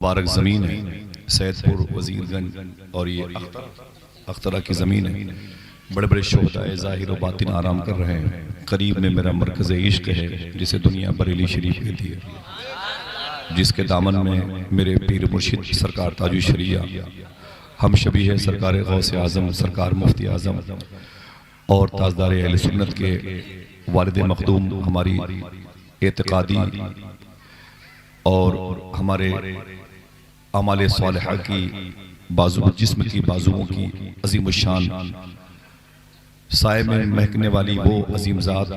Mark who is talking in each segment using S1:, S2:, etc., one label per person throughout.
S1: مبارک زمین ہے سید پور وزیر گنج اور یہ اخترہ کی زمین ہے. بڑے بڑے شہداء ظاہر و باطن آرام کر رہے ہیں. قریب میں میرا مرکز عشق ہے جسے دنیا بریلی شریف کہتی ہے، جس کے دامن میں میرے پیر مرشد سرکار تاج الشریعہ ہم شبیہ سرکار غوث اعظم سرکار مفتی اعظم اور تاجدار اہل سنت کے والد مخدوم ہماری اعتقادی اور ہمارے اعمال صالحہ کی جسم کی بازوؤں کی عظیم الشان سائے میں مہکنے والی وہ عظیم ذات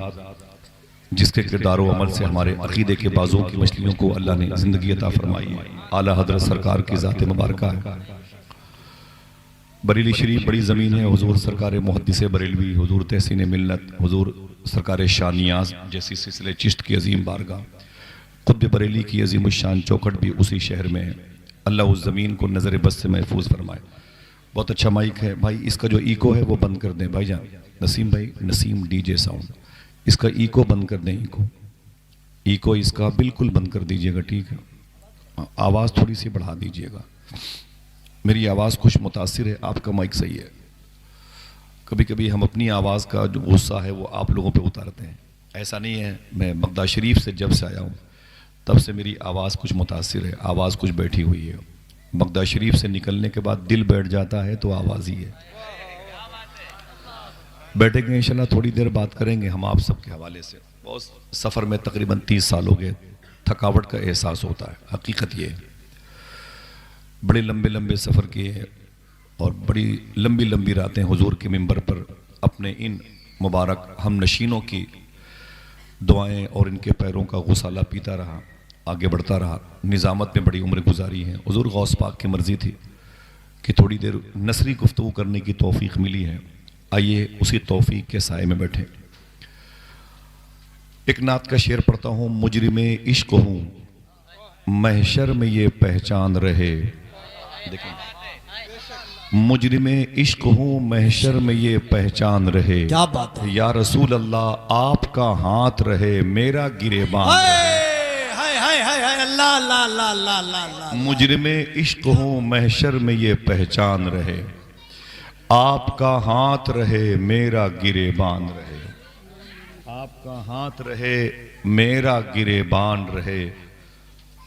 S1: جس کے کردار و عمل سے ہمارے عقیدے کے بازوؤں کی مچھلیوں کو اللہ نے زندگی عطا فرمائی ہے. اعلیٰ حضرت سرکار کی ذات مبارکہ ہے. بریلی شریف بڑی زمین ہے. حضور سرکار محدث بریلوی، حضور تحسین ملت، حضور سرکار شاہ نیاز جیسی سلسلے چشت کی عظیم بارگاہ، قطب بریلی کی عظیم الشان چوکھٹ بھی اسی شہر میں ہے. اللہ اس زمین کو نظر بس سے محفوظ فرمائے. بہت اچھا مائک ہے بھائی، اس کا جو ایکو ہے وہ بند کر دیں بھائی جان. نسیم بھائی، نسیم ڈی جے ساؤنڈ، اس کا ایکو بند کر دیں. ایکو اس کا بالکل بند کر دیجئے گا، ٹھیک ہے؟ آواز تھوڑی سی بڑھا دیجئے گا. میری آواز کچھ متاثر ہے، آپ کا مائک صحیح ہے. کبھی کبھی ہم اپنی آواز کا جو غصہ ہے وہ آپ لوگوں پہ اتارتے ہیں. ایسا نہیں ہے، میں بغداد شریف سے جب سے آیا ہوں تب سے میری آواز کچھ متاثر ہے، آواز کچھ بیٹھی ہوئی ہے. بغداد شریف سے نکلنے کے بعد دل بیٹھ جاتا ہے تو آواز ہی ہے. بیٹھے گے انشاءاللہ، تھوڑی دیر بات کریں گے ہم آپ سب کے حوالے سے. بہت سفر میں تقریباً 30 سال ہو گئے، تھکاوٹ کا احساس ہوتا ہے. حقیقت یہ ہے بڑے لمبے لمبے سفر کیے اور بڑی لمبی لمبی راتیں حضور کے منبر پر اپنے ان مبارک ہم نشینوں کی دعائیں اور ان کے پیروں کا غسالہ پیتا رہا، آگے بڑھتا رہا. نظامت میں بڑی عمر گزاری ہے. حضور غوث پاک کی مرضی تھی کہ تھوڑی دیر نثری گفتگو کرنے کی توفیق ملی ہے. آئیے اسی توفیق کے سائے میں بیٹھیں. ایک نعت کا شعر پڑھتا ہوں. مجرم عشق ہوں محشر میں یہ پہچان رہے. دیکھیں، مجرم عشق ہوں محشر میں یہ پہچان رہے.
S2: کیا بات ہے
S1: یا رسول اللہ آپ کا ہاتھ رہے میرا گریبان رہے.
S2: اللہ اللہ اللہ اللہ اللہ.
S1: مجرم عشق ہوں محشر میں یہ پہچان رہے، آپ کا ہاتھ رہے میرا گریبان رہے. آپ کا ہاتھ رہے میرا گریبان رہے.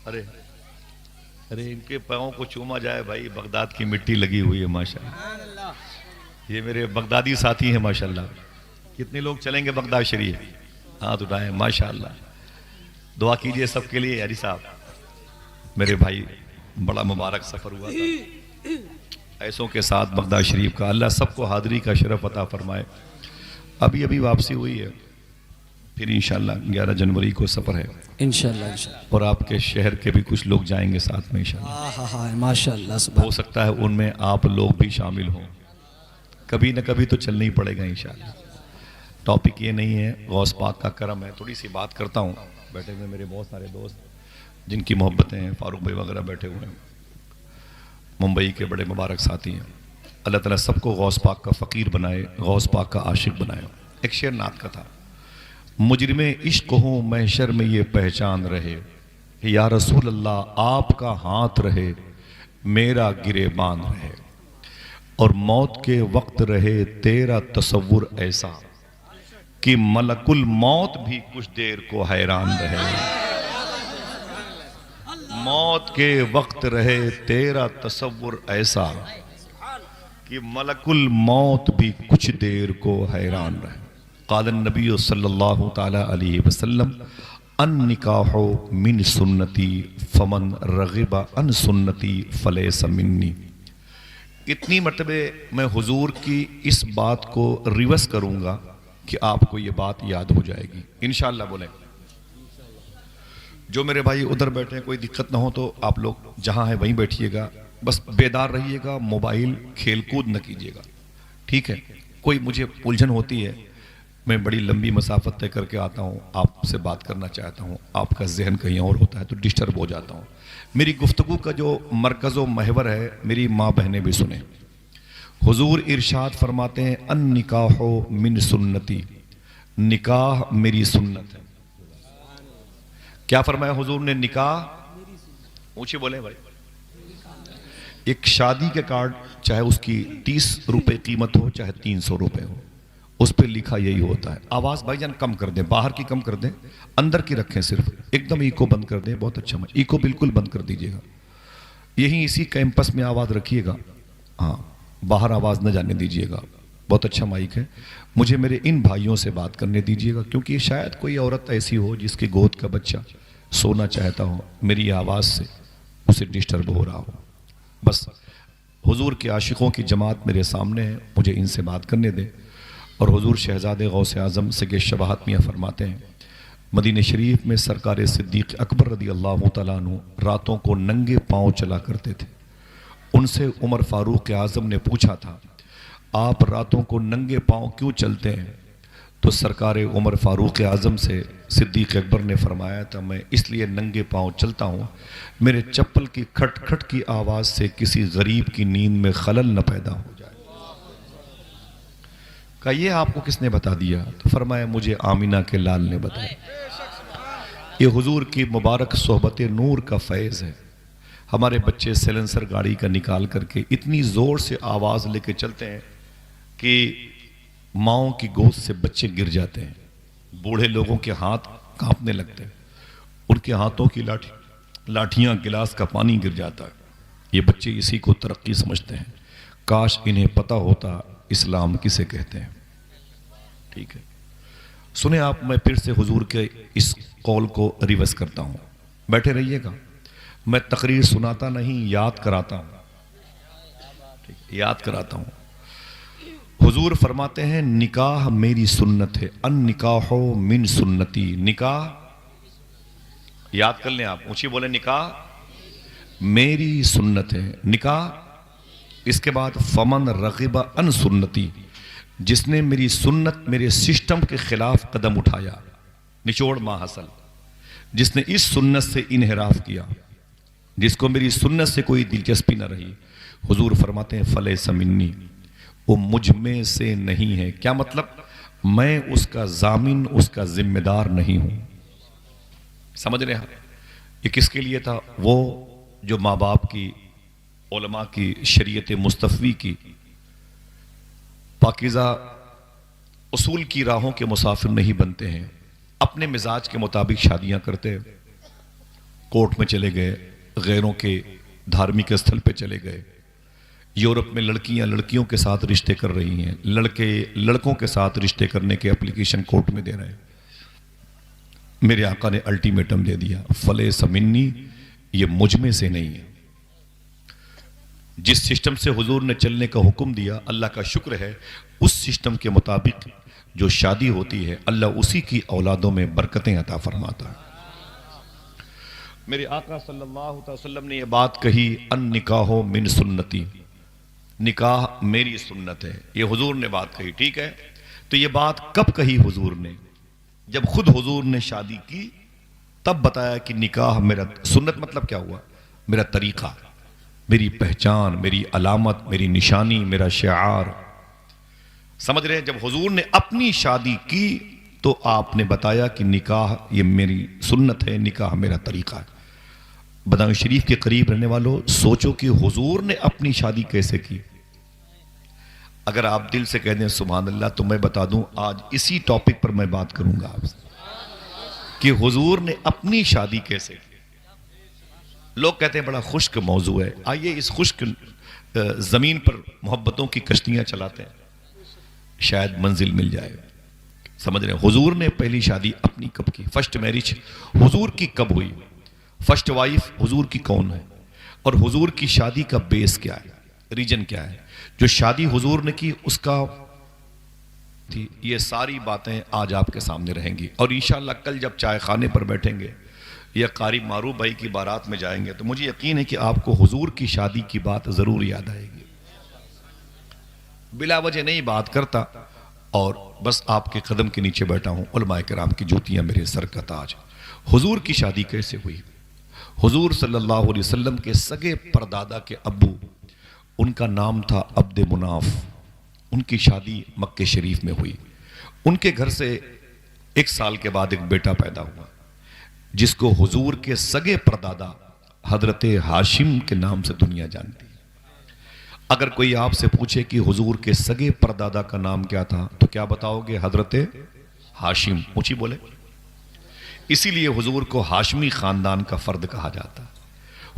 S1: ارے ان کے پاؤں کو چوما جائے بھائی، بغداد کی مٹی لگی ہوئی ہے ماشاءاللہ. یہ میرے بغدادی ساتھی ہیں ماشاءاللہ. کتنے لوگ چلیں گے بغداد شریف؟ ہاتھ اٹھائیں ماشاءاللہ. دعا کیجئے سب کے لیے. علی صاحب میرے بھائی، بڑا مبارک سفر ہوا تھا ایسوں کے ساتھ بغداد شریف کا. اللہ سب کو حاضری کا شرف عطا فرمائے. ابھی واپسی ہوئی ہے، پھر انشاءاللہ 11 جنوری کو سفر ہے
S2: انشاءاللہ.
S1: اور آپ کے شہر کے بھی کچھ لوگ جائیں گے ساتھ میں انشاءاللہ.
S2: ماشاءاللہ.
S1: ہو سکتا ہے ان میں آپ لوگ بھی شامل ہوں. کبھی نہ کبھی تو چلنا ہی پڑے گا انشاءاللہ. ٹاپک یہ نہیں ہے، غوث پاک کا کرم ہے. تھوڑی سی بات کرتا ہوں. بیٹھے ہوئے میرے بہت سارے دوست جن کی محبتیں ہیں، فاروق بھائی وغیرہ بیٹھے ہوئے ہیں، ممبئی کے بڑے مبارک ساتھی ہیں. اللہ تعالیٰ سب کو غوث پاک کا فقیر بنائے، غوث پاک کا عاشق بنائے. ایک شعر نعت کا تھا. مجرم عشق ہوں محشر میں یہ پہچان رہے، یا رسول اللہ آپ کا ہاتھ رہے میرا گریبان رہے. اور موت کے وقت رہے تیرا تصور ایسا کہ ملک الموت بھی کچھ دیر کو حیران رہے. موت کے وقت رہے تیرا تصور ایسا کہ ملک الموت بھی کچھ دیر کو حیران رہے. قال النبی صلی اللہ تعالی علیہ وسلم النکاح من سنتی فمن رغب عن سنتی فلیس منی. اتنی مرتبہ میں حضور کی اس بات کو ریورس کروں گا کہ آپ کو یہ بات یاد ہو جائے گی انشاءاللہ. بولیں جو میرے بھائی ادھر بیٹھے ہیں، کوئی دقت نہ ہو تو آپ لوگ جہاں ہیں وہیں بیٹھیے گا، بس بیدار رہیے گا. موبائل کھیل کود نہ کیجیے گا، ٹھیک ہے؟ کوئی مجھے الجھن ہوتی ہے، میں بڑی لمبی مسافت طے کر کے آتا ہوں، آپ سے بات کرنا چاہتا ہوں، آپ کا ذہن کہیں اور ہوتا ہے تو ڈسٹرب ہو جاتا ہوں. میری گفتگو کا جو مرکز و محور ہے، میری ماں بہنیں بھی سنیں. حضور ارشاد فرماتے ہیں النکاح من سنتی، نکاح میری سنت ہے. کیا فرمایا حضور نے؟ نکاح اونچی بولیں بھائی. ایک شادی کے کارڈ چاہے اس کی 30 روپے قیمت ہو چاہے 300 روپے ہو، اس پہ لکھا یہی ہوتا ہے. آواز بھائی جان کم کر دیں، باہر کی کم کر دیں، اندر کی رکھیں، صرف ایک دم ایکو بند کر دیں. بہت اچھا، ایکو بالکل بند کر دیجئے گا. یہی اسی کیمپس میں آواز رکھیے گا، ہاں باہر آواز نہ جانے دیجئے گا. بہت اچھا مائک ہے. مجھے میرے ان بھائیوں سے بات کرنے دیجئے گا، کیونکہ شاید کوئی عورت ایسی ہو جس کی گود کا بچہ سونا چاہتا ہو، میری آواز سے اسے ڈسٹرب ہو رہا ہو. بس حضور کے عاشقوں کی جماعت میرے سامنے ہے، مجھے ان سے بات کرنے دیں. اور حضور شہزادے غوث اعظم سید شباہت میاں فرماتے ہیں، مدینہ شریف میں سرکار صدیق اکبر رضی اللہ تعالیٰ عنہ راتوں کو ننگے پاؤں چلا کرتے تھے. ان سے عمر فاروق اعظم نے پوچھا تھا، آپ راتوں کو ننگے پاؤں کیوں چلتے ہیں؟ تو سرکار عمر فاروق اعظم سے صدیق اکبر نے فرمایا تھا، میں اس لیے ننگے پاؤں چلتا ہوں میرے چپل کی کھٹ کھٹ کی آواز سے کسی غریب کی نیند میں خلل نہ پیدا ہو جائے. کہا یہ آپ کو کس نے بتا دیا؟ تو فرمایا مجھے آمینہ کے لال نے بتایا. یہ حضور کی مبارک صحبت نور کا فیض ہے. ہمارے بچے سیلنسر گاڑی کا نکال کر کے اتنی زور سے آواز لے کے چلتے ہیں کہ ماؤں کی گود سے بچے گر جاتے ہیں. بوڑھے لوگوں کے ہاتھ کانپنے لگتے ہیں، ان کے ہاتھوں کی لاٹھیاں گلاس کا پانی گر جاتا ہے. یہ بچے اسی کو ترقی سمجھتے ہیں. کاش انہیں پتہ ہوتا اسلام کسے کہتے ہیں. ٹھیک ہے، سنیں آپ، میں پھر سے حضور کے اس قول کو ریورس کرتا ہوں. بیٹھے رہیے گا. میں تقریر سناتا نہیں، یاد کراتا ہوں. یاد کراتا ہوں. حضور فرماتے ہیں نکاح میری سنت ہے، ان نکاح من سنتی. نکاح یاد کر لیں آپ، اونچی بولیں، نکاح میری سنت ہے. نکاح، اس کے بعد فمن رغب ان سنتی، جس نے میری سنت، میرے سسٹم کے خلاف قدم اٹھایا، نچوڑ ما حصل، جس نے اس سنت سے انحراف کیا، جس کو میری سنت سے کوئی دلچسپی نہ رہی، حضور فرماتے ہیں فلیس منی، وہ مجھ میں سے نہیں ہے. کیا مطلب؟ میں اس کا ضامن، اس کا ذمہ دار نہیں ہوں. سمجھ رہے ہیں؟ یہ کس کے لیے تھا؟ وہ جو ماں باپ کی، علماء کی، شریعت مصطفی کی پاکیزہ اصول کی راہوں کے مسافر نہیں بنتے ہیں، اپنے مزاج کے مطابق شادیاں کرتے، کورٹ میں چلے گئے، غیروں کے دھارمک استھل پہ چلے گئے. یورپ میں لڑکیاں لڑکیوں کے ساتھ رشتے کر رہی ہیں، لڑکے لڑکوں کے ساتھ رشتے کرنے کے اپلیکیشن کورٹ میں دے رہے ہیں. میرے آقا نے الٹیمیٹم دے دیا، فلیس منی، یہ مجھ میں سے نہیں ہے. جس سسٹم سے حضور نے چلنے کا حکم دیا، اللہ کا شکر ہے اس سسٹم کے مطابق جو شادی ہوتی ہے اللہ اسی کی اولادوں میں برکتیں عطا فرماتا ہے. میرے آقا صلی اللہ علیہ وسلم نے یہ بات کہی، ان نکاح من سنتی، نکاح میری سنت ہے. یہ حضور نے بات کہی. ٹھیک ہے، تو یہ بات کب کہی حضور نے؟ جب خود حضور نے شادی کی تب بتایا کہ نکاح میرا سنت. مطلب کیا ہوا؟ میرا طریقہ، میری پہچان، میری علامت، میری نشانی، میرا شعار. سمجھ رہے ہیں؟ جب حضور نے اپنی شادی کی تو آپ نے بتایا کہ نکاح یہ میری سنت ہے، نکاح میرا طریقہ ہے. بدائیں شریف کے قریب رہنے والوں، سوچو کہ حضور نے اپنی شادی کیسے کی. اگر آپ دل سے کہہ دیں سبحان اللہ، تو میں بتا دوں آج اسی ٹاپک پر میں بات کروں گا آپ سے کہ حضور نے اپنی شادی کیسے کی. لوگ کہتے ہیں بڑا خشک موضوع ہے. آئیے اس خشک زمین پر محبتوں کی کشتیاں چلاتے ہیں، شاید منزل مل جائے. سمجھ رہے ہیں؟ حضور نے پہلی شادی اپنی کب کی؟ فرسٹ میرج حضور کی کب ہوئی؟ فرسٹ وائف حضور کی کون ہے؟ اور حضور کی شادی کا بیس کیا ہے، ریجن کیا ہے؟ جو شادی حضور نے کی اس کا تھی. یہ ساری باتیں آج آپ کے سامنے رہیں گی. اور انشاءاللہ کل جب چائے خانے پر بیٹھیں گے یا قاری معروف بھائی کی بارات میں جائیں گے تو مجھے یقین ہے کہ آپ کو حضور کی شادی کی بات ضرور یاد آئے گی. بلا وجہ نہیں بات کرتا اور بس آپ کے قدم کے نیچے بیٹھا ہوں. علماء کرام کی جوتیاں میرے سر کا تاج. حضور کی شادی کیسے ہوئی؟ حضور صلی اللہ علیہ وسلم کے سگے پردادا کے ابو، ان کا نام تھا عبد مناف. ان کی شادی مکہ شریف میں ہوئی. ان کے گھر سے 1 سال کے بعد ایک بیٹا پیدا ہوا جس کو حضور کے سگے پردادا حضرت ہاشم کے نام سے دنیا جانتی. اگر کوئی آپ سے پوچھے کہ حضور کے سگے پردادا کا نام کیا تھا تو کیا بتاؤ گے؟ حضرت ہاشم. اونچی بولے. اسی لیے حضور کو ہاشمی خاندان کا فرد کہا جاتا.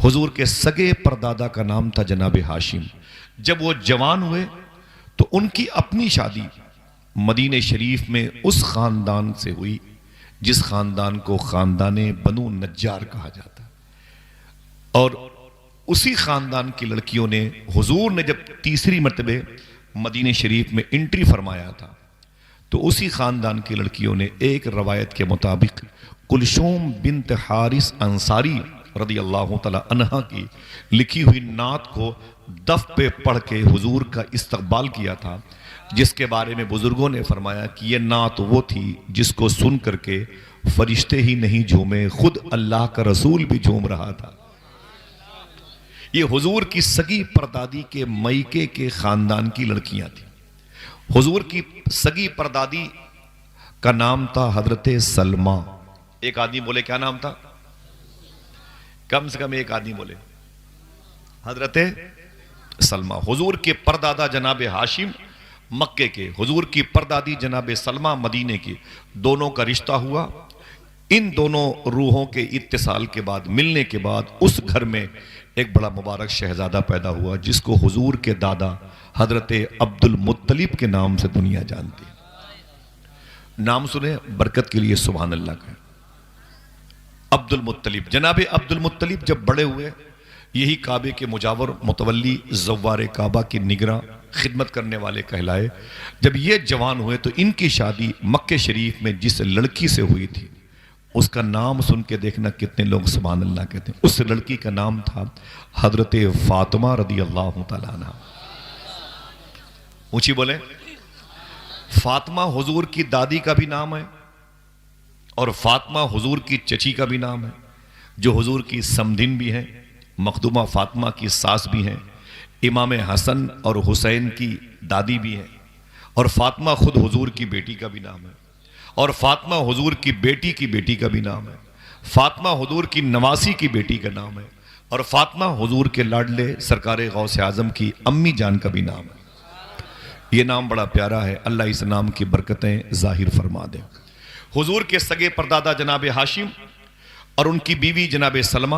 S1: حضور کے سگے پردادا کا نام تھا جناب ہاشم. جب وہ جوان ہوئے تو ان کی اپنی شادی مدینہ شریف میں اس خاندان سے ہوئی جس خاندان کو خاندان بنو نجار کہا جاتا. اور اسی خاندان کی لڑکیوں نے حضور نے جب تیسری مرتبہ مدینہ شریف میں انٹری فرمایا تھا تو اسی خاندان کی لڑکیوں نے ایک روایت کے مطابق کلثوم بنت حارث انصاری رضی اللہ تعالی عنہا کی لکھی ہوئی نعت کو دف پہ پڑھ کے حضور کا استقبال کیا تھا، جس کے بارے میں بزرگوں نے فرمایا کہ یہ نعت وہ تھی جس کو سن کر کے فرشتے ہی نہیں جھومے، خود اللہ کا رسول بھی جھوم رہا تھا. یہ حضور کی سگی پردادی کے مئیکے کے خاندان کی لڑکیاں تھیں. حضور کی سگی پردادی کا نام تھا حضرت سلمہ. ایک آدمی بولے کیا نام تھا؟ کم سے کم ایک آدمی بولے. حضرت سلمہ. حضور کے پردادا جناب ہاشم مکے کے، حضور کی پردادی جناب سلمہ مدینے کی، دونوں کا رشتہ ہوا. ان دونوں روحوں کے اتصال کے بعد، ملنے کے بعد اس گھر میں ایک بڑا مبارک شہزادہ پیدا ہوا جس کو حضور کے دادا حضرت عبد المطلب کے نام سے دنیا جانتی ہے. نام سنیں برکت کے لیے سبحان اللہ کا. عبد المطلب. جناب عبد المطلب جب بڑے ہوئے، یہی کعبے کے مجاور، متولی، زوار کعبہ کی نگراں، خدمت کرنے والے کہلائے. جب یہ جوان ہوئے تو ان کی شادی مکہ شریف میں جس لڑکی سے ہوئی تھی اس کا نام سن کے دیکھنا کتنے لوگ سبحان اللہ کہتے ہیں. اس لڑکی کا نام تھا حضرت فاطمہ رضی اللہ تعالیٰ عنہ. اونچی بولے. فاطمہ حضور کی دادی کا بھی نام ہے اور فاطمہ حضور کی چچی کا بھی نام ہے، جو حضور کی سمدھن بھی ہیں، مخدومہ فاطمہ کی ساس بھی ہیں، امام حسن اور حسین کی دادی بھی ہیں، اور فاطمہ خود حضور کی بیٹی کا بھی نام ہے، اور فاطمہ حضور کی بیٹی کا بھی نام ہے، فاطمہ حضور کی نواسی کی بیٹی کا نام ہے، اور فاطمہ حضور کے لاڈلے سرکار غوث اعظم کی امی جان کا بھی نام ہے. یہ نام بڑا پیارا ہے، اللہ اس نام کی برکتیں ظاہر فرما دے. حضور کے سگے پردادا جناب ہاشم اور ان کی بیوی جناب سلمہ،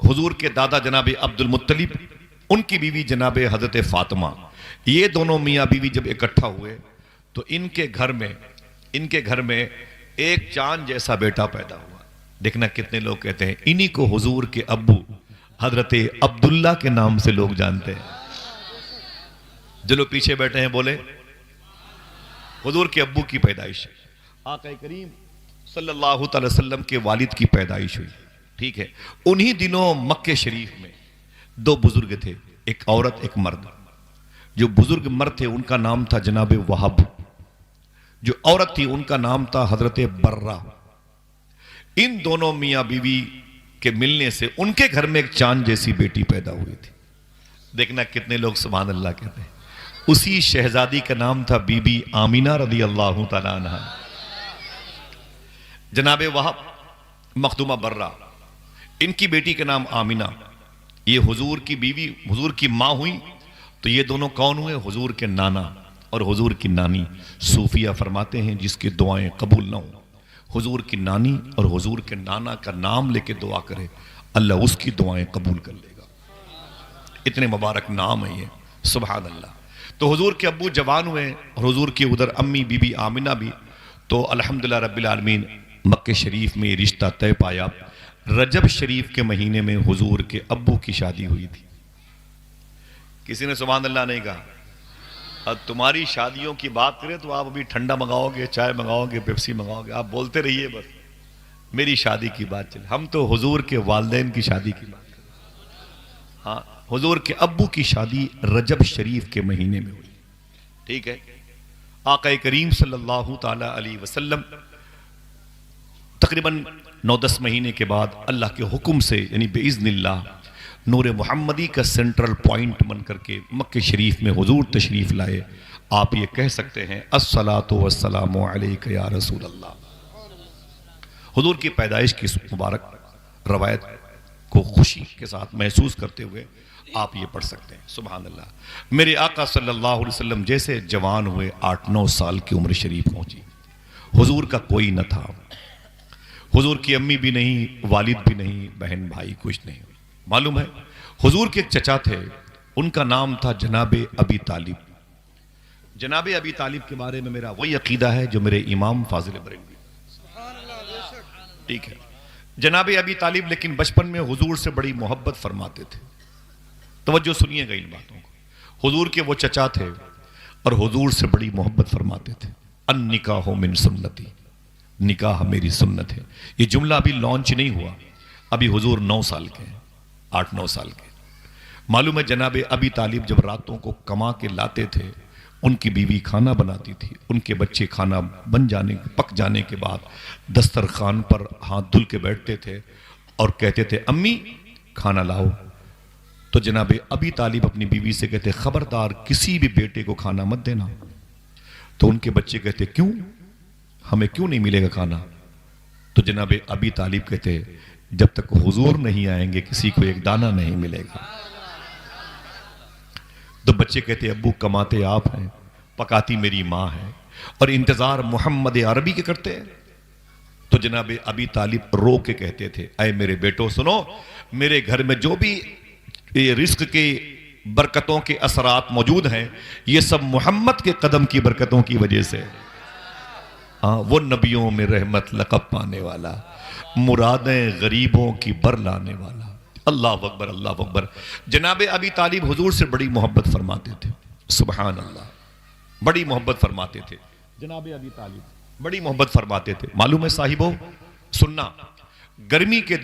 S1: حضور کے دادا جناب عبد المطلب، ان کی بیوی جناب حضرت فاطمہ، یہ دونوں میاں بیوی جب اکٹھا ہوئے تو ان کے گھر میں ایک چاند جیسا بیٹا پیدا ہوا. دیکھنا کتنے لوگ کہتے ہیں انہی کو حضور کے ابو حضرت عبداللہ کے نام سے لوگ جانتے ہیں. جو لوگ پیچھے بیٹھے ہیں بولے حضور کے ابو کی پیدائش، آقا کریم صلی اللہ تعالی وسلم کے والد کی پیدائش ہوئی. ٹھیک ہے. انہی دنوں مکہ شریف میں دو بزرگ تھے، ایک عورت ایک مرد. جو بزرگ مرد تھے ان کا نام تھا جناب وہب، جو عورت تھی ان کا نام تھا حضرت برہ. ان دونوں میاں بیوی کے ملنے سے ان کے گھر میں ایک چاند جیسی بیٹی پیدا ہوئی تھی. دیکھنا کتنے لوگ سبحان اللہ کہتے ہیں. اسی شہزادی کا نام تھا بی بی آمینہ رضی اللہ تعالیٰ عنہ. جناب وہب، مخدومہ برہ، ان کی بیٹی کا نام آمینہ. یہ حضور کی بیوی، حضور کی ماں ہوئی. تو یہ دونوں کون ہوئے؟ حضور کے نانا اور حضور کی نانی. صوفیہ فرماتے ہیں جس کی دعائیں قبول نہ ہوں، حضور کی نانی اور حضور کے نانا کا نام لے کے دعا کرے، اللہ اس کی دعائیں قبول کر لے گا. اتنے مبارک نام ہیں یہ، سبحان اللہ. تو حضور کے ابو جوان ہوئے اور حضور کی ادھر امی بی بی آمینہ بھی. تو الحمدللہ رب العالمین مکہ شریف میں یہ رشتہ طے پایا. رجب شریف کے مہینے میں حضور کے ابو کی شادی ہوئی تھی. کسی نے سبحان اللہ نہیں کہا. اب تمہاری شادیوں کی بات کریں تو آپ ابھی ٹھنڈا منگاؤ گے، چائے منگاؤ گے، پیپسی منگاؤ گے، آپ بولتے رہیے، بس میری شادی کی بات چلے. ہم تو حضور کے والدین کی شادی کی بات کریں. ہاں، حضور کے ابو کی شادی رجب شریف کے مہینے میں ہوئی. ٹھیک ہے. آقا کریم صلی اللہ تعالی علیہ وسلم تقریباً 9-10 مہینے کے بعد اللہ کے حکم سے، یعنی باذن اللہ، نور محمدی کا سینٹرل پوائنٹ بن کر کے مکہ شریف میں حضور تشریف لائے. آپ یہ کہہ سکتے ہیں الصلاۃ والسلام علیک یا رسول اللہ. حضور کی پیدائش کی مبارک روایت کو خوشی کے ساتھ محسوس کرتے ہوئے آپ یہ پڑھ سکتے ہیں۔ سبحان اللہ۔ میرے آقا صلی اللہ علیہ وسلم جیسے جوان ہوئے 8-9 سال کی عمر شریف پہنچی، حضور کا کوئی نہ تھا، حضور کی امی بھی نہیں، والد بھی نہیں، بہن بھائی کچھ نہیں۔ معلوم ہے حضور کے ایک چچا تھے، ان کا نام تھا جناب ابی طالب۔ جناب ابی طالب کے بارے میں میرا وہی عقیدہ ہے جو میرے امام فاضل بریلوی، ٹھیک ہے۔ جناب ابی طالب لیکن بچپن میں حضور سے بڑی محبت فرماتے تھے۔ توجہ سنیے گا ان باتوں کو۔ حضور کے وہ چچا تھے اور حضور سے بڑی محبت فرماتے تھے۔ النکاح من سنتی، نکاح میری سنت ہے۔ یہ جملہ ابھی لانچ نہیں ہوا، ابھی حضور 9 سال کے ہیں، 8-9 سال کے۔ معلوم ہے جناب ابی طالب جب راتوں کو کما کے لاتے تھے، ان کی بیوی کھانا بناتی تھی، ان کے بچے کھانا پک جانے کے بعد دسترخوان پر ہاتھ دھل کے بیٹھتے تھے اور کہتے تھے امی کھانا لاؤ۔ تو جناب ابی طالب اپنی بیوی سے کہتے خبردار کسی بھی بیٹے کو کھانا مت دینا۔ تو ان کے بچے کہتے کیوں، ہمیں کیوں نہیں ملے گا کھانا؟ تو جناب ابی طالب کہتے جب تک حضور نہیں آئیں گے کسی کو ایک دانہ نہیں ملے گا۔ تو بچے کہتے ابو کماتے آپ ہیں، پکاتی میری ماں ہے، اور انتظار محمد عربی کے کرتے ہیں۔ تو جناب ابی طالب رو کے کہتے تھے اے میرے بیٹو سنو، میرے گھر میں جو بھی رزق کے برکتوں کے اثرات موجود ہیں یہ سب محمد کے قدم کی برکتوں کی وجہ سے۔ وہ نبیوں میں رحمت لقب پانے والا، مرادیں غریبوں کی بر لانے والا۔ اللہ اکبر، اللہ اکبر۔ جناب ابی طالب حضور سے بڑی محبت فرماتے تھے، سبحان اللہ، بڑی محبت فرماتے تھے۔ جناب ابی طالب بڑی محبت فرماتے تھے۔ معلوم ہے صاحبوں سننا، گرمی کے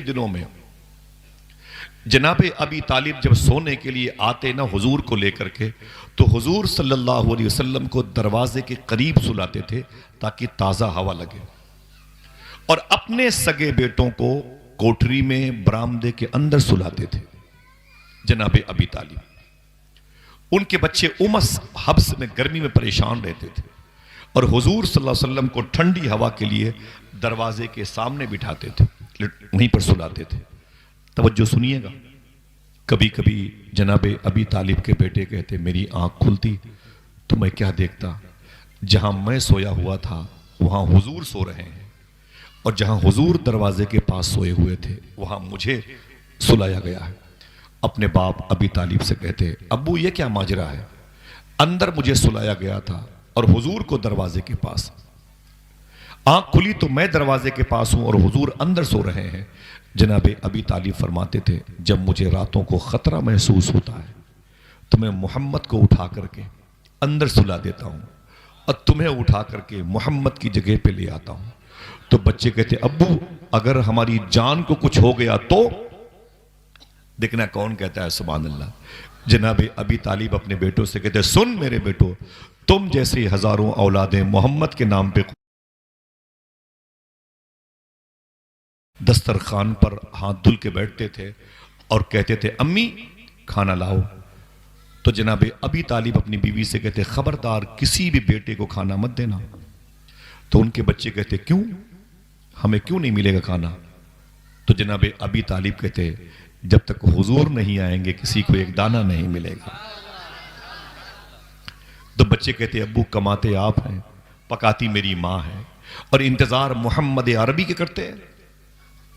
S1: دنوں میں جناب ابی طالب جب سونے کے لیے آتے نا حضور کو لے کر کے، تو حضور صلی اللہ علیہ وسلم کو دروازے کے قریب سلاتے تھے تاکہ تازہ ہوا لگے، اور اپنے سگے بیٹوں کو کوٹری میں برآمدے کے اندر سلاتے تھے۔ جناب ابی طالب، ان کے بچے امس حبس میں گرمی میں پریشان رہتے تھے، اور حضور صلی اللہ علیہ وسلم کو ٹھنڈی ہوا کے لیے دروازے کے سامنے بٹھاتے تھے، وہیں پر سلاتے تھے۔ توجہ سنیے گا، کبھی کبھی جناب ابی طالب کے بیٹے کہتے میری آنکھ کھلتی تو میں کیا دیکھتا، جہاں میں سویا ہوا تھا وہاں حضور سو رہے ہیں، اور جہاں حضور دروازے کے پاس سوئے ہوئے تھے وہاں مجھے سلایا گیا ہے۔ اپنے باپ ابی طالب سے کہتے ابو یہ کیا ماجرا ہے، اندر مجھے سلایا گیا تھا اور حضور کو دروازے کے پاس، آنکھ کھلی تو میں دروازے کے پاس ہوں اور حضور اندر سو رہے ہیں۔ جناب ابی طالب فرماتے تھے جب مجھے راتوں کو خطرہ محسوس ہوتا ہے تو میں محمد کو اٹھا کر کے اندر سلا دیتا ہوں اور تمہیں اٹھا کر کے محمد کی جگہ پہ لے آتا ہوں۔ تو بچے کہتے ابو اگر ہماری جان کو کچھ ہو گیا تو؟ دیکھنا کون کہتا ہے سبحان اللہ۔ جناب ابی طالب اپنے بیٹوں سے کہتے سن میرے بیٹو، تم جیسے ہزاروں اولادیں محمد کے نام پہ دسترخوان پر ہاتھ دھل کے بیٹھتے تھے اور کہتے تھے امی کھانا لاؤ۔ تو جناب ابی طالب اپنی بیوی سے کہتے خبردار کسی بھی بیٹے کو کھانا مت دینا۔ تو ان کے بچے کہتے کیوں، ہمیں کیوں نہیں ملے گا کھانا؟ تو جناب ابی طالب کہتے جب تک حضور نہیں آئیں گے کسی کو ایک دانہ نہیں ملے گا۔ تو بچے کہتے ابو کماتے آپ ہیں، پکاتی میری ماں ہے، اور انتظار محمد عربی کے کرتے ہیں۔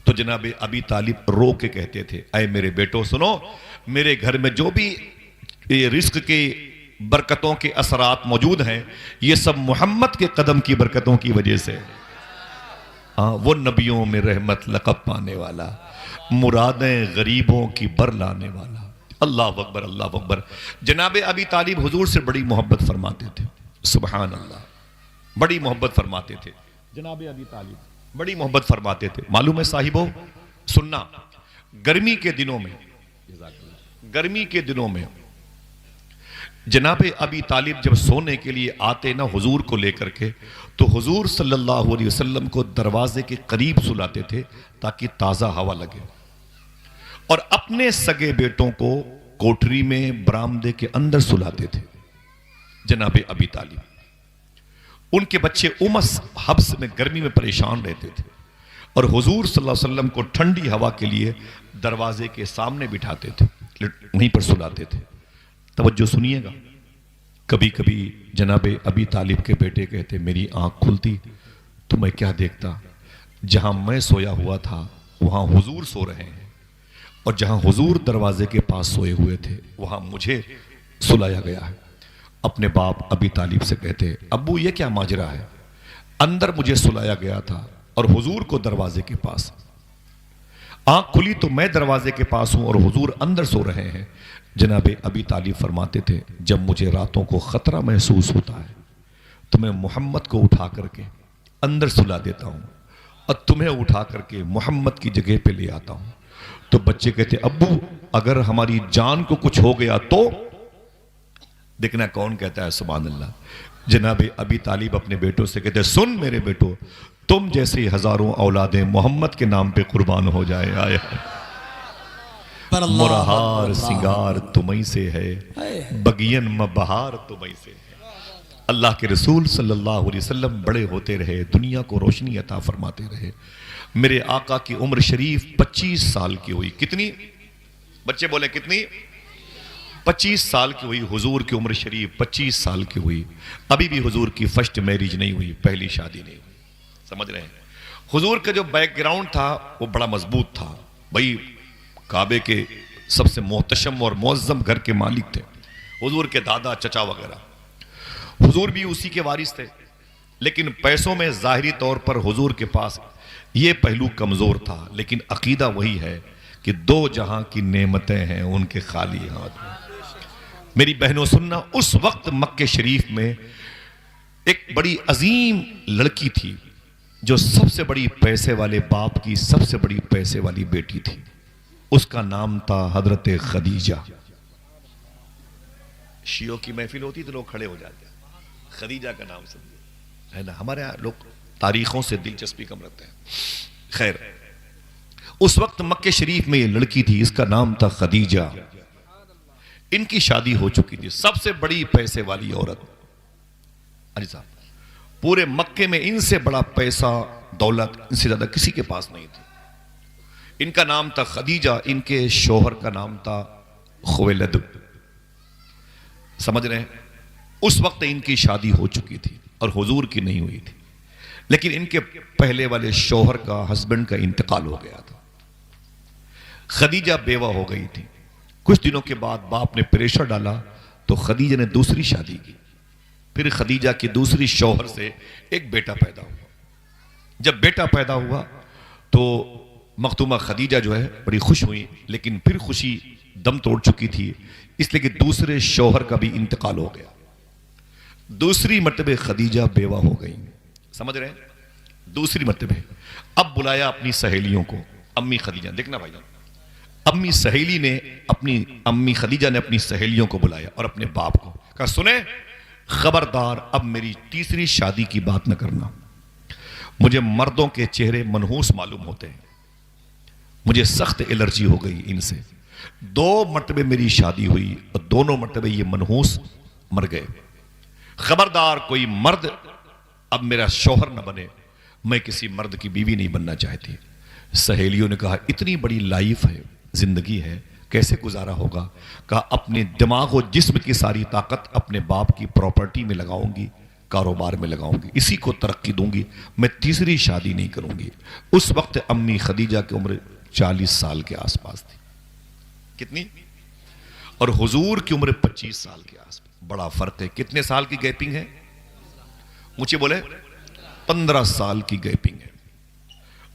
S1: تو جناب ابی طالب رو کے کہتے تھے اے میرے بیٹو سنو، میرے گھر میں جو بھی رزق کے برکتوں کے اثرات موجود ہیں یہ سب محمد کے قدم کی برکتوں کی وجہ سے۔ وہ نبیوں میں رحمت لقب پانے والا، مرادیں غریبوں کی بر لانے والا۔ اللہ اکبر، اللہ اکبر۔ جناب ابی طالب حضور سے بڑی محبت فرماتے تھے، سبحان اللہ، بڑی محبت فرماتے تھے۔ جناب ابی طالب بڑی محبت فرماتے تھے۔ معلوم ہے صاحبوں سننا، گرمی کے دنوں میں جناب ابی طالب جب سونے کے لیے آتے نا حضور کو لے کر کے، تو حضور صلی اللہ علیہ وسلم کو دروازے کے قریب سلاتے تھے تاکہ تازہ ہوا لگے، اور اپنے سگے بیٹوں کو کوٹری میں برآمدے کے اندر سلاتے تھے۔ جناب ابی طالب، ان کے بچے امس حبس میں گرمی میں پریشان رہتے تھے، اور حضور صلی اللہ علیہ وسلم کو ٹھنڈی ہوا کے لیے دروازے کے سامنے بٹھاتے تھے، وہیں پر سلاتے تھے۔ توجہ سنیے گا، کبھی کبھی جناب ابی طالب کے بیٹے کہتے میری آنکھ کھلتی تو میں کیا دیکھتا، جہاں میں سویا ہوا تھا وہاں حضور سو رہے ہیں، اور جہاں حضور دروازے کے پاس سوئے ہوئے تھے وہاں مجھے سلایا گیا ہے۔ اپنے باپ ابی طالب سے کہتے ابو یہ کیا ماجرا ہے، اندر مجھے سلایا گیا تھا اور حضور کو دروازے کے پاس، آنکھ کھلی تو میں دروازے کے پاس ہوں اور حضور اندر سو رہے ہیں۔ جناب ابی طالب فرماتے تھے جب مجھے راتوں کو خطرہ محسوس ہوتا ہے تو میں محمد کو اٹھا کر کے اندر سلا دیتا ہوں اور تمہیں اٹھا کر کے محمد کی جگہ پہ لے آتا ہوں۔ تو بچے کہتے ابو اگر ہماری جان کو کچھ ہو گیا تو؟ دیکھنا کون کہتا ہے سبحان اللہ۔ جناب ابی طالب اپنے بیٹوں سے کہتے سن میرے بیٹو، تم جیسے ہزاروں اولادیں محمد کے نام پہ قربان ہو جائے، آئے
S2: پر اللہ
S1: مرہار سنگار تمہیں سے ہے، بگین بہار تمہیں سے ہے۔ اللہ کے رسول صلی اللہ علیہ وسلم بڑے ہوتے رہے، دنیا کو روشنی عطا فرماتے رہے۔ میرے آقا کی عمر شریف 25 سال کی ہوئی، کتنی؟ بچے بولے کتنی؟ 25 سال کی ہوئی حضور کی عمر شریف 25 سال کی ہوئی۔ ابھی بھی حضور کی فرسٹ میرج نہیں ہوئی، پہلی شادی نہیں ہوئی، سمجھ رہے ہیں؟ حضور کا جو بیک گراؤنڈ تھا وہ بڑا مضبوط تھا، بھئی کعبے کے سب سے محتشم اور معظم گھر کے مالک تھے، حضور کے دادا چچا وغیرہ، حضور بھی اسی کے وارث تھے، لیکن پیسوں میں ظاہری طور پر حضور کے پاس یہ پہلو کمزور تھا، لیکن عقیدہ وہی ہے کہ دو جہاں کی نعمتیں ہیں ان کے خالی ہاتھ میں۔ میری بہنوں سننا، اس وقت مکہ شریف میں ایک بڑی عظیم لڑکی تھی جو سب سے بڑی پیسے والے باپ کی سب سے بڑی پیسے والی بیٹی تھی، اس کا نام تھا حضرت خدیجہ۔ شیعوں کی محفل ہوتی تو لوگ کھڑے ہو جاتے ہیں، خدیجہ کا نام سمجھے، ہے نا؟ ہمارے یہاں لوگ تاریخوں سے دلچسپی کم رکھتے ہیں۔ خیر، اس وقت مکہ شریف میں یہ لڑکی تھی، اس کا نام تھا خدیجہ۔ ان کی شادی ہو چکی تھی، سب سے بڑی پیسے والی عورت، علی صاحب پورے مکے میں ان سے بڑا پیسہ دولت ان سے زیادہ کسی کے پاس نہیں تھی۔ ان کا نام تھا خدیجہ، ان کے شوہر کا نام تھا خویلد، سمجھ رہے ہیں؟ اس وقت ان کی شادی ہو چکی تھی اور حضور کی نہیں ہوئی تھی، لیکن ان کے پہلے والے شوہر کا، ہسبینڈ کا انتقال ہو گیا تھا۔ خدیجہ بیوہ ہو گئی تھی۔ کچھ دنوں کے بعد باپ نے پریشر ڈالا تو خدیجہ نے دوسری شادی کی، پھر خدیجہ کی دوسری شوہر سے ایک بیٹا پیدا ہوا۔ جب بیٹا پیدا ہوا تو مختومہ خدیجہ جو ہے بڑی خوش ہوئی، لیکن پھر خوشی دم توڑ چکی تھی، اس لیے کہ دوسرے شوہر کا بھی انتقال ہو گیا۔ دوسری مرتبہ خدیجہ بیوہ ہو گئی، سمجھ رہے ہیں؟ دوسری مرتبہ اب بلایا اپنی سہیلیوں کو، امی خدیجہ، دیکھنا بھائی جان، امی خدیجہ نے اپنی سہیلیوں کو بلایا اور اپنے باپ کو کہا سنیں خبردار اب میری تیسری شادی کی بات نہ کرنا، مجھے مردوں کے چہرے منحوس معلوم ہوتے ہیں، مجھے سخت الرجی ہو گئی ان سے، 2 مرتبہ میری شادی ہوئی اور دونوں مرتبہ یہ منحوس مر گئے، خبردار کوئی مرد اب میرا شوہر نہ بنے، میں کسی مرد کی بیوی نہیں بننا چاہتی۔ سہیلیوں نے کہا اتنی بڑی لائف ہے، زندگی ہے، کیسے گزارا ہوگا؟ کہا اپنے دماغ و جسم کی ساری طاقت اپنے باپ کی پراپرٹی میں لگاؤں گی، کاروبار میں لگاؤں گی، اسی کو ترقی دوں گی، میں تیسری شادی نہیں کروں گی۔ اس وقت امی خدیجہ کی عمر 40 سال کے آس پاس تھی، کتنی؟ اور حضور کی عمر 25 سال کے آس پاس، بڑا فرق ہے۔ کتنے سال کی گیپنگ ہے؟ مجھے بولے 15 سال کی گیپنگ ہے۔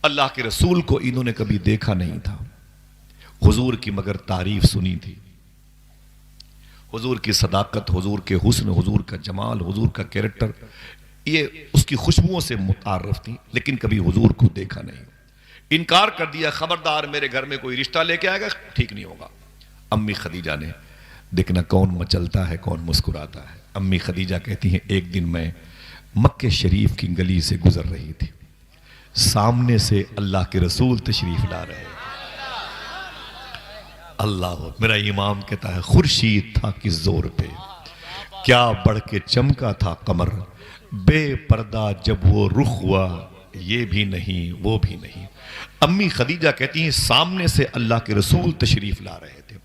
S1: اللہ کے رسول کو انہوں نے کبھی دیکھا نہیں تھا، حضور کی مگر تعریف سنی تھی، حضور کی صداقت، حضور کے حسن، حضور کا جمال، حضور کا کیریکٹر، یہ اس کی خوشبوؤں سے متعارف تھی، لیکن کبھی حضور کو دیکھا نہیں۔ انکار کر دیا، خبردار میرے گھر میں کوئی رشتہ لے کے آئے گا ٹھیک نہیں ہوگا۔ امی خدیجہ نے دیکھنا کون مچلتا ہے کون مسکراتا ہے۔ امی خدیجہ کہتی ہیں ایک دن میں مکہ شریف کی گلی سے گزر رہی تھی، سامنے سے اللہ کے رسول تشریف لا رہے، اللہ میرا امام کہتا ہے خورشید تھا کس زور پہ، کیا بڑھ کے چمکا تھا قمر، بے پردہ جب وہ رخ ہوا یہ بھی نہیں وہ بھی نہیں. امی خدیجہ کہتی ہیں سامنے سے اللہ کے رسول تشریف لا رہے تھے,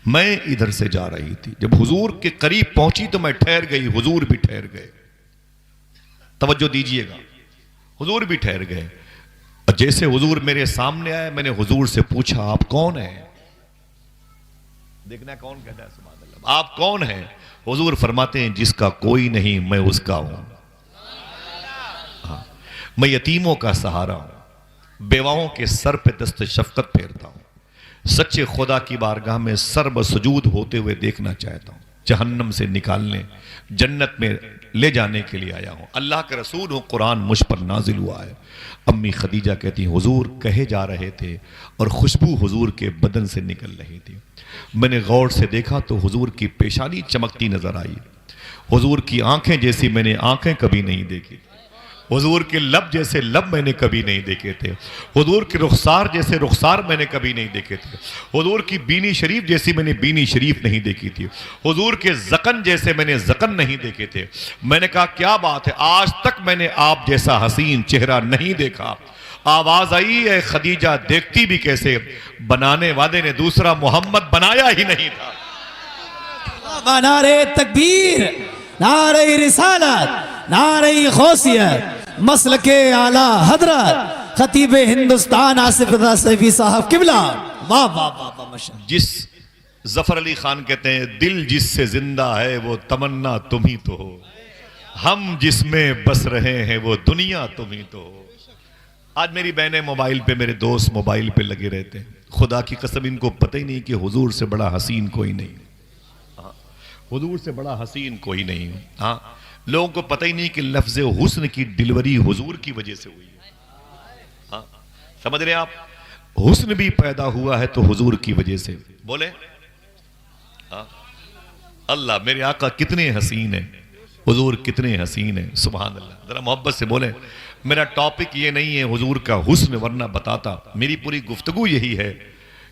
S1: میں ادھر سے جا رہی تھی, جب حضور کے قریب پہنچی تو میں ٹھہر گئی, حضور بھی ٹھہر گئے. توجہ دیجئے گا, حضور بھی ٹھہر گئے. جیسے حضور میرے سامنے آئے میں نے حضور سے پوچھا آپ کون ہیں؟ دیکھنا کون کہتا ہے سبحان اللہ, آپ کون ہیں؟ حضور فرماتے ہیں جس کا کوئی نہیں میں اس کا ہوں. میں یتیموں کا سہارا ہوں, بیواؤں کے سر پہ دست شفقت پھیرتا ہوں, سچے خدا کی بارگاہ میں سر بسجود ہوتے ہوئے دیکھنا چاہتا ہوں, جہنم سے نکالنے جنت میں لے جانے کے لیے آیا ہوں, اللہ کے رسول ہوں, قرآن مجھ پر نازل ہوا ہے. امی خدیجہ کہتی ہیں حضور کہے جا رہے تھے اور خوشبو حضور کے بدن سے نکل رہی تھی. میں نے غور سے دیکھا تو حضور کی پیشانی چمکتی نظر آئی, حضور کی آنکھیں جیسی میں نے آنکھیں کبھی نہیں دیکھی, حضور کے لب جیسے لب میں نے کبھی نہیں دیکھے تھے, حضور کے رخسار جیسے رخسار میں نے کبھی نہیں دیکھے تھے, حضور کی بینی شریف جیسی میں نے بینی شریف نہیں دیکھی تھی, حضور کے زکن جیسے میں نے زکن نہیں دیکھے تھے. میں نے کہا کیا بات ہے, آج تک میں نے آپ جیسا حسین چہرہ نہیں دیکھا. آواز آئی ہے خدیجہ دیکھتی بھی کیسے, بنانے والے نے دوسرا محمد بنایا ہی نہیں تھا.
S2: نعرہ تکبیر, نعرہ رسالت, نعرہ غوثیت, مسلک اعلی حضرت خطیب ہندوستان آصف رضا سیفی صاحب قبلہ. واہ واہ واہ واہ ماشاءاللہ.
S1: جس ظفر علی خان کہتے ہیں دل جس سے زندہ ہے وہ تمنا تم ہی تو ہو, ہم جس میں بس رہے ہیں وہ دنیا تم ہی تو ہو. آج میری بہنیں موبائل پہ, میرے دوست موبائل پہ لگے رہتے ہیں, خدا کی قسم ان کو پتہ ہی نہیں کہ حضور سے بڑا حسین کوئی نہیں, حضور سے بڑا حسین کوئی نہیں. ہاں لوگوں کو پتہ ہی نہیں کہ لفظ حسن کی ڈلیوری حضور کی وجہ سے ہوئی ہے. ہاں سمجھ رہے ہیں آپ, حسن بھی پیدا ہوا ہے تو حضور کی وجہ سے. بولے اللہ میرے آقا کتنے حسین ہیں, حضور کتنے حسین ہیں, سبحان اللہ. ذرا محبت سے بولیں. میرا ٹاپک یہ نہیں ہے حضور کا حسن, ورنہ بتاتا. میری پوری گفتگو یہی ہے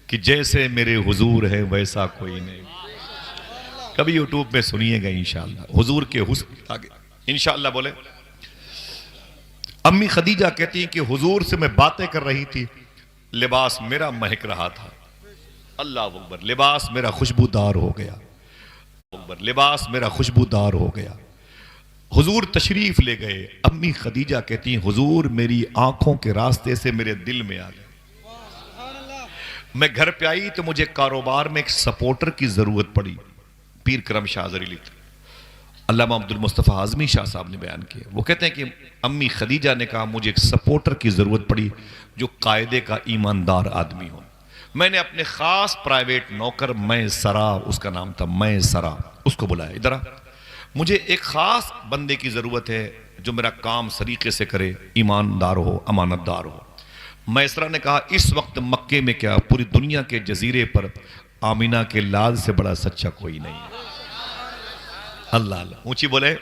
S1: کہ جیسے میرے حضور ہے ویسا کوئی نہیں. کبھی یوٹیوب پہ سنیے گا انشاءاللہ حضور کے حسن آگے انشاءاللہ. بولے امی خدیجہ کہتی ہیں کہ حضور سے میں باتیں کر رہی تھی, لباس میرا مہک رہا تھا. اللہ اکبر, لباس میرا خوشبودار ہو گیا, لباس میرا خوشبودار ہو گیا. حضور تشریف لے گئے. امی خدیجہ کہتی ہیں حضور میری آنکھوں کے راستے سے میرے دل میں آ گئے. میں گھر پہ آئی تو مجھے کاروبار میں ایک سپورٹر کی ضرورت پڑی. پیر کرم شاہ زری لکھتے, علامہ عبد المصطفیٰ اعظمی شاہ صاحب نے بیان کیا. وہ کہتے ہیں کہ امی خدیجہ نے کہا مجھے ایک سپورٹر کی ضرورت پڑی جو قاعدے کا ایماندار آدمی ہو. میں نے اپنے خاص پرائیویٹ نوکر میں سرا, اس کا نام تھا میں سرا, اس کو بلایا. ادھر مجھے ایک خاص بندے کی ضرورت ہے جو میرا کام سلیقے سے کرے, ایماندار ہو, امانت دار ہو. میسرہ نے کہا اس وقت مکے میں کیا پوری دنیا کے جزیرے پر آمینہ کے لال سے بڑا سچا کوئی نہیں ہے. اللہ اللہ اونچی بولے,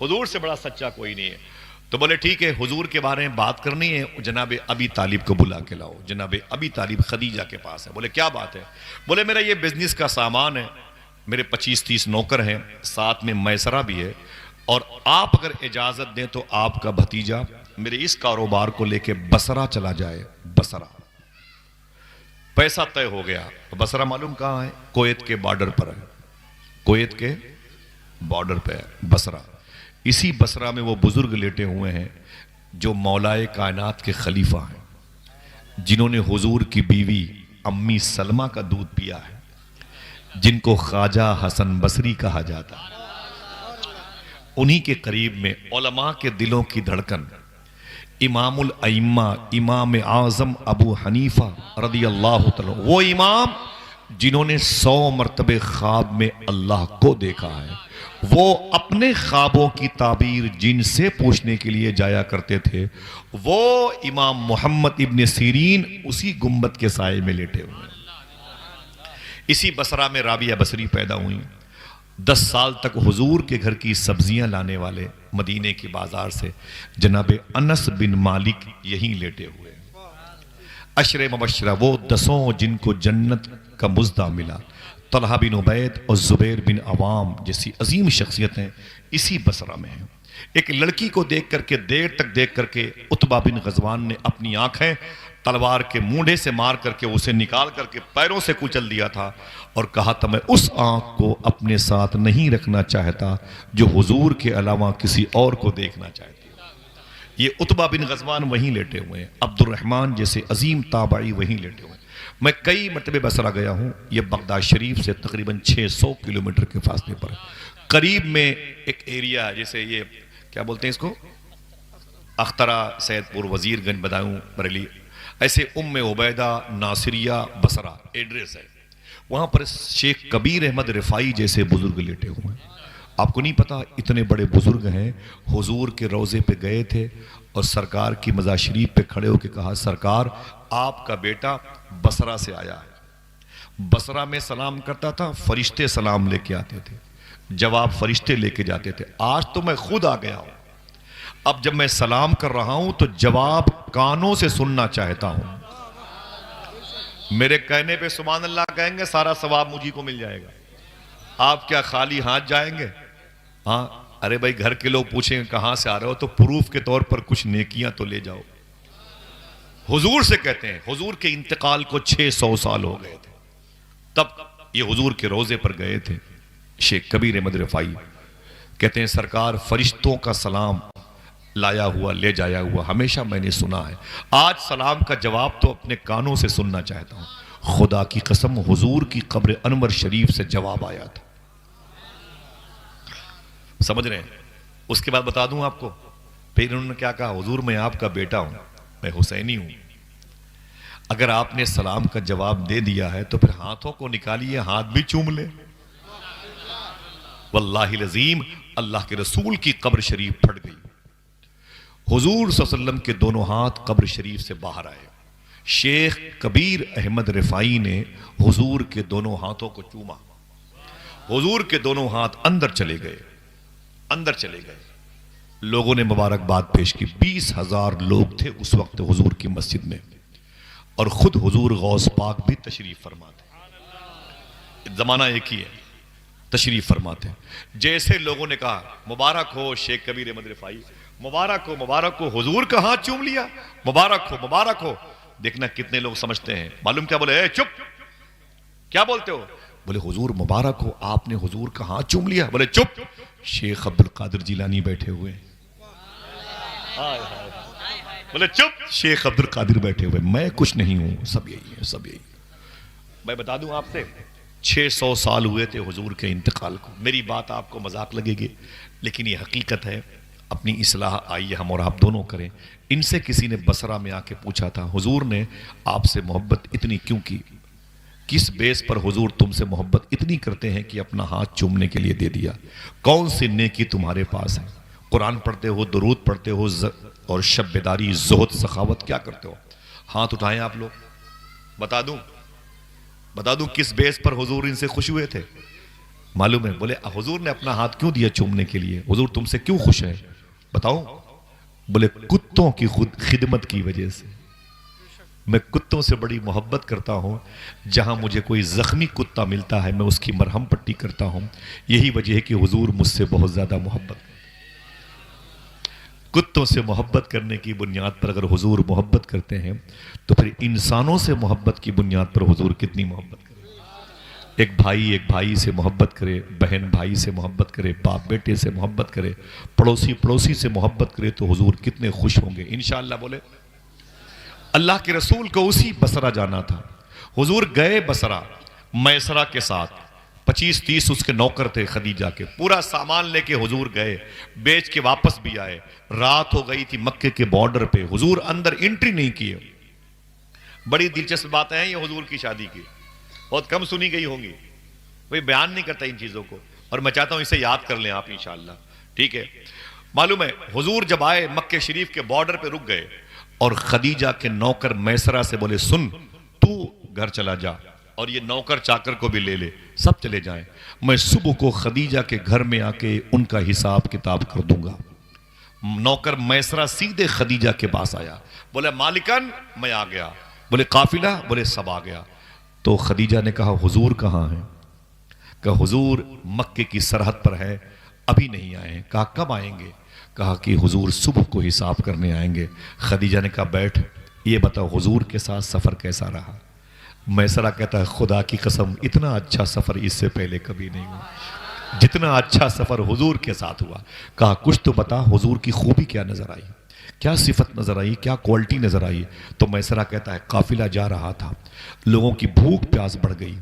S1: حضور سے بڑا سچا کوئی نہیں ہے. تو بولے ٹھیک ہے حضور کے بارے میں بات کرنی ہے, جناب ابی طالب کو بلا کے لاؤ. جناب ابی طالب خدیجہ کے پاس ہے. بولے کیا بات ہے؟ بولے میرا یہ بزنس کا سامان ہے, میرے 25-30 نوکر ہیں, ساتھ میں میسرہ بھی ہے, اور آپ اگر اجازت دیں تو آپ کا بھتیجا میرے اس کاروبار کو لے کے بصرہ چلا جائے. بصرہ پیسہ طے ہو گیا. بصرہ معلوم کہاں ہے؟ کویت کے بارڈر پر ہے, کویت کے بارڈر پہ ہے بصرہ. اسی بصرہ میں وہ بزرگ لیٹے ہوئے ہیں جو مولائے کائنات کے خلیفہ ہیں, جنہوں نے حضور کی بیوی امی سلمہ کا دودھ پیا ہے, جن کو خواجہ حسن بصری کہا جاتا ہے. انہی کے قریب میں علماء کے دلوں کی دھڑکن امام الائمہ امام اعظم ابو حنیفہ رضی اللہ تعالیٰ, وہ امام جنہوں نے 100 مرتبہ خواب میں اللہ کو دیکھا ہے, وہ اپنے خوابوں کی تعبیر جن سے پوچھنے کے لیے جایا کرتے تھے. وہ امام محمد ابن سیرین اسی گنبد کے سائے میں لیٹے ہوئے. اسی بصرہ میں رابعہ بصری پیدا ہوئی. 10 سال تک حضور کے گھر کی سبزیاں لانے والے مدینے کی بازار سے جناب انس بن مالک یہیں لیٹے ہوئے. عشر مبشرہ وہ 10 جن کو جنت کا مزدہ ملا, طلحہ بن عبید اور زبیر بن عوام جیسی عظیم شخصیتیں اسی بصرہ میں ہیں. ایک لڑکی کو دیکھ کر کے دیر تک دیکھ کر کے عتبہ بن غزوان نے اپنی آنکھیں تلوار کے مونڈے سے مار کر کے اسے نکال کر کے پیروں سے کچل دیا تھا اور کہا تھا میں اس آنکھ کو اپنے ساتھ نہیں رکھنا چاہتا جو حضور کے علاوہ کسی اور کو دیکھنا چاہتی. یہ عتبہ بن غزوان وہیں لیٹے ہوئے ہیں، عبد الرحمن جیسے عظیم تابعی وہیں لیٹے ہوئے ہیں. میں کئی مرتبہ بصرہ گیا ہوں، یہ بغداد شریف سے تقریباً 600 کلومیٹر کے فاصلے پر ہے. قریب میں ایک ایریا ہے جیسے یہ کیا بولتے ہیں اس کو، اخترا، سید پور، وزیر گنج، بدایوں، بریلی، ایسے ام عبیدہ، ناصریہ، بصرہ ایڈریس ہے. وہاں پر شیخ کبیر احمد رفاعی جیسے بزرگ لیٹے ہوئے ہیں. آپ کو نہیں پتا اتنے بڑے بزرگ ہیں، حضور کے روضے پہ گئے تھے اور سرکار کی مزار شریف پہ کھڑے ہو کے کہا سرکار آپ کا بیٹا بصرہ سے آیا ہے. بصرہ میں سلام کرتا تھا، فرشتے سلام لے کے آتے تھے، جواب فرشتے لے کے جاتے تھے. آج تو میں خود آ گیا ہوں، اب جب میں سلام کر رہا ہوں تو جواب کانوں سے سننا چاہتا ہوں. میرے کہنے پہ سبحان اللہ کہیں گے سارا ثواب مجھے کو مل جائے گا. آپ کیا خالی ہاتھ جائیں گے؟ ہاں، ارے بھائی گھر کے لوگ پوچھیں گے کہاں سے آ رہے ہو تو پروف کے طور پر کچھ نیکیاں تو لے جاؤ. حضور سے کہتے ہیں، حضور کے انتقال کو 600 سال ہو گئے تھے، تب یہ حضور کے روضے پر گئے تھے. شیخ کبیر احمد رفاعی کہتے ہیں سرکار فرشتوں کا سلام لایا ہوا لے جایا ہوا ہمیشہ میں نے سنا ہے، آج سلام کا جواب تو اپنے کانوں سے سننا چاہتا ہوں. خدا کی قسم حضور کی قبر انور شریف سے جواب آیا تھا. سمجھ رہے ہیں؟ اس کے بعد بتا دوں آپ کو، پھر انہوں نے کیا کہا، حضور میں آپ کا بیٹا ہوں، میں حسینی ہوں. اگر آپ نے سلام کا جواب دے دیا ہے تو پھر ہاتھوں کو نکالیے، ہاتھ بھی چوم لے. واللہ العظیم اللہ کے رسول کی قبر شریف پھٹ گئی. حضور صلی اللہ علیہ وسلم کے دونوں ہاتھ قبر شریف سے باہر آئے. شیخ کبیر احمد رفاعی نے حضور کے دونوں ہاتھوں کو چوما. حضور کے دونوں ہاتھ اندر چلے گئے، اندر چلے گئے. لوگوں نے مبارکباد پیش کی. 20,000 لوگ تھے اس وقت حضور کی مسجد میں، اور خود حضور غوث پاک بھی تشریف فرماتے. زمانہ ایک ہی ہے، تشریف فرماتے. جیسے لوگوں نے کہا مبارک ہو شیخ کبیر احمد رفاعی، مبارک ہو مبارک ہو، حضور کا ہاتھ چوم لیا، مبارک ہو مبارک ہو. دیکھنا کتنے لوگ سمجھتے ہیں، معلوم کیا بولے، اے چپ، کیا بولتے ہو؟ بولے حضور مبارک ہو، آپ نے حضور کا ہاتھ چوم لیا. بولے چپ. شیخ عبد القادر جیلانی بیٹھے ہوئے، بولے چپ. شیخ عبد القادر بیٹھے ہوئے، میں کچھ نہیں ہوں، سب یہی ہے، سب یہی. میں بتا دوں آپ سے 600 سال ہوئے تھے حضور کے انتقال کو. میری بات آپ کو مذاق لگے گی لیکن یہ حقیقت ہے. اپنی اصلاح آئیے ہم اور آپ دونوں کریں. ان سے کسی نے بصرہ میں آ کے پوچھا تھا حضور نے آپ سے محبت اتنی کیوں کی، کس بیس پر حضور تم سے محبت اتنی کرتے ہیں کہ اپنا ہاتھ چومنے کے لیے دے دیا؟ کون سی نیکی تمہارے پاس ہے؟ قرآن پڑھتے ہو، درود پڑھتے ہو، اور شب بیداری، زہد، سخاوت کیا کرتے ہو؟ ہاتھ اٹھائیں آپ لوگ، بتا دوں کس بیس پر حضور ان سے خوش ہوئے تھے؟ معلوم ہے؟ بولے حضور نے اپنا ہاتھ کیوں دیا چومنے کے لیے؟ حضور تم سے کیوں خوش ہے بتاؤ؟ بولے کتوں کی خدمت کی وجہ سے. میں کتوں سے بڑی محبت کرتا ہوں، جہاں مجھے کوئی زخمی کتا ملتا ہے میں اس کی مرہم پٹی کرتا ہوں. یہی وجہ ہے کہ حضور مجھ سے بہت زیادہ محبت کرتے. کتوں سے محبت کرنے کی بنیاد پر اگر حضور محبت کرتے ہیں تو پھر انسانوں سے محبت کی بنیاد پر حضور کتنی محبت کرے. ایک بھائی سے محبت کرے، بہن بھائی سے محبت کرے، باپ بیٹے سے محبت کرے، پڑوسی سے محبت کرے تو حضور کتنے خوش ہوں گے انشاءاللہ. بولے اللہ کے رسول کو اسی بصرہ جانا تھا. حضور گئے بصرہ میسرہ کے ساتھ، 25-30 اس کے نوکر تھے خدیجہ کے. پورا سامان لے کے حضور گئے، بیچ کے واپس بھی آئے. رات ہو گئی تھی مکے کے بارڈر پہ. حضور اندر انٹری نہیں کیے. بڑی دلچسپ باتیں ہیں یہ حضور کی شادی کی، بہت کم سنی گئی ہوں گی. کوئی بیان نہیں کرتا ان چیزوں کو، اور میں چاہتا ہوں اسے یاد کر لیں آپ انشاءاللہ. ٹھیک ہے؟ معلوم ہے حضور جب آئے مکے شریف کے بارڈر پہ رک گئے، اور خدیجہ کے نوکر میسرہ سے بولے سن تو گھر چلا جا، اور یہ نوکر چاکر کو بھی لے لے، سب چلے جائیں. میں صبح کو خدیجہ کے گھر میں آ کے ان کا حساب کتاب کر دوں گا. نوکر میسرہ سیدھے خدیجہ کے پاس آیا، بولے مالکن میں آ گیا. بولے قافلہ؟ بولے سب آ گیا. تو خدیجہ نے کہا حضور کہاں ہیں؟ کہا حضور مکے کی سرحد پر ہے، ابھی نہیں آئے ہیں. کہا کب آئیں گے؟ کہا کہ حضور صبح کو حساب کرنے آئیں گے۔ خدیجہ نے کہا بیٹھ، یہ بتاؤ حضور کے ساتھ سفر کیسا رہا؟ میسرہ کہتا ہے خدا کی قسم اتنا اچھا سفر اس سے پہلے کبھی نہیں ہوا جتنا اچھا سفر حضور کے ساتھ ہوا۔ کہا کچھ تو بتا، حضور کی خوبی کیا نظر آئی، کیا صفت نظر آئی، کیا کوالٹی نظر آئی؟ تو میسرہ کہتا ہے قافلہ جا رہا تھا، لوگوں کی بھوک پیاس بڑھ گئی،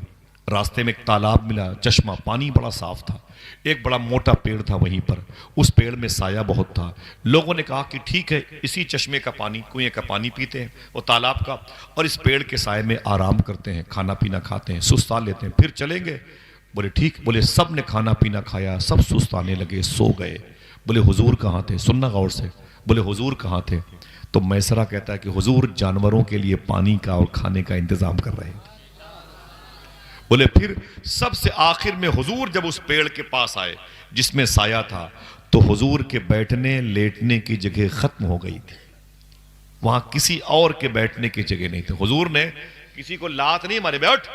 S1: راستے میں ایک تالاب ملا، چشمہ، پانی بڑا صاف تھا، ایک بڑا موٹا پیڑ تھا وہیں پر، اس پیڑ میں سایہ بہت تھا۔ لوگوں نے کہا کہ ٹھیک ہے اسی چشمے کا پانی، کنویں کا پانی پیتے ہیں، وہ تالاب کا، اور اس پیڑ کے سائے میں آرام کرتے ہیں، کھانا پینا کھاتے ہیں، سستا لیتے ہیں، پھر چلیں گے۔ بولے ٹھیک۔ بولے سب نے کھانا پینا کھایا، سب سستانے لگے، سو گئے۔ بولے حضور کہاں تھے؟ سننا غور سے۔ بولے حضور کہاں تھے؟ تو میسرہ کہتا ہے کہ حضور جانوروں کے لیے پانی کا اور کھانے کا انتظام کر رہے تھے۔ بولے پھر سب سے آخر میں حضور جب اس پیڑ کے پاس آئے جس میں سایہ تھا، تو حضور کے بیٹھنے لیٹنے کی جگہ ختم ہو گئی تھی، وہاں کسی اور کے بیٹھنے کی جگہ نہیں تھی۔ حضور نے کسی کو لات نہیں مارے، بیٹھ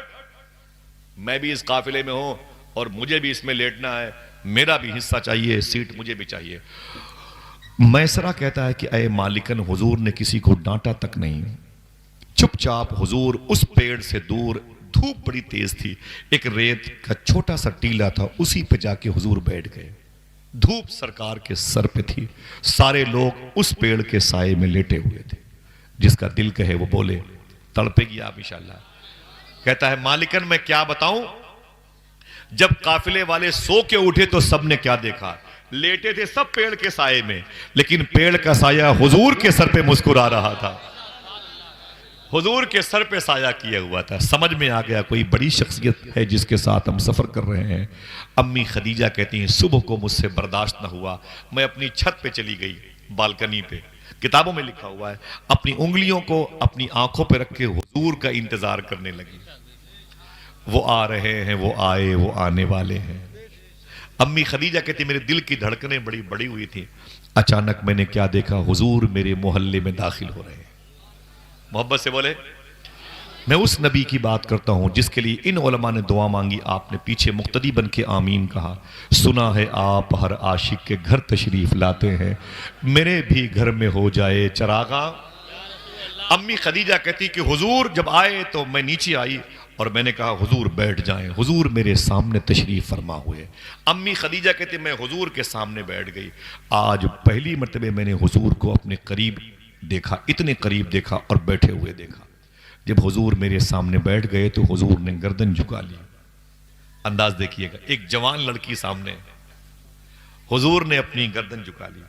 S1: میں بھی اس قافلے میں ہوں اور مجھے بھی اس میں لیٹنا ہے، میرا بھی حصہ چاہیے، سیٹ مجھے بھی چاہیے۔ میسرہ کہتا ہے کہ اے مالکن، حضور نے کسی کو ڈانٹا تک نہیں، چپ چاپ حضور اس پیڑ سے دور، دھوپ بڑی تیز تھی، ایک ریت کا چھوٹا سا ٹیلا تھا، اسی پہ جا کے حضور بیٹھ گئے۔ دھوپ سرکار کے سر پہ تھی، سارے لوگ اس پیڑ کے سائے میں لیٹے ہوئے تھے۔ جس کا دل کہے وہ بولے، تڑپے گی آپ انشاءاللہ۔ کہتا ہے مالکن میں کیا بتاؤں، جب قافلے والے سو کے اٹھے تو سب نے کیا دیکھا، لیٹے تھے سب پیڑ کے سائے میں، لیکن پیڑ کا سایہ حضور کے سر پہ مسکرا رہا تھا، حضور کے سر پہ سایہ کیا ہوا تھا۔ سمجھ میں آ گیا کوئی بڑی شخصیت ہے جس کے ساتھ ہم سفر کر رہے ہیں۔ امی خدیجہ کہتی ہیں صبح کو مجھ سے برداشت نہ ہوا، میں اپنی چھت پہ چلی گئی، بالکنی پہ، کتابوں میں لکھا ہوا ہے، اپنی انگلیوں کو اپنی آنکھوں پہ رکھ کے حضور کا انتظار کرنے لگی۔ وہ آ رہے ہیں، وہ آئے، وہ آنے والے ہیں۔ امی خدیجہ کہتی میرے دل کی دھڑکنیں بڑی بڑی ہوئی تھی۔ اچانک میں نے کیا دیکھا، حضور میرے محلے میں داخل ہو رہے ہیں۔ محبت سے بولے، میں اس نبی کی بات کرتا ہوں جس کے لیے ان علماء نے دعا مانگی، آپ نے پیچھے مقتدی بن کے آمین کہا۔ سنا ہے آپ ہر عاشق کے گھر تشریف لاتے ہیں، میرے بھی گھر میں ہو جائے چراغاں۔ امی خدیجہ کہتی کہ حضور جب آئے تو میں نیچے آئی اور میں نے کہا حضور بیٹھ جائیں، حضور میرے سامنے تشریف فرما ہوئے۔ امی خدیجہ کہتی میں حضور کے سامنے بیٹھ گئی۔ آج پہلی مرتبہ میں نے حضور کو اپنے قریب دیکھا، اتنے قریب دیکھا اور بیٹھے ہوئے دیکھا۔ جب حضور میرے سامنے بیٹھ گئے تو حضور نے گردن جھکا لی۔ انداز دیکھیے گا، ایک جوان لڑکی سامنے، حضور نے اپنی گردن جھکا لی،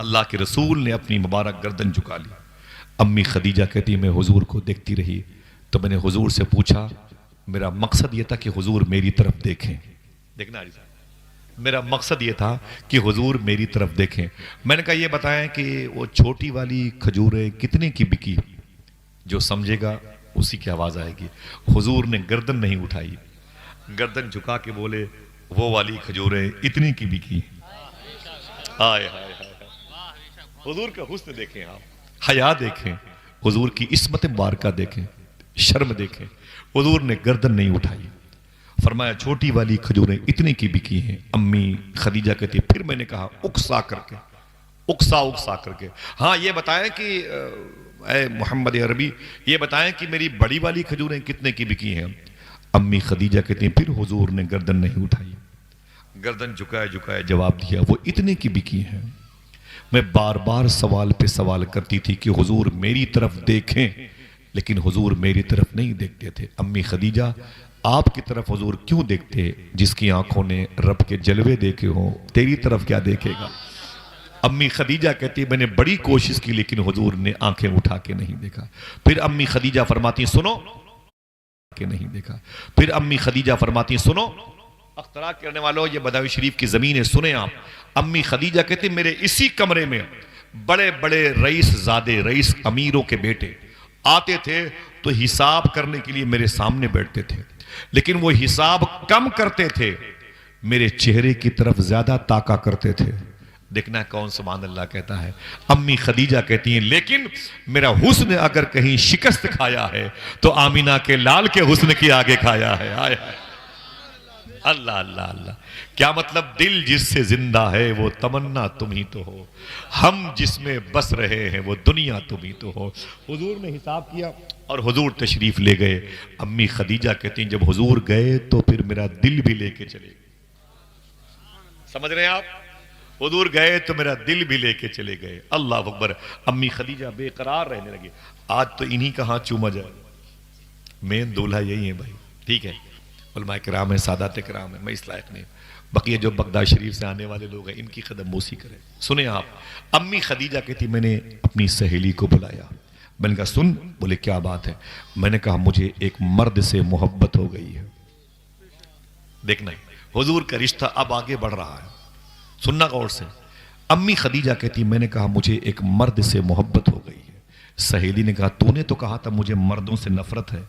S1: اللہ کے رسول نے اپنی مبارک گردن جھکا لی۔ امی خدیجہ کہتی میں حضور کو دیکھتی رہی تو میں نے حضور سے پوچھا، میرا مقصد یہ تھا کہ حضور میری طرف دیکھیں، دیکھنا میرا مقصد یہ تھا کہ حضور میری طرف دیکھیں۔ میں نے کہا یہ بتائیں کہ وہ چھوٹی والی کھجوریں کتنے کی بکی، جو سمجھے گا اسی کی آواز آئے گی۔ حضور نے گردن نہیں اٹھائی، گردن جھکا کے بولے وہ والی کھجوریں اتنی کی بکی۔ آئے ہائے ہائے، حضور کا حسن دیکھیں، آپ حیا دیکھیں، حضور کی عصمت مبارکہ دیکھیں، شرم دیکھیں۔ حضور نے گردن نہیں اٹھائی، فرمایا چھوٹی والی کھجوریں اتنے کی بکی ہیں۔ امی خدیجہ کہتی پھر میں نے کہا اکسا کر کے، اکسا کر کے، ہاں یہ بتائیں کہ اے محمد عربی یہ بتائیں کہ میری بڑی والی کھجوریں کتنے کی بکی ہیں۔ امی خدیجہ کہتی پھر حضور نے گردن نہیں اٹھائی، گردن جھکائے جواب دیا وہ اتنے کی بکی ہیں۔ میں بار بار سوال پہ سوال کرتی تھی کہ حضور میری طرف دیکھیں، لیکن حضور میری طرف نہیں دیکھتے تھے۔ امی خدیجہ آپ کی طرف حضور کیوں دیکھتے؟ جس کی آنکھوں نے رب کے جلوے دیکھے ہوں، تیری طرف کیا دیکھے گا؟ امی خدیجہ کہتی میں نے بڑی کوشش کی لیکن حضور نے آنکھیں اٹھا کے نہیں دیکھا۔ پھر امی خدیجہ فرماتی سنو کہ نہیں دیکھا۔ پھر امی خدیجہ فرماتی سنو، اختراع کرنے والوں یہ بداوی شریف کی زمین ہے، سنیں آپ۔ امی خدیجہ کہتی میرے اسی کمرے میں بڑے بڑے رئیس زادے، رئیس امیروں کے بیٹے آتے تھے تو حساب کرنے کے لیے میرے سامنے بیٹھتے تھے، لیکن وہ حساب کم کرتے تھے، میرے چہرے کی طرف زیادہ تاکا کرتے تھے۔ دیکھنا کون سبحان اللہ کہتا ہے۔ امی خدیجہ کہتی ہیں لیکن میرا حسن اگر کہیں شکست کھایا ہے تو آمینہ کے لال کے حسن کی آگے کھایا ہے۔ آئے اللہ اللہ اللہ. کیا مطلب؟ دل جس سے زندہ ہے وہ تمنا تم ہی تو ہو، ہم جس میں بس رہے ہیں وہ دنیا تم ہی تو ہو. حضور نے حساب کیا اور حضور تشریف لے گئے. امی خدیجہ کہتی ہیں جب حضور گئے تو پھر میرا دل بھی لے کے چلے گئے. سمجھ رہے ہیں آپ؟ حضور گئے تو میرا دل بھی لے کے چلے گئے. اللہ اکبر. امی خدیجہ بے قرار رہنے لگی. آج تو انہی کہاں چوما جائے. مین دولہا یہی ہے بھائی. ٹھیک ہے، علماء کرام ہیں، سادات کرام ہیں، میں اس لائق نہیں. بقیہ جو بغداد شریف سے آنے والے لوگ ہیں ان کی قدم بوسی کریں. سنیں آپ. امی خدیجہ کہتی میں نے اپنی سہیلی کو بلایا. میں نے کہا سن. بولے کیا بات ہے؟ میں نے کہا مجھے ایک مرد سے محبت ہو گئی ہے. دیکھنا حضور کا رشتہ اب آگے بڑھ رہا ہے. سننا غور سے. امی خدیجہ کہتی میں نے کہا مجھے ایک مرد سے محبت ہو گئی ہے. سہیلی نے کہا تو نے تو کہا تھا مجھے مردوں سے نفرت ہے،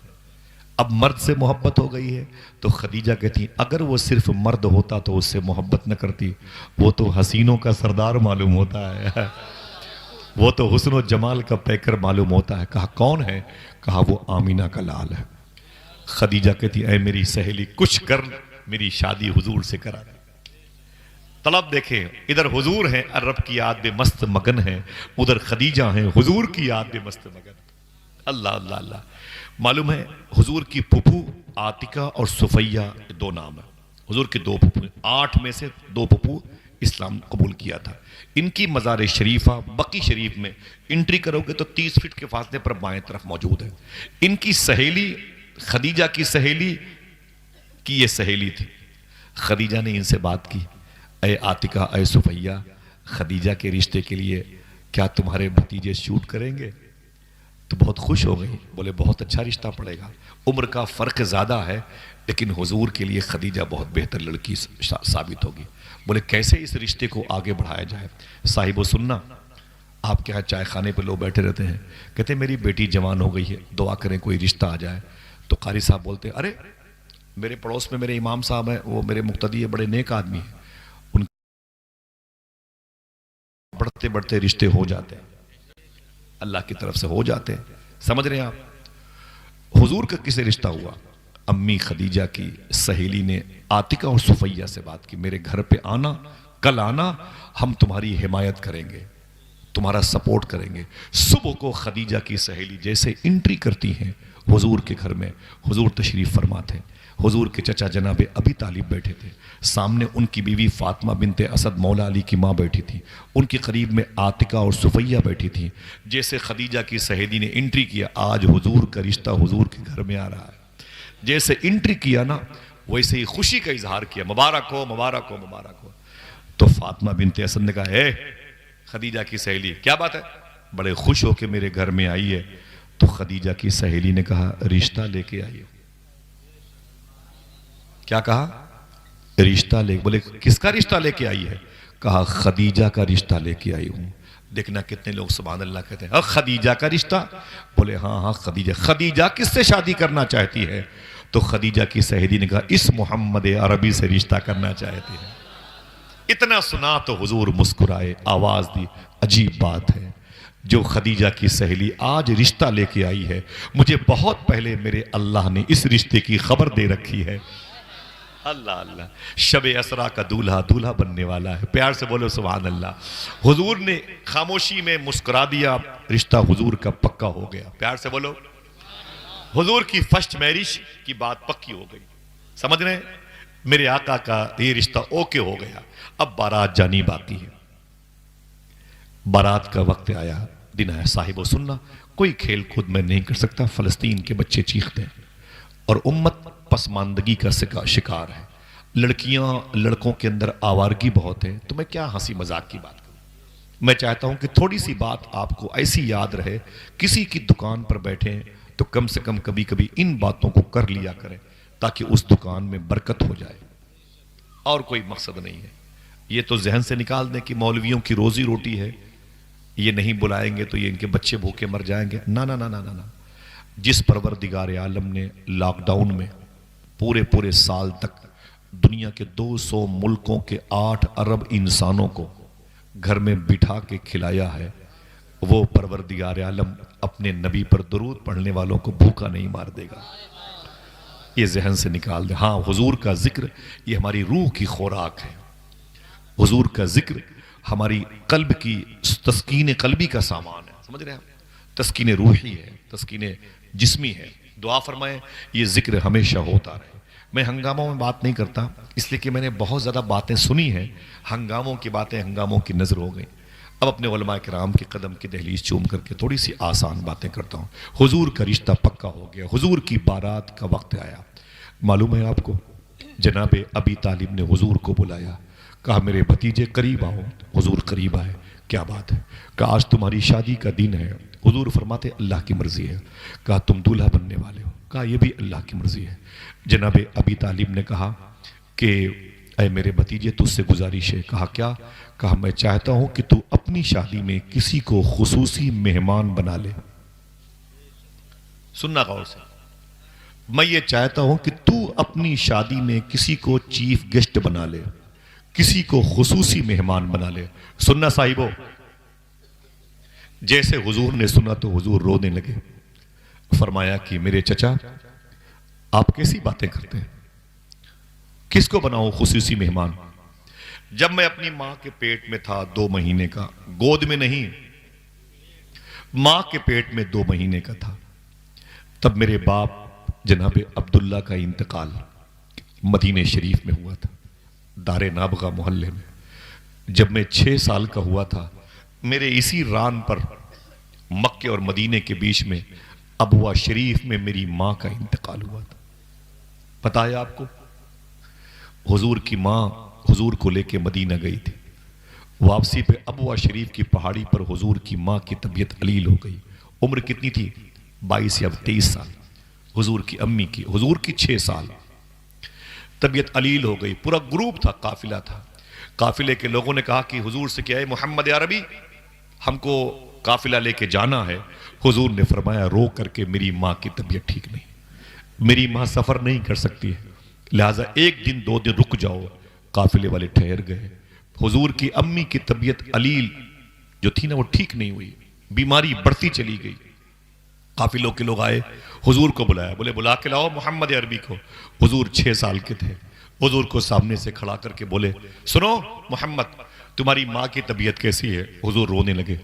S1: اب مرد سے محبت ہو گئی ہے. تو خدیجہ کہتی اگر وہ صرف مرد ہوتا تو اس سے محبت نہ کرتی. وہ تو حسینوں کا سردار معلوم ہوتا ہے، وہ تو حسن و جمال کا پیکر معلوم ہوتا ہے. کہا کون ہے؟ کہا وہ آمینہ کا لال ہے. خدیجہ کہتی اے میری سہیلی کچھ کر میری شادی حضور سے کرا دے. طلب دیکھیں، ادھر حضور ہیں رب کی یاد میں مست مگن ہیں، ادھر خدیجہ ہیں حضور کی یاد میں مست مگن. اللہ اللہ اللہ. معلوم ہے حضور کی پھپھو عاتقہ اور صفیہ دو نام ہیں. حضور کی دو پھپھو، 8 میں سے 2 پھپھو اسلام قبول کیا تھا. ان کی مزار شریفہ بقی شریف میں انٹری کرو گے تو 30 فٹ کے فاصلے پر بائیں طرف موجود ہے. ان کی سہیلی خدیجہ کی سہیلی کی یہ سہیلی تھی. خدیجہ نے ان سے بات کی اے عاتقہ اے صفیہ، خدیجہ کے رشتے کے لیے کیا تمہارے بھتیجے شوٹ کریں گے؟ تو بہت خوش ہو گئی. بولے بہت اچھا رشتہ پڑے گا. عمر کا فرق زیادہ ہے لیکن حضور کے لیے خدیجہ بہت بہتر لڑکی ثابت ہوگی. بولے کیسے اس رشتے کو آگے بڑھایا جائے؟ صاحب و سننا آپ کے ہاں چائے خانے پہ لوگ بیٹھے رہتے ہیں، کہتے ہیں میری بیٹی جوان ہو گئی ہے، دعا کریں کوئی رشتہ آ جائے. تو قاری صاحب بولتے ارے میرے پڑوس میں میرے امام صاحب ہیں، وہ میرے مقتدی ہے، بڑے نیک آدمی ہیں، ان بڑھتے بڑھتے رشتے ہو جاتے ہیں، اللہ کی طرف سے ہو جاتے ہیں. سمجھ رہے ہیں آپ؟ حضور کا کسے رشتہ ہوا؟ امی خدیجہ کی سہیلی نے عاتقہ اور صفیہ سے بات کی میرے گھر پہ آنا، کل آنا، ہم تمہاری حمایت کریں گے، تمہارا سپورٹ کریں گے. صبح کو خدیجہ کی سہیلی جیسے انٹری کرتی ہیں حضور کے گھر میں، حضور تشریف فرماتے. حضور کے چچا جناب ابی طالب بیٹھے تھے، سامنے ان کی بیوی فاطمہ بنت اسد مولا علی کی ماں بیٹھی تھی، ان کے قریب میں عاتقہ اور صفیہ بیٹھی تھی. جیسے خدیجہ کی سہیلی نے انٹری کیا، آج حضور کا رشتہ حضور کے گھر میں آ رہا ہے. جیسے انٹری کیا نا ویسے ہی خوشی کا اظہار کیا، مبارک ہو مبارک ہو مبارک ہو. تو فاطمہ بنت اسد نے کہا اے خدیجہ کی سہیلی کیا بات ہے؟ بڑے خوش ہو کے میرے گھر میں آئی ہے. تو خدیجہ کی سہیلی نے کہا رشتہ لے کے آئی ہو. کیا کہا؟ رشتہ لے. بولے کس کا رشتہ لے کے آئی ہے؟ کہا خدیجہ کا رشتہ لے کے آئی ہوں. دیکھنا کتنے لوگ سبحان اللہ کہتے ہیں خدیجہ کا رشتہ. بولے ہاں ہاں خدیجہ. خدیجہ کس سے شادی کرنا چاہتی ہے؟ تو خدیجہ کی سہیلی نے کہا اس محمد عربی سے رشتہ کرنا چاہتی ہے. اتنا سنا تو حضور مسکرائے، آواز دی عجیب بات ہے جو خدیجہ کی سہیلی آج رشتہ لے کے آئی ہے، مجھے بہت پہلے میرے اللہ نے اس رشتے کی خبر دے رکھی ہے. اللہ اللہ. شب اسرا کا دولہا دولہا بننے والا ہے. پیار سے بولو سبحان اللہ. حضور نے خاموشی میں مسکرا دیا، رشتہ حضور کا پکا ہو گیا. پیار سے بولو. حضور کی فرسٹ میرج کی بات پکی ہو گئی. سمجھ رہے ہیں؟ میرے آقا کا یہ رشتہ اوکے ہو گیا. اب بارات جانی باقی ہے. بارات کا وقت آیا، دن آیا. صاحب و سننا کوئی کھیل کود میں نہیں کر سکتا. فلسطین کے بچے چیختے ہیں اور امت پسماندگی کا شکار ہے. لڑکیاں لڑکوں کے اندر آوارگی بہت ہے. تو میں کیا ہنسی مذاق کی بات کروں. میں چاہتا ہوں کہ تھوڑی سی بات آپ کو ایسی یاد رہے، کسی کی دکان پر بیٹھیں تو کم سے کم کبھی کبھی ان باتوں کو کر لیا کریں تاکہ اس دکان میں برکت ہو جائے. اور کوئی مقصد نہیں ہے. یہ تو ذہن سے نکال دیں کہ مولویوں کی روزی روٹی ہے، یہ نہیں بلائیں گے تو یہ ان کے بچے بھوکے مر جائیں گے. نہ نہ نہ نہ نہ. جس پروردگار عالم نے لاک ڈاؤن میں پورے سال تک دنیا کے 200 ملکوں کے 8 ارب انسانوں کو گھر میں بٹھا کے کھلایا ہے، وہ پروردگار عالم اپنے نبی پر درود پڑھنے والوں کو بھوکا نہیں مار دے گا. یہ ذہن سے نکال دے. ہاں حضور کا ذکر یہ ہماری روح کی خوراک ہے. حضور کا ذکر ہماری قلب کی تسکین قلبی کا سامان ہے. سمجھ رہے ہیں؟ تسکین روحی ہے، تسکین جسمی ہے. دعا فرمائیں یہ ذکر ہمیشہ ہوتا رہے. میں ہنگاموں میں بات نہیں کرتا اس لیے کہ میں نے بہت زیادہ باتیں سنی ہیں. ہنگاموں کی باتیں ہنگاموں کی نظر ہو گئیں. اب اپنے علماء کرام کے قدم کی دہلیز چوم کر کے تھوڑی سی آسان باتیں کرتا ہوں. حضور کا رشتہ پکا ہو گیا. حضور کی بارات کا وقت آیا. معلوم ہے آپ کو جناب ابی طالب نے حضور کو بلایا. کہا میرے بھتیجے قریب آؤ. حضور قریب آئے. کیا بات ہے؟ کہا آج تمہاری شادی کا دن ہے. حضور فرماتے اللہ کی مرضی ہے. کہا تم دولہا بننے والے ہو. کہا یہ بھی اللہ کی مرضی ہے. جناب ابی طالب نے کہا کہ اے میرے بھتیجے تجھ سے گزارش ہے. کہا کیا؟ کہا میں چاہتا ہوں کہ تو اپنی شادی میں کسی کو خصوصی مہمان بنا لے. سننا غور سے. میں یہ چاہتا ہوں کہ تو اپنی شادی میں کسی کو چیف گیسٹ بنا لے، کسی کو خصوصی مہمان بنا لے. سننا صاحبو. جیسے حضور نے سنا تو حضور رونے لگے. فرمایا کہ میرے چچا آپ کیسی باتیں کرتے ہیں؟ کس کو بناؤں خصوصی مہمان؟ جب میں اپنی ماں کے پیٹ میں تھا 2 مہینے کا، گود میں نہیں، ماں کے پیٹ میں 2 مہینے کا تھا، تب میرے باپ جناب عبداللہ کا انتقال مدینہ شریف میں ہوا تھا، دار نابغہ محلے میں. جب میں 6 سال کا ہوا تھا میرے اسی ران پر مکے اور مدینے کے بیچ میں ابوا شریف میں میری ماں کا انتقال ہوا تھا. پتہ ہے آپ کو؟ حضور کی ماں حضور کو لے کے مدینہ گئی تھی. واپسی پہ ابوا شریف کی پہاڑی پر حضور کی ماں کی طبیعت علیل ہو گئی. عمر کتنی تھی؟ 22 یا 23 سال. حضور کی امی کی، حضور کی 6 سال. طبیعت علیل ہو گئی. پورا گروپ تھا، قافلہ تھا. قافلے کے لوگوں نے کہا کہ حضور سے کیا ہے محمد عربی ہم کو قافلہ لے کے جانا ہے. حضور نے فرمایا رو کر کے میری ماں کی طبیعت ٹھیک نہیں، میری ماں سفر نہیں کر سکتی ہے، لہٰذا 1 دن 2 دن رک جاؤ. قافلے والے ٹھہر گئے. حضور کی امی کی طبیعت علیل جو تھی نا وہ ٹھیک نہیں ہوئی، بیماری بڑھتی چلی گئی. قافلوں کے لوگ آئے، حضور کو بلایا، بولے بلا کے لاؤ محمد عربی کو. حضور 6 سال کے تھے. حضور کو سامنے سے کھڑا کر کے بولے سنو محمد تمہاری ماں کی طبیعت کیسی ہے؟ حضور رونے لگے.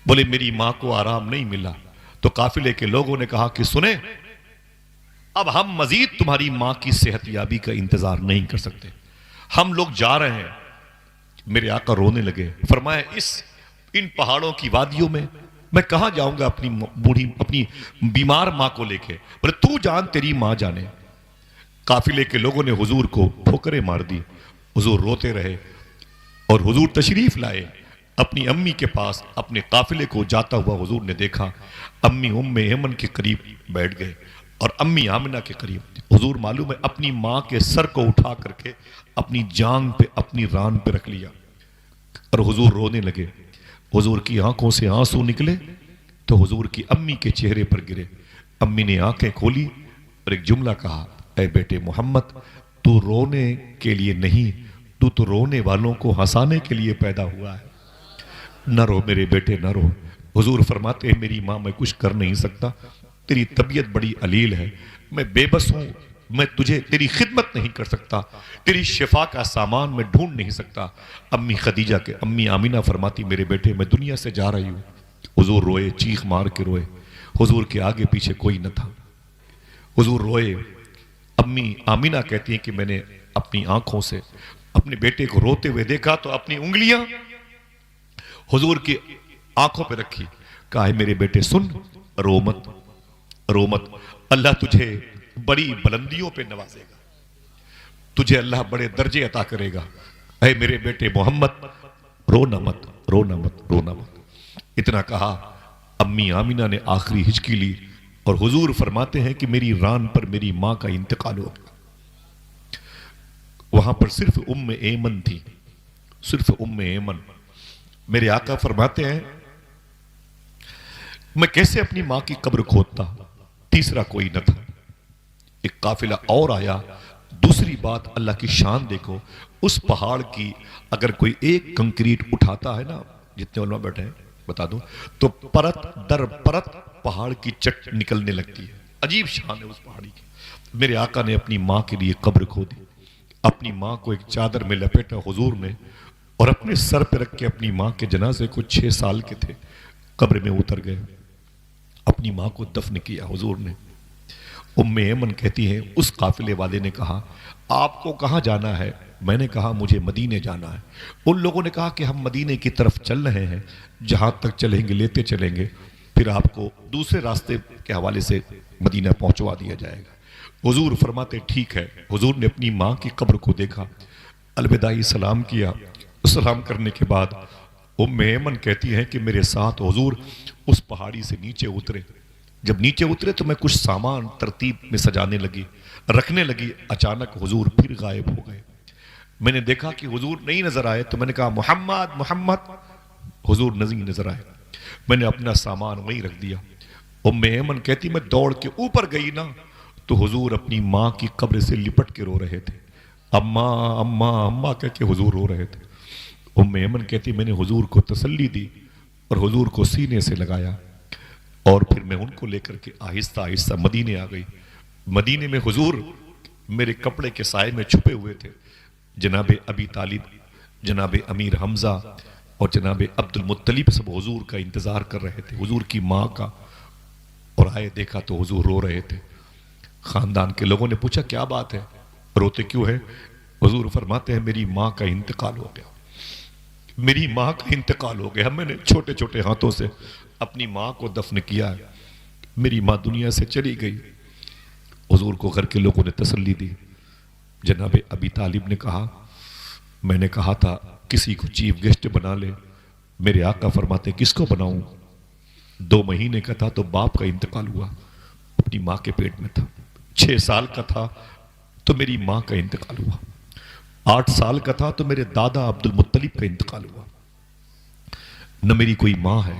S1: بولے میری ماں کو آرام نہیں ملا. تو قافلے کے لوگوں نے کہا کہ سنیں اب ہم مزید تمہاری ماں کی صحت یابی کا انتظار نہیں کر سکتے، ہم لوگ جا رہے ہیں. میرے آقا رونے لگے. فرمایا ان پہاڑوں کی وادیوں میں کہاں جاؤں گا اپنی بوڑھی اپنی بیمار ماں کو لے کے؟ بولے تو جان تیری ماں جانے. قافلے کے لوگوں نے حضور کو ٹھوکریں مار دی. حضور روتے رہے اور حضور تشریف لائے اپنی امی کے پاس. اپنے قافلے کو جاتا ہوا حضور نے دیکھا امی ایمن کے قریب بیٹھ گئے اور امی آمنہ کے قریب. حضور معلوم ہے اپنی ماں کے سر کو اٹھا کر کے اپنی جانگ پہ اپنی ران پہ رکھ لیا اور حضور رونے لگے. حضور کی آنکھوں سے آنسو نکلے تو حضور کی امی کے چہرے پر گرے. امی نے آنکھیں کھولی اور ایک جملہ کہا اے بیٹے محمد تو رونے کے لیے نہیں، تو رونے والوں کو ہنسانے کے لیے پیدا ہوا ہے. نہ رو میرے بیٹے نہ رو. حضور فرماتے ہیں میری ماں میں کچھ کر نہیں سکتا، تیری طبیعت بڑی علیل ہے، میں بے بس ہوں، میں تجھے تیری خدمت نہیں کر سکتا، تیری شفا کا سامان میں ڈھونڈ نہیں سکتا. امی خدیجہ کے امی آمینہ فرماتی میرے بیٹے میں دنیا سے جا رہی ہوں. حضور روئے، چیخ مار کے روئے. حضور کے آگے پیچھے کوئی نہ تھا. حضور روئے. امی آمینہ کہتی ہیں کہ میں نے اپنی آنکھوں سے اپنے بیٹے کو روتے ہوئے دیکھا تو اپنی انگلیاں حضور کی آنکھوں پہ رکھی. کہا ہے میرے بیٹے سن، رو مت، رو مت، اللہ تجھے بڑی بلندیوں پہ نوازے گا، تجھے اللہ بڑے درجے عطا کرے گا. اے میرے بیٹے محمد رونا مت، رونا مت، رونا مت. اتنا کہا امی آمینہ نے آخری ہچکی لی اور حضور فرماتے ہیں کہ میری ران پر میری ماں کا انتقال ہو گیا. وہاں پر صرف ایمن تھی، صرف ایمن. میرے آقا فرماتے ہیں میں کیسے اپنی ماں کی قبر کھودتا؟ تیسرا کوئی نہ تھا. ایک قافلہ اور آیا. دوسری بات اللہ کی شان دیکھو، اس پہاڑ کی اگر کوئی ایک کنکریٹ اٹھاتا ہے نا، جتنے علماء بیٹھے ہیں بتا دوں، تو پرت در پرت پہاڑ کی چٹ نکلنے لگتی ہے. عجیب شان ہے اس پہاڑی کی. میرے آقا نے اپنی ماں کے لیے قبر کھودی، اپنی ماں کو ایک چادر میں لپیٹا حضور نے، اور اپنے سر پہ رکھ کے اپنی ماں کے جنازے کو 6 سال کے تھے قبر میں اتر گئے، اپنی ماں کو دفن کیا حضور نے۔ ام ایمن کہتی ہیں اس قافلے والے نے کہا آپ کو کہاں جانا ہے؟ میں نے کہا مجھے مدینے جانا ہے۔ ان لوگوں نے کہا کہ ہم مدینے کی طرف چل رہے ہیں، جہاں تک چلیں گے لیتے چلیں گے، پھر آپ کو دوسرے راستے کے حوالے سے مدینہ پہنچوا دیا جائے گا۔ حضور فرماتے ٹھیک ہے۔ حضور نے اپنی ماں کی قبر کو دیکھا، الوداعی سلام کیا، سلام کرنے کے بعد ام ایمن کہتی ہیں کہ میرے ساتھ حضور اس پہاڑی سے نیچے اترے۔ جب نیچے اترے تو میں کچھ سامان ترتیب میں سجانے لگی، رکھنے لگی، اچانک حضور پھر غائب ہو گئے۔ میں نے دیکھا کہ حضور نہیں نظر آئے تو میں نے کہا محمد محمد، حضور نہیں نظر آئے۔ میں نے اپنا سامان وہیں رکھ دیا۔ ام ایمن کہتی میں دوڑ کے اوپر گئی نا تو حضور اپنی ماں کی قبر سے لپٹ کے رو رہے تھے، اماں اماں اماں کہہ کے حضور رو رہے تھے۔ ام ایمن کہتی میں نے حضور کو تسلی دی اور حضور کو سینے سے لگایا، اور پھر میں ان کو لے کر کے آہستہ آہستہ مدینے آ گئی۔ مدینے میں حضور میرے کپڑے کے سائے میں چھپے ہوئے تھے۔ جناب ابی طالب، جناب امیر حمزہ اور جناب عبد المطلب سب حضور کا انتظار کر رہے تھے، حضور کی ماں کا، اور آئے دیکھا تو حضور رو رہے تھے۔ خاندان کے لوگوں نے پوچھا کیا بات ہے، روتے کیوں ہے؟ حضور فرماتے ہیں میری ماں کا انتقال ہو گیا، میری ماں کا انتقال ہو گیا، میں نے چھوٹے چھوٹے ہاتھوں سے اپنی ماں کو دفن کیا ہے، میری ماں دنیا سے چلی گئی۔ حضور کو گھر کے لوگوں نے تسلی دی۔ جناب ابی طالب نے کہا میں نے کہا تھا کسی کو چیف گیسٹ بنا لے، میرے آقا فرماتے کس کو بناؤں؟ 2 مہینے کا تھا تو باپ کا انتقال ہوا، اپنی ماں کے پیٹ میں تھا۔ 6 سال کا تھا تو میری ماں کا انتقال ہوا۔ 8 سال کا تھا تو میرے دادا عبد المطلب کا انتقال ہوا۔ نہ میری کوئی ماں ہے،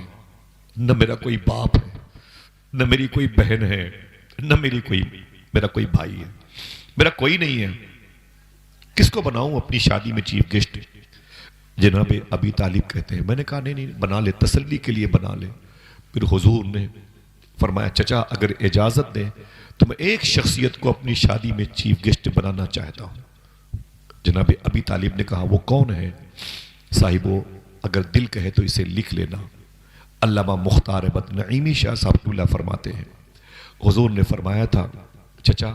S1: نہ میرا کوئی باپ ہے، نہ میری کوئی بہن ہے، نہ میرا کوئی بھائی ہے، میرا کوئی نہیں ہے، کس کو بناؤں اپنی شادی میں چیف گیسٹ؟ جناب ابی طالب کہتے ہیں میں نے کہا نہیں بنا لے، تسلی کے لیے بنا لے۔ پھر حضور نے فرمایا چچا اگر اجازت دیں تو میں ایک شخصیت کو اپنی شادی میں چیف گیسٹ بنانا چاہتا ہوں۔ جناب ابی طالب نے کہا وہ کون ہے؟ صاحبو اگر دل کہے تو اسے لکھ لینا۔ علامہ مختار احمد نعیمی شاہ صاحب اللہ فرماتے ہیں حضور نے فرمایا تھا چچا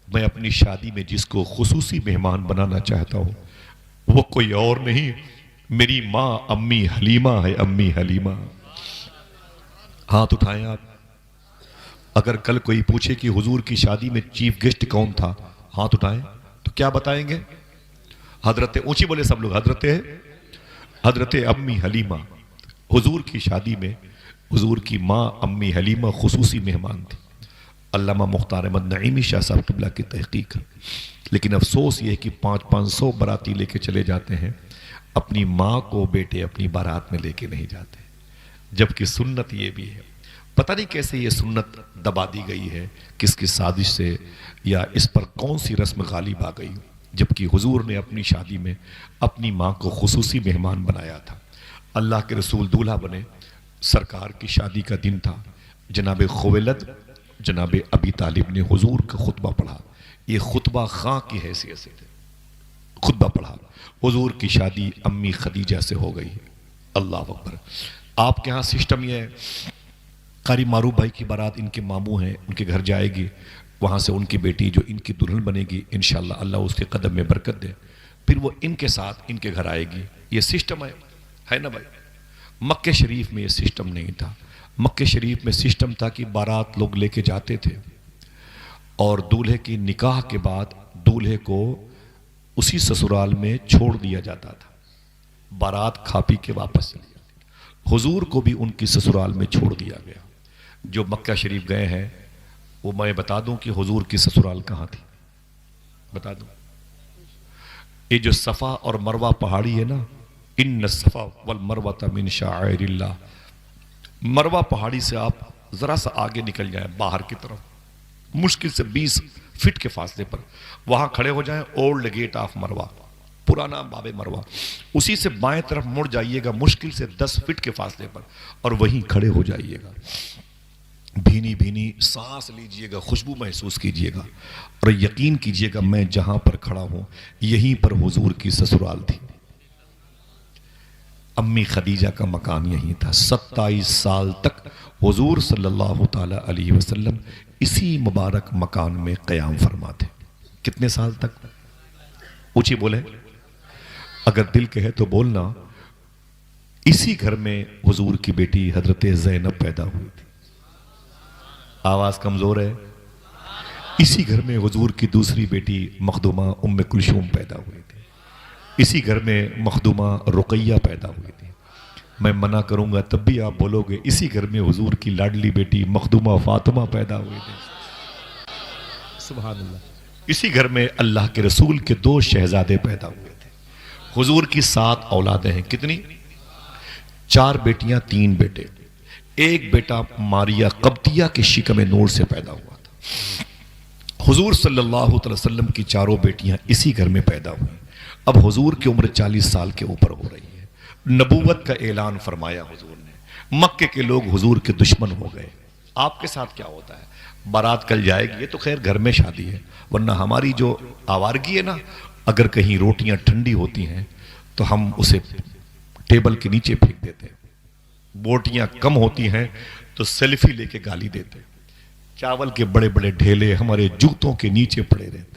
S1: میں اپنی شادی میں جس کو خصوصی مہمان بنانا چاہتا ہوں وہ کوئی اور نہیں، میری ماں امی حلیمہ ہے، امی حلیمہ۔ ہاتھ اٹھائیں آپ۔ اگر کل کوئی پوچھے کہ حضور کی شادی میں چیف گیسٹ کون تھا، ہاتھ اٹھائیں تو کیا بتائیں گے؟ حضرت، اونچی بولے سب لوگ، حضرت امی حلیمہ۔ حضور کی شادی میں حضور کی ماں امی حلیمہ خصوصی مہمان تھی۔ علامہ مختار احمد نعیمی شاہ صاحب قبلہ کی تحقیق ہے۔ لیکن افسوس یہ کہ 500 باراتی لے کے چلے جاتے ہیں، اپنی ماں کو بیٹے اپنی بارات میں لے کے نہیں جاتے، جبکہ سنت یہ بھی ہے۔ پتہ نہیں کیسے یہ سنت دبا دی گئی ہے، کس کی سازش سے، یا اس پر کون سی رسم غالب آ گئی، جبکہ حضور نے اپنی شادی میں اپنی ماں کو خصوصی مہمان بنایا تھا۔ اللہ کے رسول دولہا بنے، سرکار کی شادی کا دن تھا، جناب خویلد جناب ابی طالب نے حضور کا خطبہ پڑھا، یہ خطبہ خاں کی حیثیت سے تھے، خطبہ پڑھا، حضور کی شادی امی خدیجہ سے ہو گئی۔ اللہ اکبر۔ آپ کے ہاں سسٹم یہ ہے، قاری معروف بھائی کی بارات ان کے ماموں ہیں، ان کے گھر جائے گی، وہاں سے ان کی بیٹی جو ان کی دلہن بنے گی انشاءاللہ اللہ اس کے قدم میں برکت دے، پھر وہ ان کے ساتھ ان کے گھر آئے گی۔ یہ سسٹم ہے نا بھائی؟ مکہ شریف میں یہ سسٹم نہیں تھا۔ مکہ شریف میں سسٹم تھا کہ بارات لوگ لے کے جاتے تھے اور دولہے کی نکاح کے بعد دولہے کو اسی سسرال میں چھوڑ دیا جاتا تھا، بارات کھا پی کے واپس چلی جاتی۔ حضور کو بھی ان کی سسرال میں چھوڑ دیا گیا۔ جو مکہ شریف گئے ہیں وہ میں بتا دوں کہ حضور کی سسرال کہاں تھی، بتا دوں۔ یہ جو صفا اور مروہ پہاڑی ہے نا، ان الصفا والمروہ من شعائر اللہ، مروہ پہاڑی سے آپ ذرا سا آگے نکل جائیں باہر کی طرف، مشکل سے 20 فٹ کے فاصلے پر وہاں کھڑے ہو جائیں، اولڈ گیٹ آف مروہ، پرانا باب مروہ، اسی سے بائیں طرف مڑ جائیے گا مشکل سے 10 فٹ کے فاصلے پر اور وہیں کھڑے ہو جائیے گا۔ بھینی بھینی سانس لیجئے گا، خوشبو محسوس کیجئے گا، اور یقین کیجئے گا میں جہاں پر کھڑا ہوں یہیں پر حضور کی سسرال تھی۔ امی خدیجہ کا مکان یہیں تھا۔ 27 سال تک حضور صلی اللہ تعالی علیہ وسلم اسی مبارک مکان میں قیام فرما تھے۔ کتنے سال تک؟ اونچی بولیں، اگر دل کہے تو بولنا۔ اسی گھر میں حضور کی بیٹی حضرت زینب پیدا ہوئی تھی۔ آواز کمزور ہے۔ اسی گھر میں حضور کی دوسری بیٹی مخدومہ ام کلثوم پیدا ہوئی تھی۔ اسی گھر میں مخدومہ رقیہ پیدا ہوئی تھی۔ میں منع کروں گا تب بھی آپ بولو گے اسی گھر میں حضور کی لاڈلی بیٹی مخدومہ فاطمہ پیدا ہوئی تھی۔ سبحان اللہ۔ اسی گھر میں اللہ کے رسول کے 2 شہزادے پیدا ہوئے تھے۔ حضور کی 7 اولادیں ہیں۔ کتنی؟ 4 بیٹیاں 3 بیٹے۔ ایک بیٹا ماریہ قبطیہ کے شکم نور سے پیدا ہوا تھا۔ حضور صلی اللہ علیہ وسلم کی 4 بیٹیاں اسی گھر میں پیدا ہوئیں۔ اب حضور کی عمر 40 سال کے اوپر ہو رہی ہے۔ نبوت کا اعلان فرمایا حضور نے۔ مکے کے لوگ حضور کے دشمن ہو گئے۔ آپ کے ساتھ کیا ہوتا ہے؟ بارات کل جائے گی، یہ تو خیر گھر میں شادی ہے، ورنہ ہماری جو آوارگی ہے نا، اگر کہیں روٹیاں ٹھنڈی ہوتی ہیں تو ہم اسے ٹیبل کے نیچے پھینک دیتے ہیں، بوٹیاں کم ہوتی ہیں تو سیلفی لے کے گالی دیتے، چاول کے بڑے بڑے ڈھیلے ہمارے جوتوں کے نیچے پڑے رہتے۔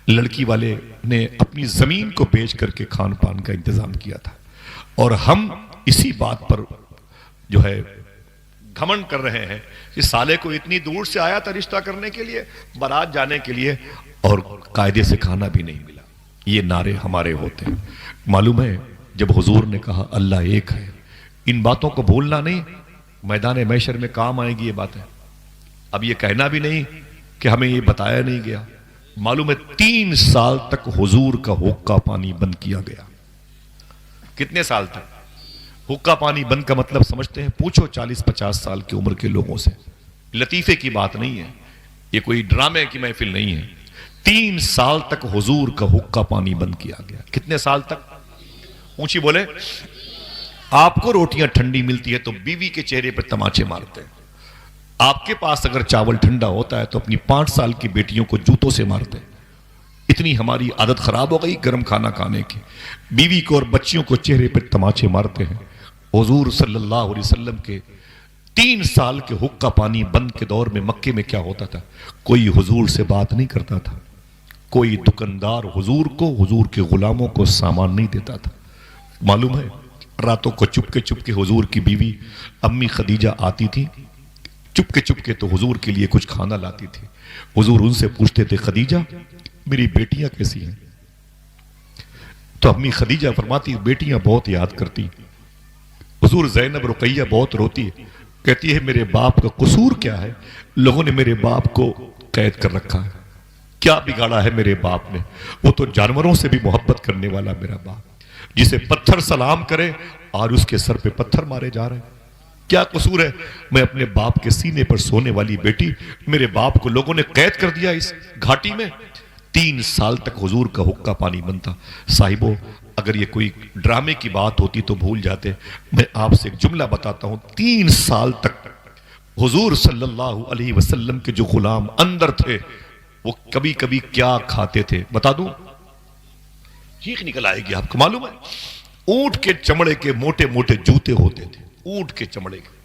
S1: لڑکی والے نے اپنی زمین کو بیچ کر کے کھان پان کا انتظام کیا تھا، اور ہم اسی بات پر جو ہے گھمنڈ کر رہے ہیں کہ سالے کو اتنی دور سے آیا تھا رشتہ کرنے کے لیے، بارات جانے کے لیے، اور قاعدے سے کھانا بھی نہیں ملا۔ یہ نعرے ہمارے ہوتے ہیں۔ معلوم ہے جب حضور نے کہا اللہ ایک ہے، ان باتوں کو بھولنا نہیں، میدان محشر میں کام آئے گی یہ باتیں۔ اب یہ کہنا بھی نہیں کہ ہمیں یہ بتایا نہیں گیا۔ معلوم ہے 3 سال تک حضور کا حقہ پانی بند کیا گیا۔ کتنے سال تک حقہ پانی بند کا مطلب سمجھتے ہیں؟ پوچھو 40-50 سال کی عمر کے لوگوں سے۔ لطیفے کی بات نہیں ہے، یہ کوئی ڈرامے کی محفل نہیں ہے۔ 3 سال تک حضور کا حقہ پانی بند کیا گیا۔ کتنے سال تک؟ اونچی بولے۔ آپ کو روٹیاں ٹھنڈی ملتی ہے تو بیوی کے چہرے پر تماچے مارتے ہیں۔ آپ کے پاس اگر چاول ٹھنڈا ہوتا ہے تو اپنی 5 سال کی بیٹیوں کو جوتوں سے مارتے ہیں۔ اتنی ہماری عادت خراب ہو گئی گرم کھانا کھانے کی، بیوی کو اور بچیوں کو چہرے پر تماچے مارتے ہیں۔ حضور صلی اللہ علیہ وسلم کے 3 سال کے حقہ پانی بند کے دور میں مکے میں کیا ہوتا تھا؟ کوئی حضور سے بات نہیں کرتا تھا، کوئی دکاندار حضور کو، حضور کے غلاموں کو سامان نہیں دیتا تھا۔ معلوم ہے راتوں کو چپ کے حضور کی بیوی امی خدیجہ آتی تھی، چپ کے تو حضور کے لیے کچھ کھانا لاتی تھی۔ حضور ان سے پوچھتے تھے کھدیجہ میری بیٹیاں کیسی ہیں؟ تو امی خدیجہ فرماتی بیٹیاں بہت یاد کرتی۔ حضور زینب رقیہ بہت روتی ہے، کہتی ہے میرے باپ کا قصور کیا ہے؟ لوگوں نے میرے باپ کو قید کر رکھا ہے، کیا بگاڑا ہے میرے باپ نے؟ وہ تو جانوروں سے بھی محبت کرنے والا میرا باپ، جسے پتھر سلام کرے اور اس کے سر پہ پتھر مارے جا رہے ہیں، کیا قصور ہے؟ میں اپنے باپ کے سینے پر سونے والی بیٹی، میرے باپ کو لوگوں نے قید کر دیا اس گھاٹی میں۔ 3 سال تک حضور کا حقہ پانی بنتا۔ صاحبوں اگر یہ کوئی ڈرامے کی بات ہوتی تو بھول جاتے، میں آپ سے ایک جملہ بتاتا ہوں۔ 3 سال تک حضور صلی اللہ علیہ وسلم کے جو غلام اندر تھے وہ کبھی کبھی کیا کھاتے تھے بتا دوں؟ چیخ نکل آئے گی آپ کو۔ معلوم ہے اونٹ کے چمڑے کے موٹے موٹے جوتے ہوتے تھے، اونٹ کے چمڑے کے،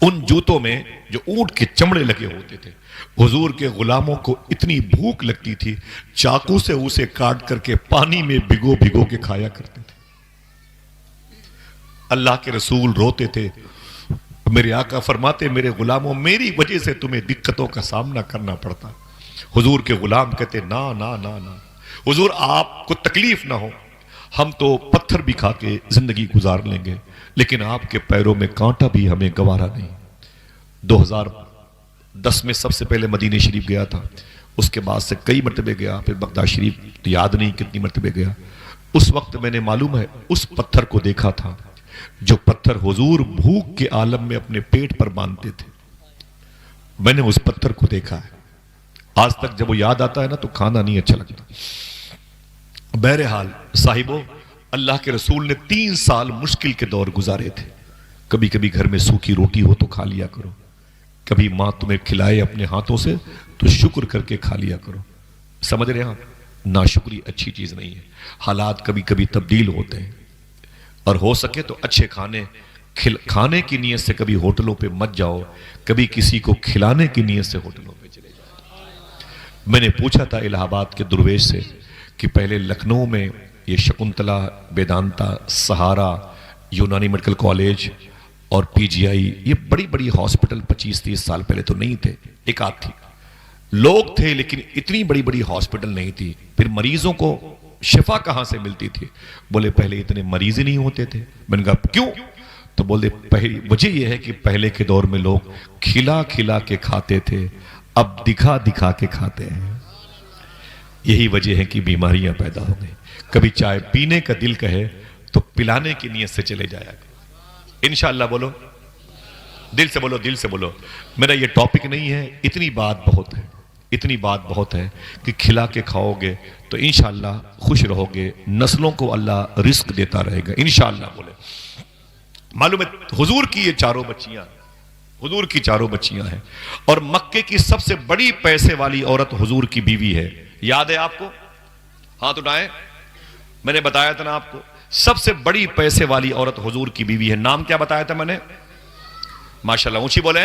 S1: ان جوتوں میں جو اونٹ کے چمڑے لگے ہوتے تھے، حضور کے غلاموں کو اتنی بھوک لگتی تھی چاقو سے اسے کاٹ کر کے پانی میں بھگو بھگو کے کھایا کرتے تھے۔ اللہ کے رسول روتے تھے، میرے آقا فرماتے میرے غلاموں میری وجہ سے تمہیں دقتوں کا سامنا کرنا پڑتا۔ حضور کے غلام کہتے نا نا نا نا حضور آپ کو تکلیف نہ ہو، ہم تو پتھر بھی کھا کے زندگی گزار لیں گے، لیکن آپ کے پیروں میں کانٹا بھی ہمیں گوارا نہیں۔ 2010 میں سب سے پہلے مدینہ شریف گیا تھا، اس کے بعد سے کئی مرتبے گیا، پھر بغداد شریف یاد نہیں کتنی مرتبے گیا۔ اس وقت میں نے معلوم ہے اس پتھر کو دیکھا تھا جو پتھر حضور بھوک کے عالم میں اپنے پیٹ پر باندھتے تھے، میں نے اس پتھر کو دیکھا ہے۔ آج تک جب وہ یاد آتا ہے نا تو کھانا نہیں اچھا لگتا۔ بہرحال صاحبوں اللہ کے رسول نے 3 سال مشکل کے دور گزارے تھے۔ کبھی کبھی گھر میں سوکھی روٹی ہو تو کھا لیا کرو، کبھی ماں تمہیں کھلائے اپنے ہاتھوں سے تو شکر کر کے کھا لیا کرو. سمجھ رہے ہیں آپ؟ ناشکری اچھی چیز نہیں ہے. حالات کبھی کبھی تبدیل ہوتے ہیں، اور ہو سکے تو اچھے کھانے کی نیت سے کبھی ہوٹلوں پہ مت جاؤ، کبھی کسی کو کھلانے کی نیت سے ہوٹلوں پہ چلے جاؤ. میں نے پوچھا تھا الہ آباد کے درویش سے کہ پہلے لکھنؤ میں یہ شکنتلا، ویدانتا، سہارا، یونانی میڈیکل کالج اور پی جی آئی، یہ بڑی بڑی ہاسپٹل 25-30 سال پہلے تو نہیں تھے، ایک آدھ تھی، لوگ تھے لیکن اتنی بڑی بڑی ہاسپٹل نہیں تھی. پھر مریضوں کو شفا کہاں سے ملتی تھی؟ بولے پہلے اتنے مریض ہی نہیں ہوتے تھے. میں نے کہا کیوں؟ تو بولے پہلی وجہ یہ ہے کہ پہلے کے دور میں لوگ کھلا کھلا کے کھاتے تھے، اب دکھا دکھا کے کھاتے ہیں. یہی وجہ ہے کہ بیماریاں پیدا ہو گئی. کبھی چائے پینے کا دل کہے تو پلانے کی نیت سے چلے جایا. انشاءاللہ بولو، دل سے بولو، دل سے بولو. میرا یہ ٹاپک نہیں ہے، اتنی بات بہت ہے، اتنی بات بہت ہے کہ کھلا کے کھاؤ گے تو انشاءاللہ خوش رہو گے، نسلوں کو اللہ رزق دیتا رہے گا انشاءاللہ. بولے معلوم ہے حضور کی یہ چاروں بچیاں، حضور کی چاروں بچیاں ہیں، اور مکے کی سب سے بڑی پیسے والی عورت حضور کی بیوی ہے. یاد ہے آپ کو؟ ہاتھ اٹھائیں. میں نے بتایا تھا نا آپ کو، سب سے بڑی پیسے والی عورت حضور کی بیوی ہے. نام کیا بتایا تھا میں نے؟ ماشاءاللہ اونچی بولے.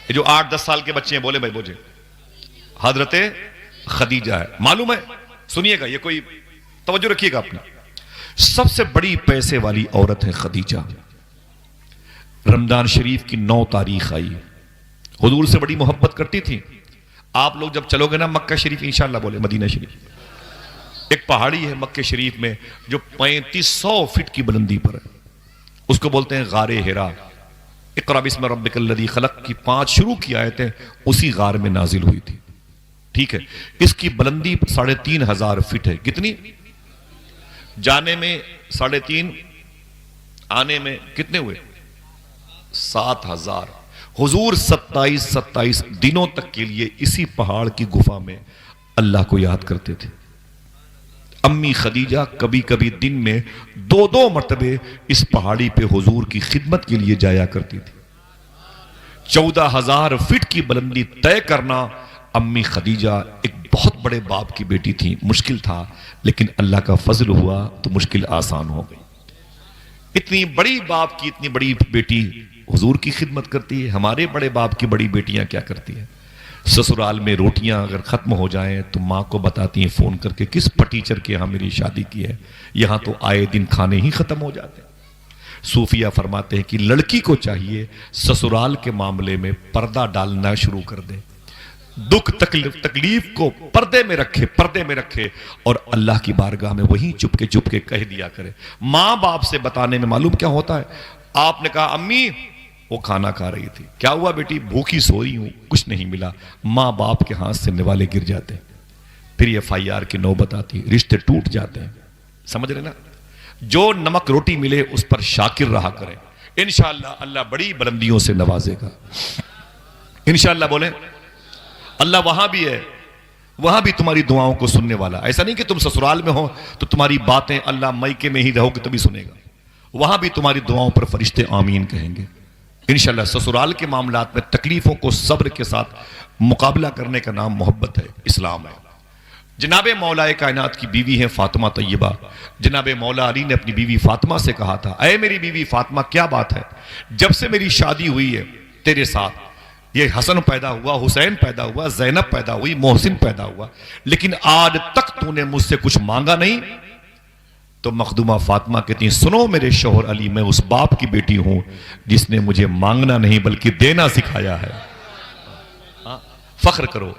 S1: یہ جو 8-10 سال کے بچے ہیں بولے بھائی بوجھے، حضرت خدیجہ ہے. معلوم ہے؟ سنیے گا، یہ کوئی توجہ رکھیے گا اپنا. سب سے بڑی پیسے والی عورت ہے خدیجہ. رمضان شریف کی 9 تاریخ آئی، حضور سے بڑی محبت کرتی تھی. آپ لوگ جب چلو گے نا مکہ شریف، انشاءاللہ بولے مدینہ شریف، ایک پہاڑی ہے مکہ شریف میں جو 3500 فٹ کی بلندی پر ہے، اس کو بولتے ہیں غار ہرا. اقرا بسم ربک الذی خلق کی 5 شروع کی آیتیں اسی غار میں نازل ہوئی تھی. ٹھیک ہے، اس کی بلندی 3500 فٹ ہے. کتنی؟ جانے میں 3.5، آنے میں کتنے ہوئے؟ 7000. حضور 27 دنوں تک کے لیے اسی پہاڑ کی گفا میں اللہ کو یاد کرتے تھے. امی خدیجہ کبھی کبھی دن میں 2 مرتبے اس پہاڑی پہ حضور کی خدمت کے لیے جایا کرتی تھی. 14,000 فٹ کی بلندی طے کرنا امی خدیجہ ایک بہت بڑے باپ کی بیٹی تھی. مشکل تھا لیکن اللہ کا فضل ہوا تو مشکل آسان ہو گئی. اتنی بڑی باپ کی اتنی بڑی بیٹی حضور کی خدمت کرتی ہے. ہمارے بڑے باپ کی بڑی بیٹیاں کیا کرتی ہیں؟ سسرال میں روٹیاں اگر ختم ہو جائیں تو ماں کو بتاتی ہیں فون کر کے، کس پٹیچر کے یہاں میری شادی کی ہے، یہاں تو آئے دن کھانے ہی ختم ہو جاتے ہیں. صوفیہ فرماتے ہیں کہ لڑکی کو چاہیے سسرال کے معاملے میں پردہ ڈالنا شروع کر دے، دکھ تکلیف کو پردے میں رکھے اور اللہ کی بارگاہ میں وہیں چپ کے کہہ دیا کرے. ماں باپ سے بتانے میں معلوم کیا ہوتا ہے؟ آپ نے کہا امی وہ کھانا کھا رہی تھی، کیا ہوا بیٹی؟ بھوکی سو رہی ہوں، کچھ نہیں ملا. ماں باپ کے ہاتھ سے نوالے گر جاتے ہیں، پھر یہ FIR کی نوبت آتی، رشتے ٹوٹ جاتے ہیں. سمجھ رہے نا؟ جو نمک روٹی ملے اس پر شاکر رہا کریں، انشاءاللہ اللہ بڑی بلندیوں سے نوازے گا. انشاءاللہ بولیں. اللہ وہاں بھی ہے، وہاں بھی تمہاری دعاؤں کو سننے والا. ایسا نہیں کہ تم سسرال میں ہو تو تمہاری باتیں اللہ مائکے میں ہی رہو گے تبھی سنے گا. وہاں بھی تمہاری دعاؤں پر فرشتے آمین کہیں گے انشاءاللہ. سسرال کے معاملات میں تکلیفوں کو صبر کے ساتھ مقابلہ کرنے کا نام محبت ہے، اسلام ہے. جناب مولا کائنات کی بیوی ہیں فاطمہ طیبہ. جناب مولا علی نے اپنی بیوی فاطمہ سے کہا تھا، اے میری بیوی فاطمہ کیا بات ہے، جب سے میری شادی ہوئی ہے تیرے ساتھ، یہ حسن پیدا ہوا، حسین پیدا ہوا، زینب پیدا ہوئی، محسن پیدا ہوا، لیکن آج تک تو نے مجھ سے کچھ مانگا نہیں. تو مخدومہ فاطمہ کہتی ہیں، سنو میرے شوہر علی، میں اس باپ کی بیٹی ہوں جس نے مجھے مانگنا نہیں بلکہ دینا سکھایا ہے. فخر کرو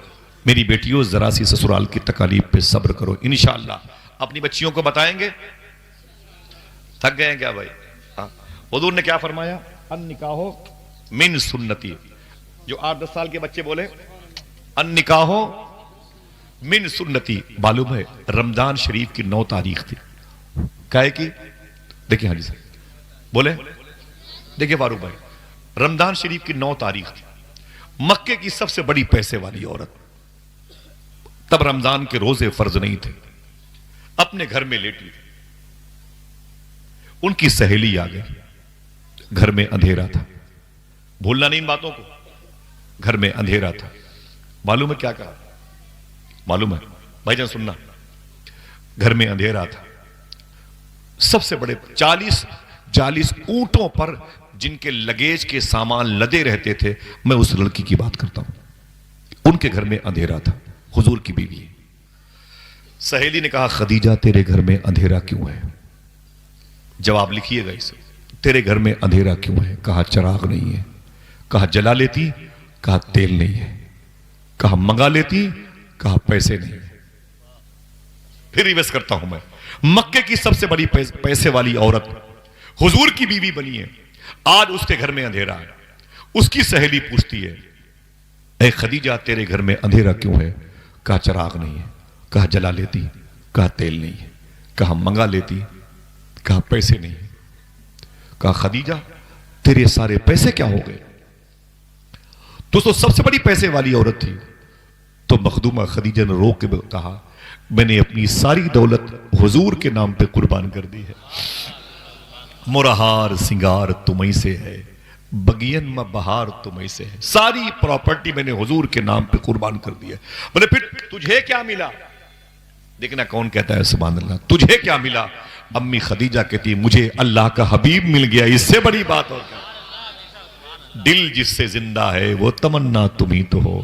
S1: میری بیٹیوں، ذرا سی سسرال کی تکالیف پہ صبر کرو انشاءاللہ. اپنی بچیوں کو بتائیں گے. تھک گئے ہیں کیا بھائی؟ حضور نے کیا فرمایا؟ النکاح من سنتی. جو 8-10 سال کے بچے بولے النکاح من سنتی. معلوم ہے رمضان شریف کی 9 تاریخ تھی. کہے کی دیکھیں حاجی صاحب بولے، دیکھیں فاروق بھائی، رمضان شریف کی 9 تاریخ تھی. مکے کی سب سے بڑی پیسے والی عورت، تب رمضان کے روزے فرض نہیں تھے، اپنے گھر میں لیٹی تھی. ان کی سہیلی آ گئی، گھر میں اندھیرا تھا. بھولنا نہیں ان باتوں کو. گھر میں اندھیرا تھا. معلوم ہے کیا کہا؟ معلوم ہے بھائی جان سننا. گھر میں اندھیرا تھا. سب سے بڑے 40 اونٹوں پر جن کے لگیج کے سامان لدے رہتے تھے، میں اس لڑکی کی بات کرتا ہوں. ان کے گھر میں اندھیرا تھا. حضور کی بیوی. سہیلی نے کہا خدیجہ تیرے گھر میں اندھیرا کیوں ہے؟ جواب لکھیے گا اسے. تیرے گھر میں اندھیرا کیوں ہے؟ کہا چراغ نہیں ہے. کہا جلا لیتی؟ کہا تیل نہیں ہے. کہا منگا لیتی؟ کہا پیسے نہیں ہے. پھر ریورس کرتا ہوں میں. مکے کی سب سے بڑی پیسے والی عورت حضور کی بیوی بنی ہے. آج اس کے گھر میں اندھیرا ہے. اس کی سہیلی پوچھتی ہے اے خدیجہ تیرے گھر میں اندھیرا کیوں ہے؟ کہا چراغ نہیں ہے. کہا جلا لیتی؟ کہا تیل نہیں ہے. کہا منگا لیتی؟ کہا پیسے نہیں ہے. کہا خدیجہ تیرے سارے پیسے کیا ہو گئے؟ دوستو سب سے بڑی پیسے والی عورت تھی. تو مخدومہ خدیجہ نے رو کے کہا میں نے اپنی ساری دولت حضور کے نام پہ قربان کر دی ہے. مرہار سنگار تمہیں سے ہے، بگین میں بہار تمہیں سے ہے. ساری پراپرٹی میں نے حضور کے نام پہ قربان کر دی ہے. بولے پھر تجھے کیا ملا؟ دیکھنا کون کہتا ہے سبحان اللہ. تجھے کیا ملا؟ امی خدیجہ کہتی مجھے اللہ کا حبیب مل گیا. اس سے بڑی بات اور کیا؟ دل جس سے زندہ ہے وہ تمنا تم ہی تو ہو،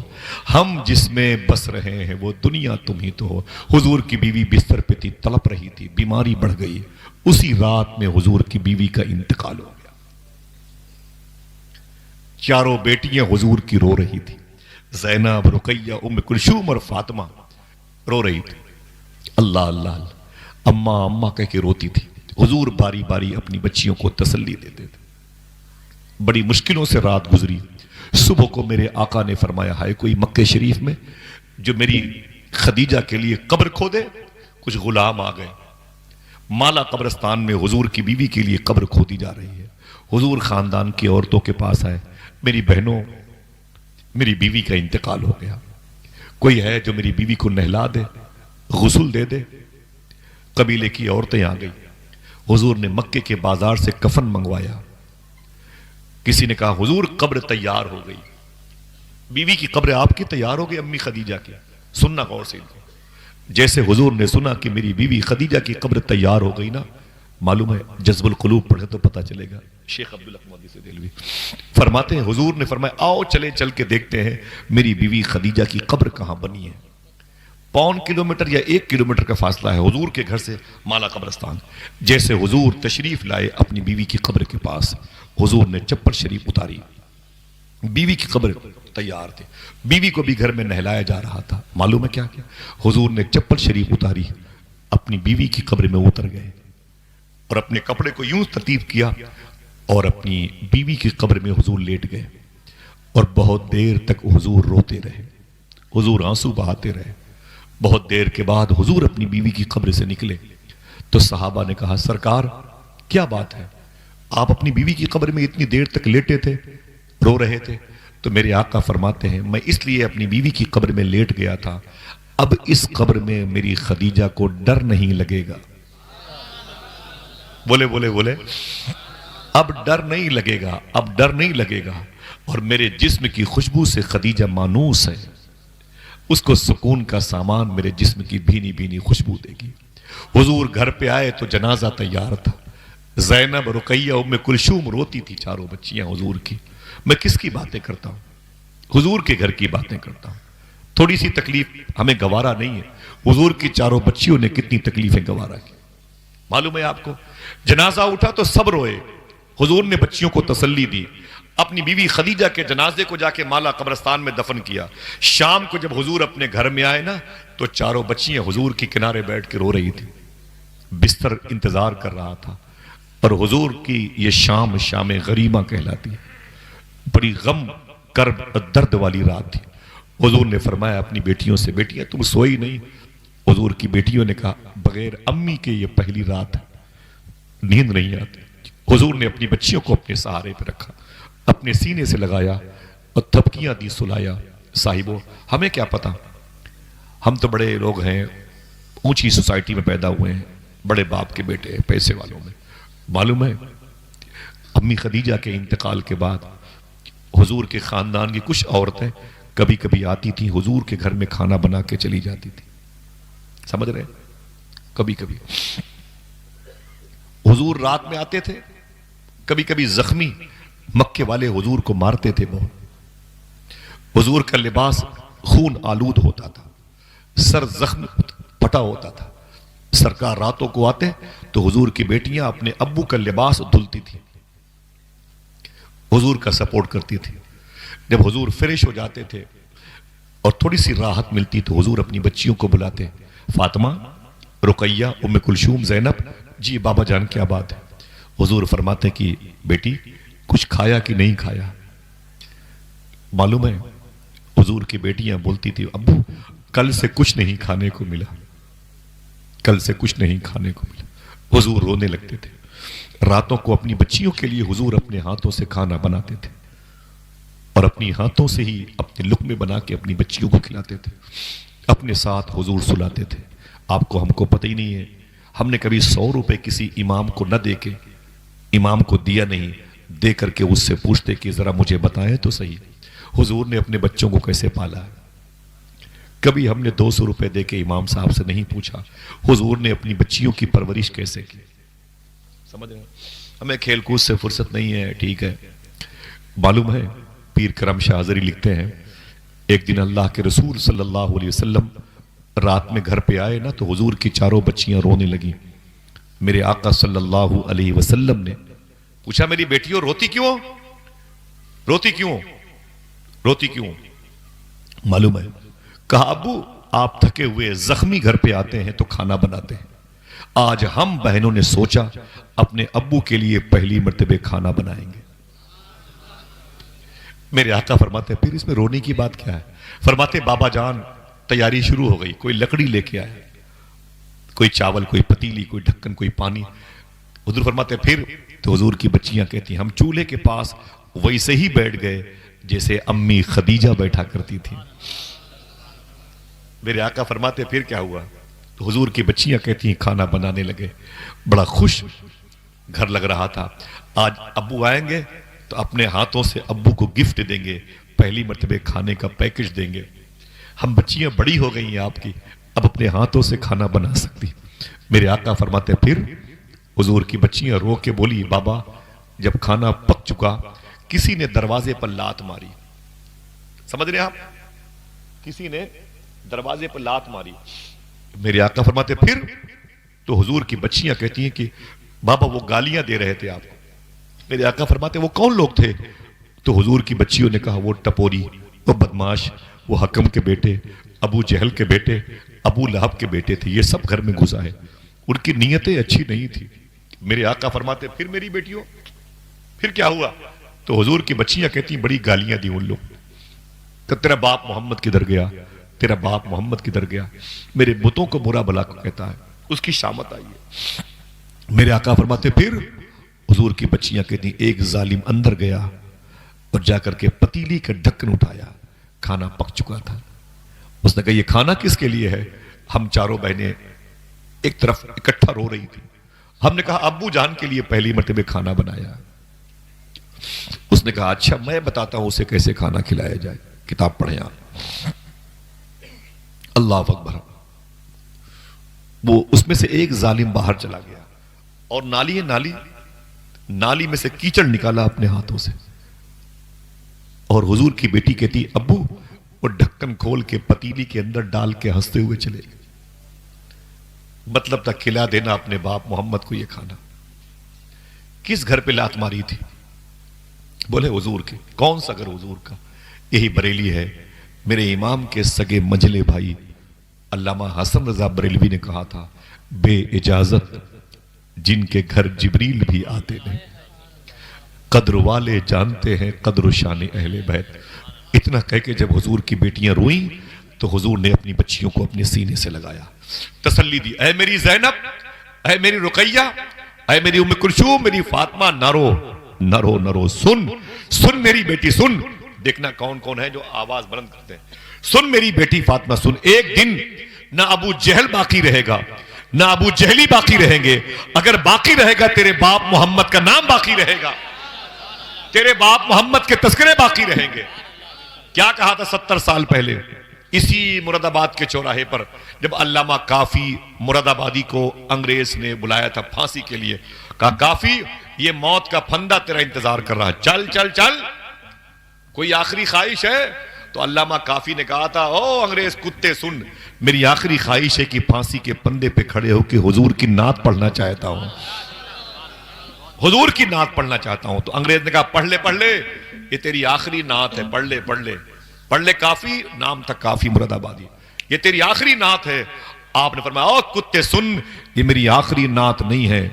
S1: ہم جس میں بس رہے ہیں وہ دنیا تم ہی تو ہو. حضور کی بیوی بستر پہ تھی، تڑپ رہی تھی، بیماری بڑھ گئی. اسی رات میں حضور کی بیوی کا انتقال ہو گیا. چاروں بیٹیاں حضور کی رو رہی تھی. زینب، رقیہ، ام کلثوم اور فاطمہ رو رہی تھی. اللہ اللہ اللہ اماں اماں کہہ کے روتی تھی. حضور باری باری اپنی بچیوں کو تسلی دیتے تھے. بڑی مشکلوں سے رات گزری. صبح کو میرے آقا نے فرمایا ہائے کوئی مکہ شریف میں جو میری خدیجہ کے لیے قبر کھودے. کچھ غلام آ گئے. مالا قبرستان میں حضور کی بیوی کے لیے قبر کھودی جا رہی ہے. حضور خاندان کی عورتوں کے پاس آئے میری بہنوں میری بیوی کا انتقال ہو گیا. کوئی ہے جو میری بیوی کو نہلا دے، غسل دے دے. قبیلے کی عورتیں آ گئی. حضور نے مکے کے بازار سے کفن منگوایا. کسی نے کہا حضور قبر تیار ہو گئی. بیوی کی قبر آپ کی تیار ہو گئی امی خدیجہ کی. سننا غور سے. جیسے حضور نے سنا کہ میری بیوی خدیجہ کی قبر تیار ہو گئی نا، معلوم ہے جذب القلوب پڑھے تو پتہ چلے گا. شیخ عبداللہ محدث دہلوی فرماتے ہیں حضور نے فرمایا آؤ چلے چل کے دیکھتے ہیں میری بیوی خدیجہ کی قبر کہاں بنی ہے. 1.25 کلومیٹر یا 1 کلومیٹر کا فاصلہ ہے حضور کے گھر سے مالا قبرستان. جیسے حضور تشریف لائے اپنی بیوی کی قبر کے پاس، حضور نے چپل شریف اتاری. بیوی کی قبر تیار تھی. بیوی کو بھی گھر میں نہلایا جا رہا تھا. معلوم ہے کیا کیا؟ حضور نے چپل شریف اتاری، اپنی بیوی کی قبر میں اتر گئے اور اپنے کپڑے کو یوں ترتیب کیا اور اپنی بیوی کی قبر میں حضور لیٹ گئے. اور بہت دیر تک حضور روتے رہے. حضور آنسو بہاتے رہے. بہت دیر کے بعد حضور اپنی بیوی کی قبر سے نکلے تو صحابہ نے کہا سرکار کیا بات ہے؟ آپ اپنی بیوی کی قبر میں اتنی دیر تک لیٹے تھے، رو رہے تھے. تو میرے آقا فرماتے ہیں میں اس لیے اپنی بیوی کی قبر میں لیٹ گیا تھا اب اس قبر میں میری خدیجہ کو ڈر نہیں لگے گا. بولے بولے بولے اب ڈر نہیں لگے گا، اب ڈر نہیں لگے گا. اور میرے جسم کی خوشبو سے خدیجہ مانوس ہے، اس کو سکون کا سامان میرے جسم کی بھینی بھینی خوشبو دے گی. حضور گھر پہ آئے تو جنازہ تیار تھا. زینب، رقیہ، ام کلثوم روتی تھی، چاروں بچیاں حضور کی. میں کس کی باتیں کرتا ہوں؟ حضور کے گھر کی باتیں کرتا ہوں. تھوڑی سی تکلیف ہمیں گوارا نہیں ہے. حضور کی چاروں بچیوں نے کتنی تکلیفیں گوارا کی. معلوم ہے آپ کو جنازہ اٹھا تو سب روئے. حضور نے بچیوں کو تسلی دی. اپنی بیوی خدیجہ کے جنازے کو جا کے مالا قبرستان میں دفن کیا. شام کو جب حضور اپنے گھر میں آئے نا تو چاروں بچیاں حضور کی کنارے بیٹھ کے رو رہی تھی. بستر انتظار کر رہا تھا. اور حضور کی یہ شام شام غریمہ کہلاتی ہے. بڑی غم کرب درد والی رات تھی. حضور نے فرمایا اپنی بیٹیوں سے بیٹیاں تم سوئی نہیں؟ حضور کی بیٹیوں نے کہا بغیر امی کے یہ پہلی رات ہے، نیند نہیں آتی. حضور نے اپنی بچیوں کو اپنے سہارے پہ رکھا، اپنے سینے سے لگایا اور تھپکیاں دی سلایا. صاحبو ہمیں کیا پتا، ہم تو بڑے لوگ ہیں، اونچی سوسائٹی میں پیدا ہوئے ہیں، بڑے باپ کے بیٹے ہیں، پیسے والوں میں. معلوم ہے امی خدیجہ کے انتقال کے بعد حضور کے خاندان کی کچھ عورتیں کبھی کبھی آتی تھیں حضور کے گھر میں کھانا بنا کے چلی جاتی تھی. سمجھ رہے؟ کبھی کبھی حضور رات میں آتے تھے. کبھی کبھی زخمی مکے والے حضور کو مارتے تھے بہت. حضور کا لباس خون آلود ہوتا تھا, سر زخم پھٹا ہوتا تھا. سرکار راتوں کو آتے تو حضور کی بیٹیاں اپنے ابو کا لباس دھلتی تھی, حضور کا سپورٹ کرتی تھی. جب حضور فریش ہو جاتے تھے اور تھوڑی سی راحت ملتی تو حضور اپنی بچیوں کو بلاتے, فاطمہ, رقیہ, ام کلثوم, زینب, جی بابا جان کیا بات ہے؟ حضور فرماتے کہ بیٹی کچھ کھایا کہ نہیں کھایا؟ معلوم ہے حضور کی بیٹیاں بولتی تھی ابو کل سے کچھ نہیں کھانے کو ملا, کل سے کچھ نہیں کھانے کو ملا. حضور رونے لگتے تھے. راتوں کو اپنی بچیوں کے لیے حضور اپنے ہاتھوں سے کھانا بناتے تھے اور اپنی ہاتھوں سے ہی اپنے لقمے بنا کے اپنی بچیوں کو کھلاتے تھے. اپنے ساتھ حضور سلاتے تھے. آپ کو ہم کو پتہ ہی نہیں ہے, ہم نے کبھی 100 روپے کسی امام کو نہ دے کے, امام کو دیا نہیں, دے کر کے اس سے پوچھتے کہ ذرا مجھے بتائیں تو صحیح حضور نے اپنے بچوں کو کیسے پالا. کبھی ہم نے 200 روپے دے کے امام صاحب سے نہیں پوچھا حضور نے اپنی بچیوں کی پرورش کیسے کی. سمجھ رہے ہیں؟ ہمیں کھیل کود سے فرصت نہیں ہے, ٹھیک ہے. معلوم ہے پیر کرم شاہ حضری لکھتے ہیں ایک دن اللہ کے رسول صلی اللہ علیہ وسلم رات میں گھر پہ آئے نا تو حضور کی چاروں بچیاں رونے لگیں. میرے آقا صلی اللہ علیہ وسلم نے پوچھا میری بیٹیوں روتی کیوں, روتی کیوں, روتی کیوں؟ معلوم ہے کہا ابو آپ تھکے ہوئے زخمی گھر پہ آتے ہیں تو کھانا بناتے ہیں, آج ہم بہنوں نے سوچا اپنے ابو کے لیے پہلی مرتبہ کھانا بنائیں گے. میرے آقا فرماتے پھر اس میں رونے کی بات کیا ہے؟ فرماتے بابا جان تیاری شروع ہو گئی, کوئی لکڑی لے کے آئے, کوئی چاول, کوئی پتیلی, کوئی ڈھکن, کوئی پانی. حضور فرماتے پھر تو حضور کی بچیاں کہتی ہم چولہے کے پاس ویسے ہی بیٹھ گئے جیسے امی خدیجہ بیٹھا کرتی تھی. میرے آقا فرماتے پھر کیا ہوا؟ تو حضور کی بچیاں کہتی ہیں کھانا بنانے لگے. بڑا خوش گھر لگ رہا تھا. آج ابو آئیں گے تو اپنے ہاتھوں سے ابو کو گفٹ دیں گے, پہلی مرتبہ کھانے کا پیکج دیں گے. ہم بچیاں بڑی ہو گئی ہیں آپ کی, اب اپنے ہاتھوں سے کھانا بنا سکتی. میرے آقا فرماتے پھر حضور کی بچیاں رو کے بولی بابا جب کھانا پک چکا کسی نے دروازے پر لات ماری. سمجھ رہے ہیں آپ؟ کسی نے دروازے پر لات ماری. میرے آقا فرماتے پھر تو حضور کی بچیاں کہتی ہیں کہ بابا وہ گالیاں دے رہے تھے آپ کو. میرے آقا فرماتے وہ کون لوگ تھے؟ تو حضور کی بچیوں نے کہا وہ ٹپوری, وہ بدماش, وہ حکم کے بیٹے, ابو جہل کے بیٹے, ابو لہب کے بیٹے تھے, یہ سب گھر میں گھسا ہے, ان کی نیتیں اچھی نہیں تھی. میرے آقا فرماتے پھر میری بیٹیوں پھر کیا ہوا؟ تو حضور کی بچیاں کہتی ہیں بڑی گالیاں دی ان لوگ کہ تیرا باپ محمد کدھر گیا, تیرا باپ محمد کدھر گیا, میرے بتوں کو برا بلا کو کہتا ہے, اس کی شامت آئی ہے. میرے آقا فرماتے پھر حضور کی بچیاں کہتی ہیں ایک ظالم اندر گیا اور جا کر کے پتیلی کا ڈھکن اٹھایا, کھانا پک چکا تھا. اس نے کہا یہ کھانا کس کے لیے ہے؟ ہم چاروں بہنیں ایک طرف اکٹھا رو رہی تھی. ہم نے کہا ابو جان کے لیے پہلی مرتبہ کھانا بنایا. اس نے کہا اچھا میں بتاتا ہوں اسے کیسے کھانا کھلایا جائے, کتاب پڑھیں آپ. اللہ اکبر. وہ اس میں سے ایک ظالم باہر چلا گیا اور نالی میں سے کیچڑ نکالا اپنے ہاتھوں سے, اور حضور کی بیٹی کہتی ابو وہ ڈھکن کھول کے پتیلی کے اندر ڈال کے ہنستے ہوئے چلے گئے. مطلب تھا کھلا دینا اپنے باپ محمد کو یہ کھانا. کس گھر پہ لات ماری تھی؟ بولے حضور کے. کون سا گھر حضور کا؟ یہی بریلی ہے. میرے امام کے سگے مجلے بھائی علامہ حسن رضا بریلوی نے کہا تھا بے اجازت جن کے گھر جبریل بھی آتے نہیں, قدر والے جانتے ہیں قدر و شان اہل بیت. اتنا کہہ کے جب حضور کی بیٹیاں روئیں تو حضور نے اپنی بچیوں کو اپنے سینے سے لگایا, تسلی دی, اے میری زینب, اے میری رقیہ, اے میری ام کلثوم, میری فاطمہ, نہ رو, سن میری بیٹی سن. دیکھنا کون کون ہے جو آواز بلند کرتے ہیں. سن میری بیٹی فاطمہ سن, ایک دن نہ ابو جہل باقی رہے گا نہ ابو جہلی باقی رہیں گے, اگر باقی رہے گا تیرے باپ محمد کا نام باقی رہے گا. تیرے باپ محمد کے تذکرے باقی رہیں گے. کیا کہا تھا 70 سال پہلے اسی مراد آباد کے چوراہے پر جب علامہ کافی مراد آبادی کو انگریز نے بلایا تھا پھانسی کے لیے؟ کہا کافی یہ موت کا پھندا تیرا انتظار کر رہا ہے، چل چل چل، کوئی آخری خواہش ہے؟ تو علامہ کافی نے کہا تھا او انگریز کتے سن، میری آخری خواہش ہے کہ پھانسی کے پندے پہ کھڑے ہو کے حضور کی نعت پڑھنا چاہتا ہوں، حضور کی نعت پڑھنا چاہتا ہوں. تو انگریز نے کہا پڑھ لے، یہ تیری آخری نعت ہے، پڑھ لے کافی، نام تھا کافی مراد آبادی، یہ تیری آخری نعت ہے. آپ نے فرمایا او کتے سن، یہ میری آخری نعت نہیں ہے،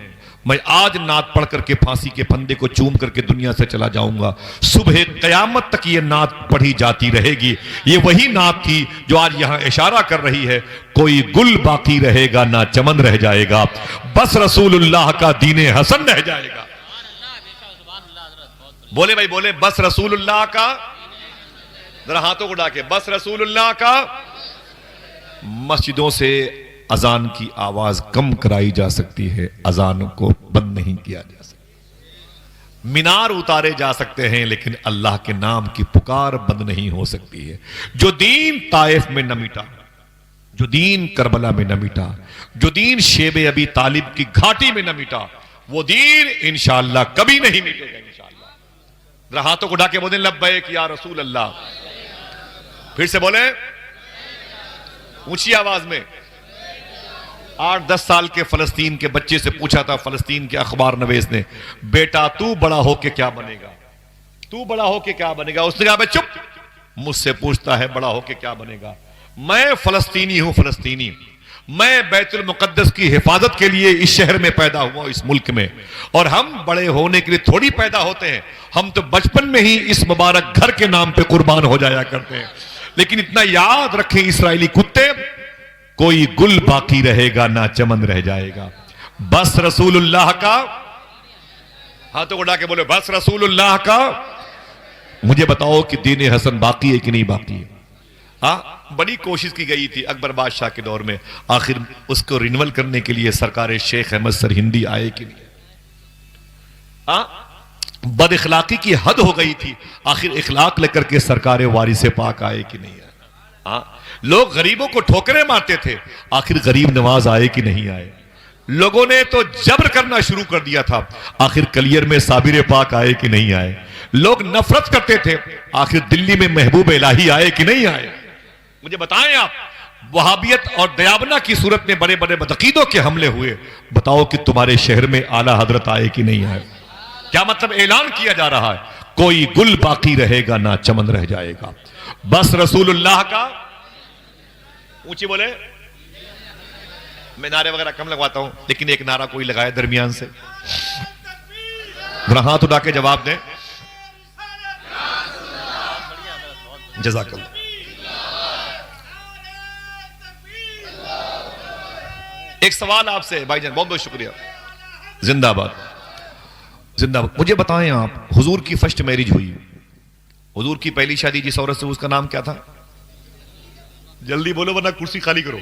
S1: میں آج نعت پڑھ کر کے پھانسی کے پھندے کو چوم کر کے دنیا سے چلا جاؤں گا، صبح قیامت تک یہ نعت پڑھی جاتی رہے گی. یہ وہی نعت تھی جو آج یہاں اشارہ کر رہی ہے، کوئی گل باقی رہے گا نہ چمن رہ جائے گا، بس رسول اللہ کا دین حسن رہ جائے گا. بولے بھائی بولے، بس رسول اللہ کا، ذرا ہاتھوں کو اڑا کے، بس رسول اللہ کا. مسجدوں سے اذان کی آواز کم کرائی جا سکتی ہے، اذان کو بند نہیں کیا جا سکتا. مینار اتارے جا سکتے ہیں لیکن اللہ کے نام کی پکار بند نہیں ہو سکتی ہے. جو دین طائف میں نہ مٹا، جو دین کربلا میں نہ مٹا، جو دین شیب ابی طالب کی گھاٹی میں نہ مٹا، وہ دین انشاءاللہ کبھی نہیں مٹے گا انشاءاللہ. ذرا ہاتھوں کو اٹھا کے بولیں لبیک یا رسول اللہ. پھر سے بولیں اونچی آواز میں. 8-10 سال کے فلسطین کے بچے سے پوچھا تھا فلسطین کے اخبار نویس نے، بیٹا تو بڑا ہو کے کیا بنے گا؟ تو بڑا ہو کے کیا بنے گا؟ اس نے کہا بے چپ، مجھ سے پوچھتا ہے بڑا ہو کے کیا بنے گا؟ میں فلسطینی ہوں، فلسطینی. میں بیت المقدس کی حفاظت کے لیے اس شہر میں پیدا ہوا، اس ملک میں. اور ہم بڑے ہونے کے لیے تھوڑی پیدا ہوتے ہیں، ہم تو بچپن میں ہی اس مبارک گھر کے نام پہ قربان ہو جایا کرتے ہیں. لیکن اتنا یاد رکھیں اسرائیلی کتے، کوئی گل باقی رہے گا نہ چمن رہ جائے گا، بس رسول اللہ کا. ہاتھوں کو اڑا کے بولے بس رسول اللہ کا. مجھے بتاؤ کہ دین حسن باقی ہے کہ نہیں باقی ہے؟ بڑی کوشش کی گئی تھی اکبر بادشاہ کے دور میں، آخر اس کو رینول کرنے کے لیے سرکار شیخ احمد سرہندی آئے کہ نہیں؟ بد اخلاقی کی حد ہو گئی تھی، آخر اخلاق لے کر کے سرکار وارث پاک آئے کہ نہیں آئے؟ لوگ غریبوں کو ٹھوکریں مارتے تھے، آخر غریب نواز آئے کہ نہیں آئے؟ لوگوں نے تو جبر کرنا شروع کر دیا تھا، آخر کلیر میں صابر پاک آئے کہ نہیں آئے؟ لوگ نفرت کرتے تھے، آخر دلی میں محبوب الہی آئے کہ نہیں آئے؟ مجھے بتائیں آپ، وہابیت اور دیابنا کی صورت میں بڑے بڑے بدعقیدوں کے حملے ہوئے، بتاؤ کہ تمہارے شہر میں اعلیٰ حضرت آئے کہ نہیں آئے؟ کیا مطلب اعلان کیا جا رہا ہے؟ کوئی گل باقی رہے گا نہ چمن رہ جائے گا، بس رسول اللہ کا. اونچی بولے. میں نعرے وغیرہ کم لگواتا ہوں لیکن ایک نعرہ کوئی لگائے درمیان سے، ذرا ہاتھ اٹھا کے جواب دیں. جزاک اللہ. ایک سوال آپ سے بھائی جان، بہت بہت شکریہ. زندہ باد زندہ باد. مجھے بتائیں آپ، حضور کی فرسٹ میرج ہوئی، حضور کی پہلی شادی جس عورت سے، اس کا نام کیا تھا؟ جلدی بولو ورنہ کرسی خالی کرو.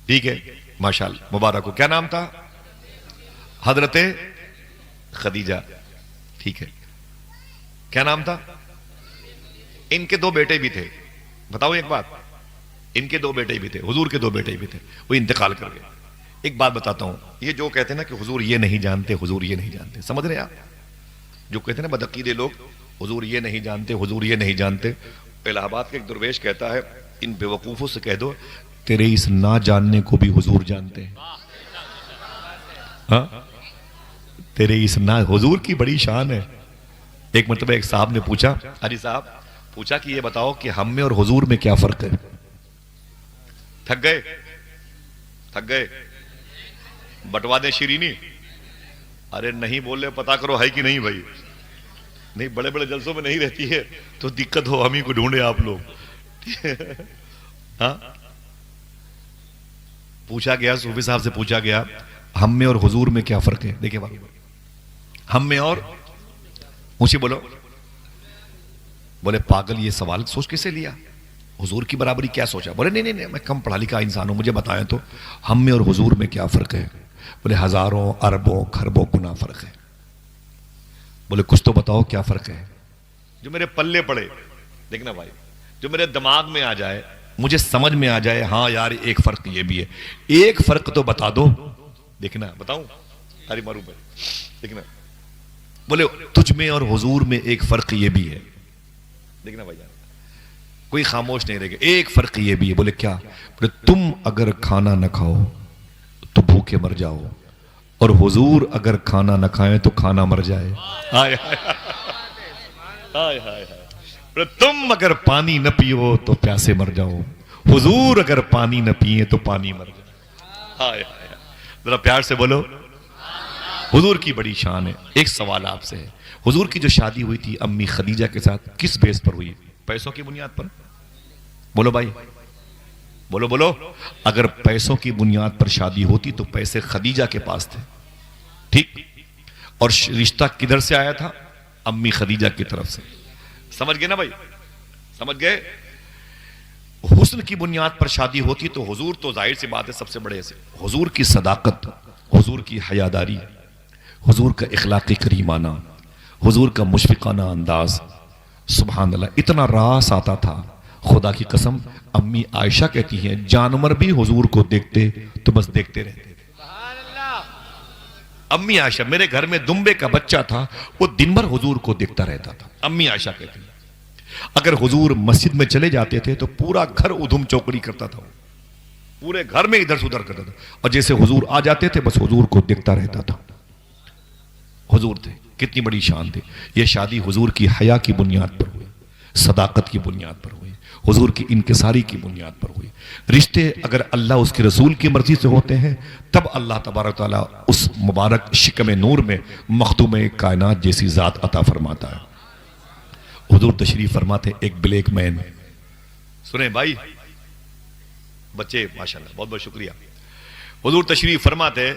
S1: ٹھیک ہے ماشاءاللہ مبارک ہو. کیا نام تھا؟ حضرت خدیجہ. ٹھیک ہے. کیا نام تھا؟ ان کے 2 بیٹے بھی تھے. بتاؤ ایک بات، ان کے 2 بیٹے بھی تھے، حضور کے 2 بیٹے بھی تھے، وہ انتقال کر گئے. ایک بات بتاتا ہوں، یہ جو کہتے ہیں نا کہ حضور یہ نہیں جانتے، حضور یہ نہیں جانتے، سمجھ رہے ہیں آپ؟ جو کہتے ہیں نا بدعقیدے لوگ، حضور یہ نہیں جانتے، حضور یہ نہیں جانتے. الہ آباد کے ایک درویش کہتا ہے ان بے وقوفوں سے کہہ دو تیرے اس نہ جاننے کو بھی حضور جانتے ہیں. تیرے اس نہ، حضور کی بڑی شان ہے. ایک مرتبہ ایک صاحب نے پوچھا، حاجی صاحب پوچھا کہ یہ بتاؤ کہ ہم میں اور حضور میں کیا فرق ہے؟ تھک گئے بٹوا دیں شیرینی. ارے نہیں بولے، پتا کرو ہے کہ نہیں بھائی. نہیں بڑے بڑے جلسوں میں نہیں رہتی ہے تو دقت ہو، ہم ہی کو ڈھونڈے آپ لوگ. پوچھا گیا، صوفی صاحب سے پوچھا گیا ہم میں اور حضور میں کیا فرق ہے؟ دیکھیں بھائی، ہم میں اور، اونچی بولو. بولے پاگل یہ سوال سوچ کیسے لیا؟ حضور کی برابری کیا سوچا؟ بولے نہیں میں کم پڑھا لکھا انسان ہوں، مجھے بتائیں تو ہم میں اور حضور میں کیا فرق ہے؟ بولے ہزاروں اربوں کھربوں گنا فرق ہے. بولے کچھ تو بتاؤ کیا فرق ہے؟ جو میرے پلے پڑے، دیکھنا بھائی، جو میرے دماغ میں آ جائے، مجھے سمجھ میں آ جائے، ہاں یار ایک فرق یہ بھی ہے، ایک فرق تو بتا دو۔ دیکھنا بتاؤں ہری مارو بھائی، دیکھنا بولے تجھ میں اور حضور میں ایک فرق یہ بھی ہے، دیکھنا بھائی یار کوئی خاموش نہیں رہے گا، ایک فرق یہ بھی ہے۔ بولے کیا؟ بولے تم اگر کھانا نہ کھاؤ تو بھوکے مر جاؤ، اور حضور اگر کھانا نہ کھائیں تو کھانا مر جائے۔ ہائے ہائے ہائے ہائے۔ بولے تم اگر پانی نہ پیو تو پیاسے مر جاؤ، حضور اگر پانی نہ پیئے تو پانی مر جائے۔ ہائے ہائے، ذرا پیار سے بولو حضور کی بڑی شان ہے۔ ایک سوال آپ سے ہے، حضور کی جو شادی ہوئی تھی امی خدیجہ کے ساتھ کس بیس پر ہوئی؟ پیسوں کی بنیاد پر؟ بولو بھائی، بولو بولو۔ اگر پیسوں کی بنیاد پر شادی ہوتی تو پیسے خدیجہ کے پاس تھے، ٹھیک، اور رشتہ کدھر سے آیا تھا؟ امی خدیجہ کی طرف سے۔ سمجھ گئے نا بھائی؟ سمجھ گئے؟ حسن کی بنیاد پر شادی ہوتی تو حضور تو ظاہر سی بات ہے سب سے بڑے سے، حضور کی صداقت، حضور کی حیاداری، حضور کا اخلاقی کریمانہ، حضور کا مشفقانہ انداز، سبحان اللہ اتنا راس آتا تھا۔ خدا کی قسم امی عائشہ کہتی ہیں جانور بھی حضور کو دیکھتے تو بس دیکھتے رہتے تھے۔ امی عائشہ، میرے گھر میں دمبے کا بچہ تھا، وہ دن بھر حضور کو دیکھتا رہتا تھا۔ امی عائشہ کہتی ہیں اگر حضور مسجد میں چلے جاتے تھے تو پورا گھر ادھم چوکڑی کرتا تھا، پورے گھر میں ادھر سے ادھر کرتا تھا، اور جیسے حضور آ جاتے تھے بس حضور کو دیکھتا رہتا تھا۔ حضور تھے، کتنی بڑی شان تھی۔ یہ شادی حضور کی حیا کی بنیاد پر ہوئی، صداقت کی بنیاد پر ہوئی، حضور کی انکساری کی بنیاد پر ہوئی۔ رشتے اگر اللہ اس کے رسول کی مرضی سے ہوتے ہیں تب اللہ تبارک تعالیٰ اس مبارک شکم نور میں مخدوم کائنات جیسی ذات عطا فرماتا ہے۔ حضور تشریف فرماتے ایک بلیک مین، سنیں بھائی بچے ماشاءاللہ بہت بہت شکریہ۔ حضور تشریف فرماتے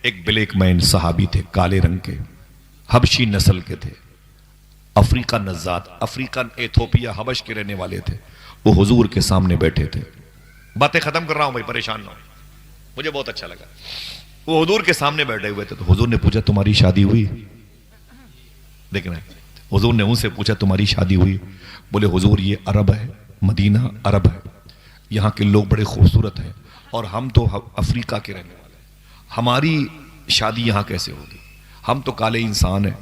S1: ایک بلیک مین صحابی تھے، کالے رنگ کے، حبشی نسل کے تھے، افریقہ نژاد، افریقن ایتھوپیا حبش کے رہنے والے تھے۔ وہ حضور کے سامنے بیٹھے تھے، باتیں ختم کر رہا ہوں بھائی پریشان نہ ہو، مجھے بہت اچھا لگا۔ وہ حضور کے سامنے بیٹھے ہوئے تھے تو حضور نے پوچھا تمہاری شادی ہوئی؟ دیکھنا حضور نے ان سے پوچھا تمہاری شادی ہوئی؟ بولے حضور یہ عرب ہے، مدینہ عرب ہے، یہاں کے لوگ بڑے خوبصورت ہیں اور ہم تو افریقہ کے رہنے والے ہیں، ہماری شادی یہاں کیسے ہوگی؟ ہم تو کالے انسان ہیں،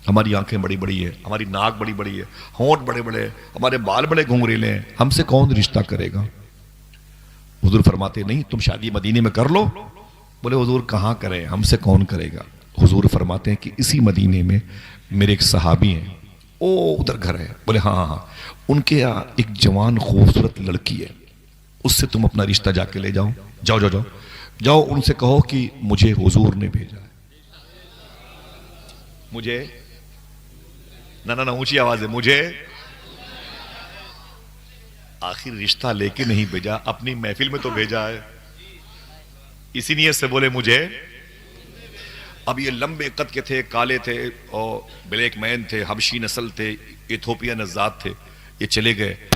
S1: ہماری آنکھیں بڑی بڑی ہیں، ہماری ناک بڑی بڑی ہے، ہونٹ بڑے بڑے، ہمارے بال بڑے گھنگریلے ہیں، ہم سے کون رشتہ کرے گا؟ حضور فرماتے نہیں تم شادی مدینے میں کر لو۔ بولے حضور کہاں کریں، ہم سے کون کرے گا؟ حضور فرماتے ہیں کہ اسی مدینے میں میرے ایک صحابی ہیں، او ادھر گھر ہے۔ بولے ہاں ہاں ہاں، ان کے یہاں ایک جوان خوبصورت لڑکی ہے، اس سے تم اپنا رشتہ جا کے لے جاؤ، جاؤ جاؤ جاؤ جاؤ، ان سے کہو کہ مجھے حضور نے بھیجا ہے، مجھے نہ اونچی آواز ہے، مجھے آخر رشتہ لے کے نہیں بھیجا، اپنی محفل میں تو بھیجا ہے، اسی نیت سے بولے مجھے۔ اب یہ لمبے قد کے تھے، کالے تھے اور بلیک مین تھے، حبشی نسل تھے، ایتھوپیا نژاد تھے، یہ چلے گئے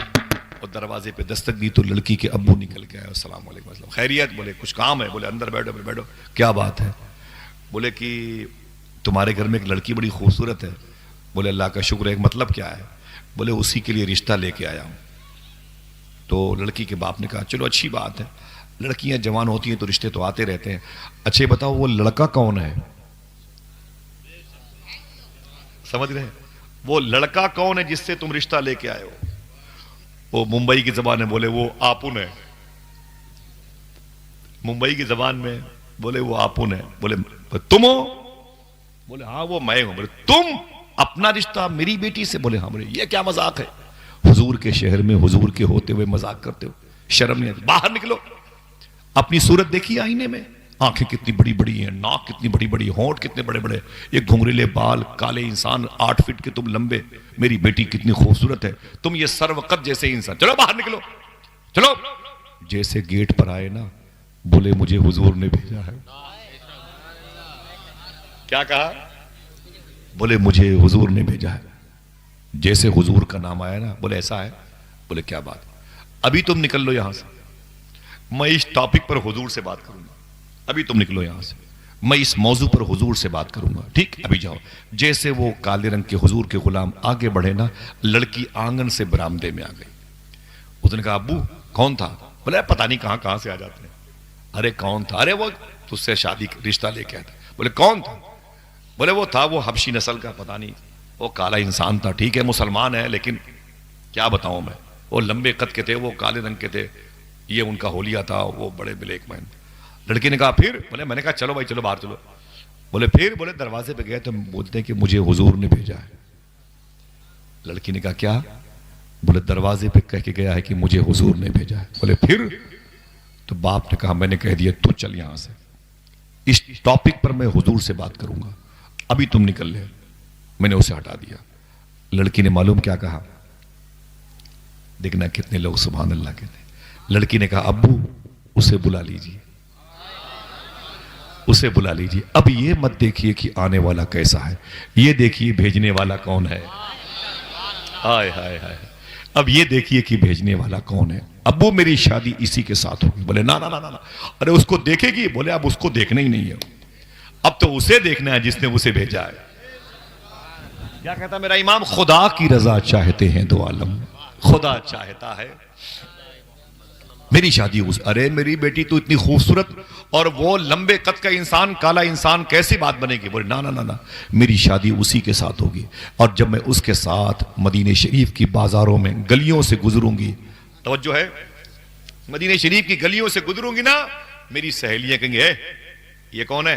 S1: اور دروازے پہ دستک دی تو لڑکی کے ابو نکل کے آئے، السلام علیکم وسلم، خیریت؟ بولے کچھ کام ہے؟ بولے اندر بیٹھو بیٹھو۔ کیا بات ہے؟ بولے کہ تمہارے گھر میں ایک لڑکی بڑی خوبصورت ہے۔ بولے اللہ کا شکر ہے، مطلب کیا ہے؟ بولے اسی کے لیے رشتہ لے کے آیا ہوں۔ تو لڑکی کے باپ نے کہا چلو اچھی بات ہے، لڑکیاں جوان ہوتی ہیں تو رشتے تو آتے رہتے ہیں، اچھے بتاؤ وہ لڑکا کون ہے؟ سمجھ رہے ہیں؟ وہ لڑکا کون ہے جس سے تم رشتہ لے کے آئے ہو؟ وہ ممبئی کی زبان میں بولے وہ آپن ہے، ممبئی کی زبان میں بولے وہ آپن ہے۔ بولے تم ہو؟ بولے ہاں وہ میں ہوں۔ بولے تم اپنا رشتہ میری بیٹی سے؟ بولے ہاں۔ بولے یہ کیا مذاق ہے؟ حضور کے شہر میں حضور کے ہوتے ہوئے مذاق کرتے ہو، شرم نہیں آتی؟ باہر نکلو، اپنی صورت دیکھیے آئینے میں، آنکھیں کتنی بڑی بڑی ہیں، ناک کتنی بڑی بڑی، ہونٹ کتنے بڑے بڑے، یہ گھنگریلے بال، کالے انسان، 8 فٹ کے تم لمبے، میری بیٹی کتنی خوبصورت ہے، تم یہ سروقت جیسے انسان، چلو باہر نکلو، چلو۔ جیسے گیٹ پر آئے نا بولے مجھے حضور نے بھیجا ہے۔ کیا کہا؟ بولے مجھے حضور نے بھیجا ہے۔ جیسے حضور کا نام آیا نا بولے ایسا ہے؟ بولے کیا بات؟ ابھی تم نکل لو یہاں سے، میں اس ٹاپک پر حضور سے بات کروں گا، ابھی تم نکلو یہاں سے۔ میں اس موضوع پر حضور سے بات کروں گا. ٹھیک ابھی جاؤ. جیسے وہ کالے رنگ کے حضور کے غلام آگے بڑھے نا, لڑکی آنگن سے برآمدے میں آ گئی. اس نے کہا ابو کون تھا؟ بولے پتہ نہیں کہاں کہاں سے آ جاتے ہیں. ارے کون تھا؟ ارے وہ تجھ سے شادی رشتہ لے کے آیا تھا. بولے کون تھا؟ بولے وہ تھا وہ حبشی نسل کا, پتہ نہیں وہ کالا انسان تھا. ٹھیک ہے مسلمان ہے لیکن کیا بتاؤں میں, وہ لمبے قد کے تھے, وہ کالے رنگ کے تھے, یہ ان کا ہولیا تھا, وہ بڑے بلیک مین. لڑکی نے کہا پھر؟ بولے میں نے کہا چلو بھائی چلو باہر چلو. بولے پھر؟ بولے دروازے پہ گئے تو بولتے ہیں کہ مجھے حضور نے بھیجا ہے. لڑکی نے کہا کیا؟ بولے دروازے پہ کہہ کے گیا ہے کہ مجھے حضور نے بھیجا ہے. بولے پھر؟ تو باپ نے کہا میں نے کہہ دیا تو چل یہاں سے, اس ٹاپک پر میں حضور سے بات کروں گا, ابھی تم نکل لے. میں نے اسے ہٹا دیا. لڑکی نے معلوم کیا کہا؟ دیکھنا کتنے لوگ سبحان اللہ کہتے ہیں. لڑکی نے کہا ابو اسے بلا لیجیے, اسے بلا لیجیے. اب یہ مت دیکھیے کہ آنے والا کیسا ہے, یہ دیکھیے بھیجنے والا کون ہے. ہائے ہائے ہائے, اب یہ دیکھیے کہ بھیجنے والا کون ہے. ابو میری شادی اسی کے ساتھ ہوگی. بولے نا نا نا نا, ارے اس کو دیکھے گی. بولے اب اس کو دیکھنا ہی نہیں ہے, اب تو اسے دیکھنا ہے جس نے اسے بھیجا ہے. کیا کہتا میرا امام؟ خدا کی رضا چاہتے ہیں دو عالم, خدا چاہتا ہے میری شادی ارے میری بیٹی تو اتنی خوبصورت اور وہ لمبے قد کا انسان, کالا انسان, کیسی بات بنے گی؟ بولے نا نا نا, میری شادی اسی کے ساتھ ہوگی. اور جب میں اس کے ساتھ مدینہ شریف کی بازاروں میں گلیوں سے گزروں گی, توجہ ہے, مدینہ شریف کی گلیوں سے گزروں گی نا, میری سہیلیاں کہیں گے یہ کون ہے,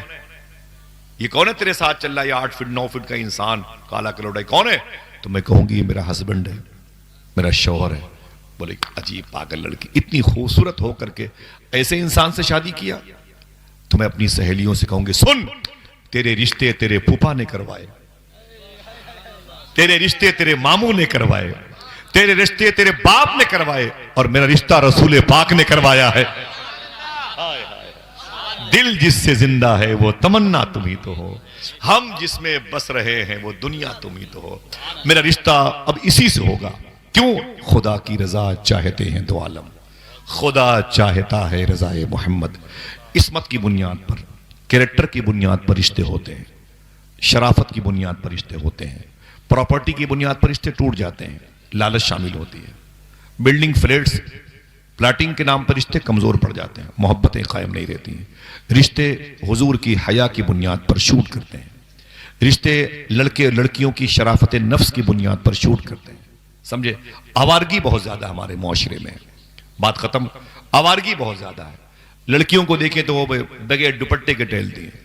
S1: یہ کون ہے تیرے ساتھ چل رہا ہے, یہ 8 فٹ 9 فٹ کا انسان کالا کلوڑا کون ہے؟ تو میں کہوں گی یہ میرا ہسبینڈ ہے, میرا شوہر ہے. بولے عجیب پاگل لڑکی, اتنی خوبصورت ہو کر کے ایسے انسان سے شادی کیا. تو میں اپنی سہیلیوں سے کہوں گی سن, تیرے رشتے تیرے پھوپھا نے کروائے, تیرے رشتے تیرے ماموں نے کروائے, تیرے رشتے تیرے باپ نے کروائے, اور میرا رشتہ رسول پاک نے کروایا ہے. دل جس سے زندہ ہے وہ تمنا تم ہی تو ہو, ہم جس میں بس رہے ہیں وہ دنیا تم ہی تو ہو. میرا رشتہ اب اسی سے ہوگا. کیوں؟ خدا کی رضا چاہتے ہیں دو عالم, خدا چاہتا ہے رضا محمد. عصمت کی بنیاد پر, کریکٹر کی بنیاد پر رشتے ہوتے ہیں, شرافت کی بنیاد پر رشتے ہوتے ہیں, پراپرٹی کی بنیاد پر رشتے ٹوٹ جاتے ہیں, لالچ شامل ہوتی ہے, بلڈنگ فلیٹس پلاٹنگ کے نام پر رشتے کمزور پڑ جاتے ہیں, محبتیں قائم نہیں رہتی ہیں. رشتے حضور کی حیا کی بنیاد پر شوٹ کرتے ہیں, رشتے لڑکے لڑکیوں کی شرافت نفس کی بنیاد پر شوٹ کرتے ہیں. سمجھے؟ آوارگی بہت زیادہ ہمارے معاشرے میں, بات ختم. آوارگی بہت زیادہ ہے. لڑکیوں کو دیکھیں تو وہ بغیر دوپٹے کے ٹہلتی ہیں,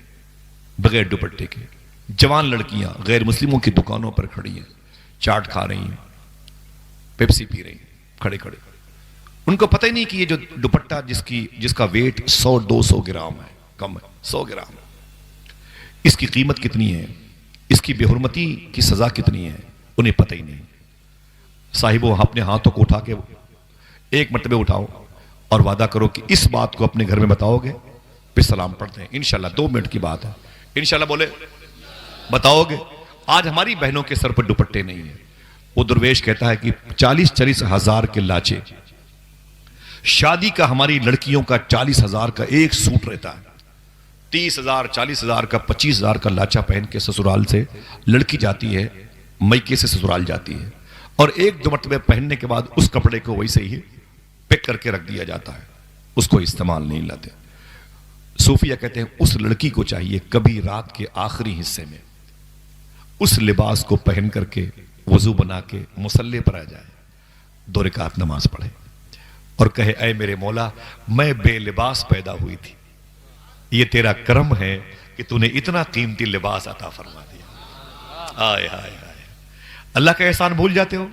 S1: بغیر دوپٹے کے. جوان لڑکیاں غیر مسلموں کی دکانوں پر کھڑی ہیں, چاٹ کھا رہی ہیں, پیپسی پی رہی ہیں کھڑے کھڑے. ان کو پتہ ہی نہیں کہ یہ جو دوپٹہ جس کا ویٹ 100-200 گرام ہے, کم ہے 100 گرام, اس کی قیمت کتنی ہے, اس کی بے حرمتی کی سزا کتنی ہے, انہیں پتہ ہی نہیں. صاحبوں اپنے ہاتھوں کو اٹھا کے ایک مرتبہ اٹھاؤ اور وعدہ کرو کہ اس بات کو اپنے گھر میں بتاؤ گے, پھر سلام پڑھتے ہیں انشاءاللہ. 2 منٹ کی بات ہے انشاءاللہ. بولے بتاؤ گے. آج ہماری بہنوں کے سر پر دوپٹے نہیں ہیں. وہ درویش کہتا ہے کہ 40-40 ہزار کے لاچے, شادی کا ہماری لڑکیوں کا 40,000 کا ایک سوٹ رہتا ہے, 30,000 40,000 کا 25,000 کا لاچا پہن کے سسرال سے لڑکی جاتی ہے, میکے سے سسرال جاتی ہے, اور 1-2 مرتبہ پہننے کے بعد اس کپڑے کو ویسے ہی پیک کر کے رکھ دیا جاتا ہے, اس کو استعمال نہیں لاتے. صوفیہ کہتے ہیں اس لڑکی کو چاہیے کبھی رات کے آخری حصے میں اس لباس کو پہن کر کے وضو بنا کے مصلی پر آ جائے, 2 رکعت نماز پڑھے اور کہے اے میرے مولا میں بے لباس پیدا ہوئی تھی, یہ تیرا کرم ہے کہ تو نے اتنا قیمتی لباس عطا فرما دیا. آئے ہائے ہائے, اللہ کا احسان بھول جاتے ہو.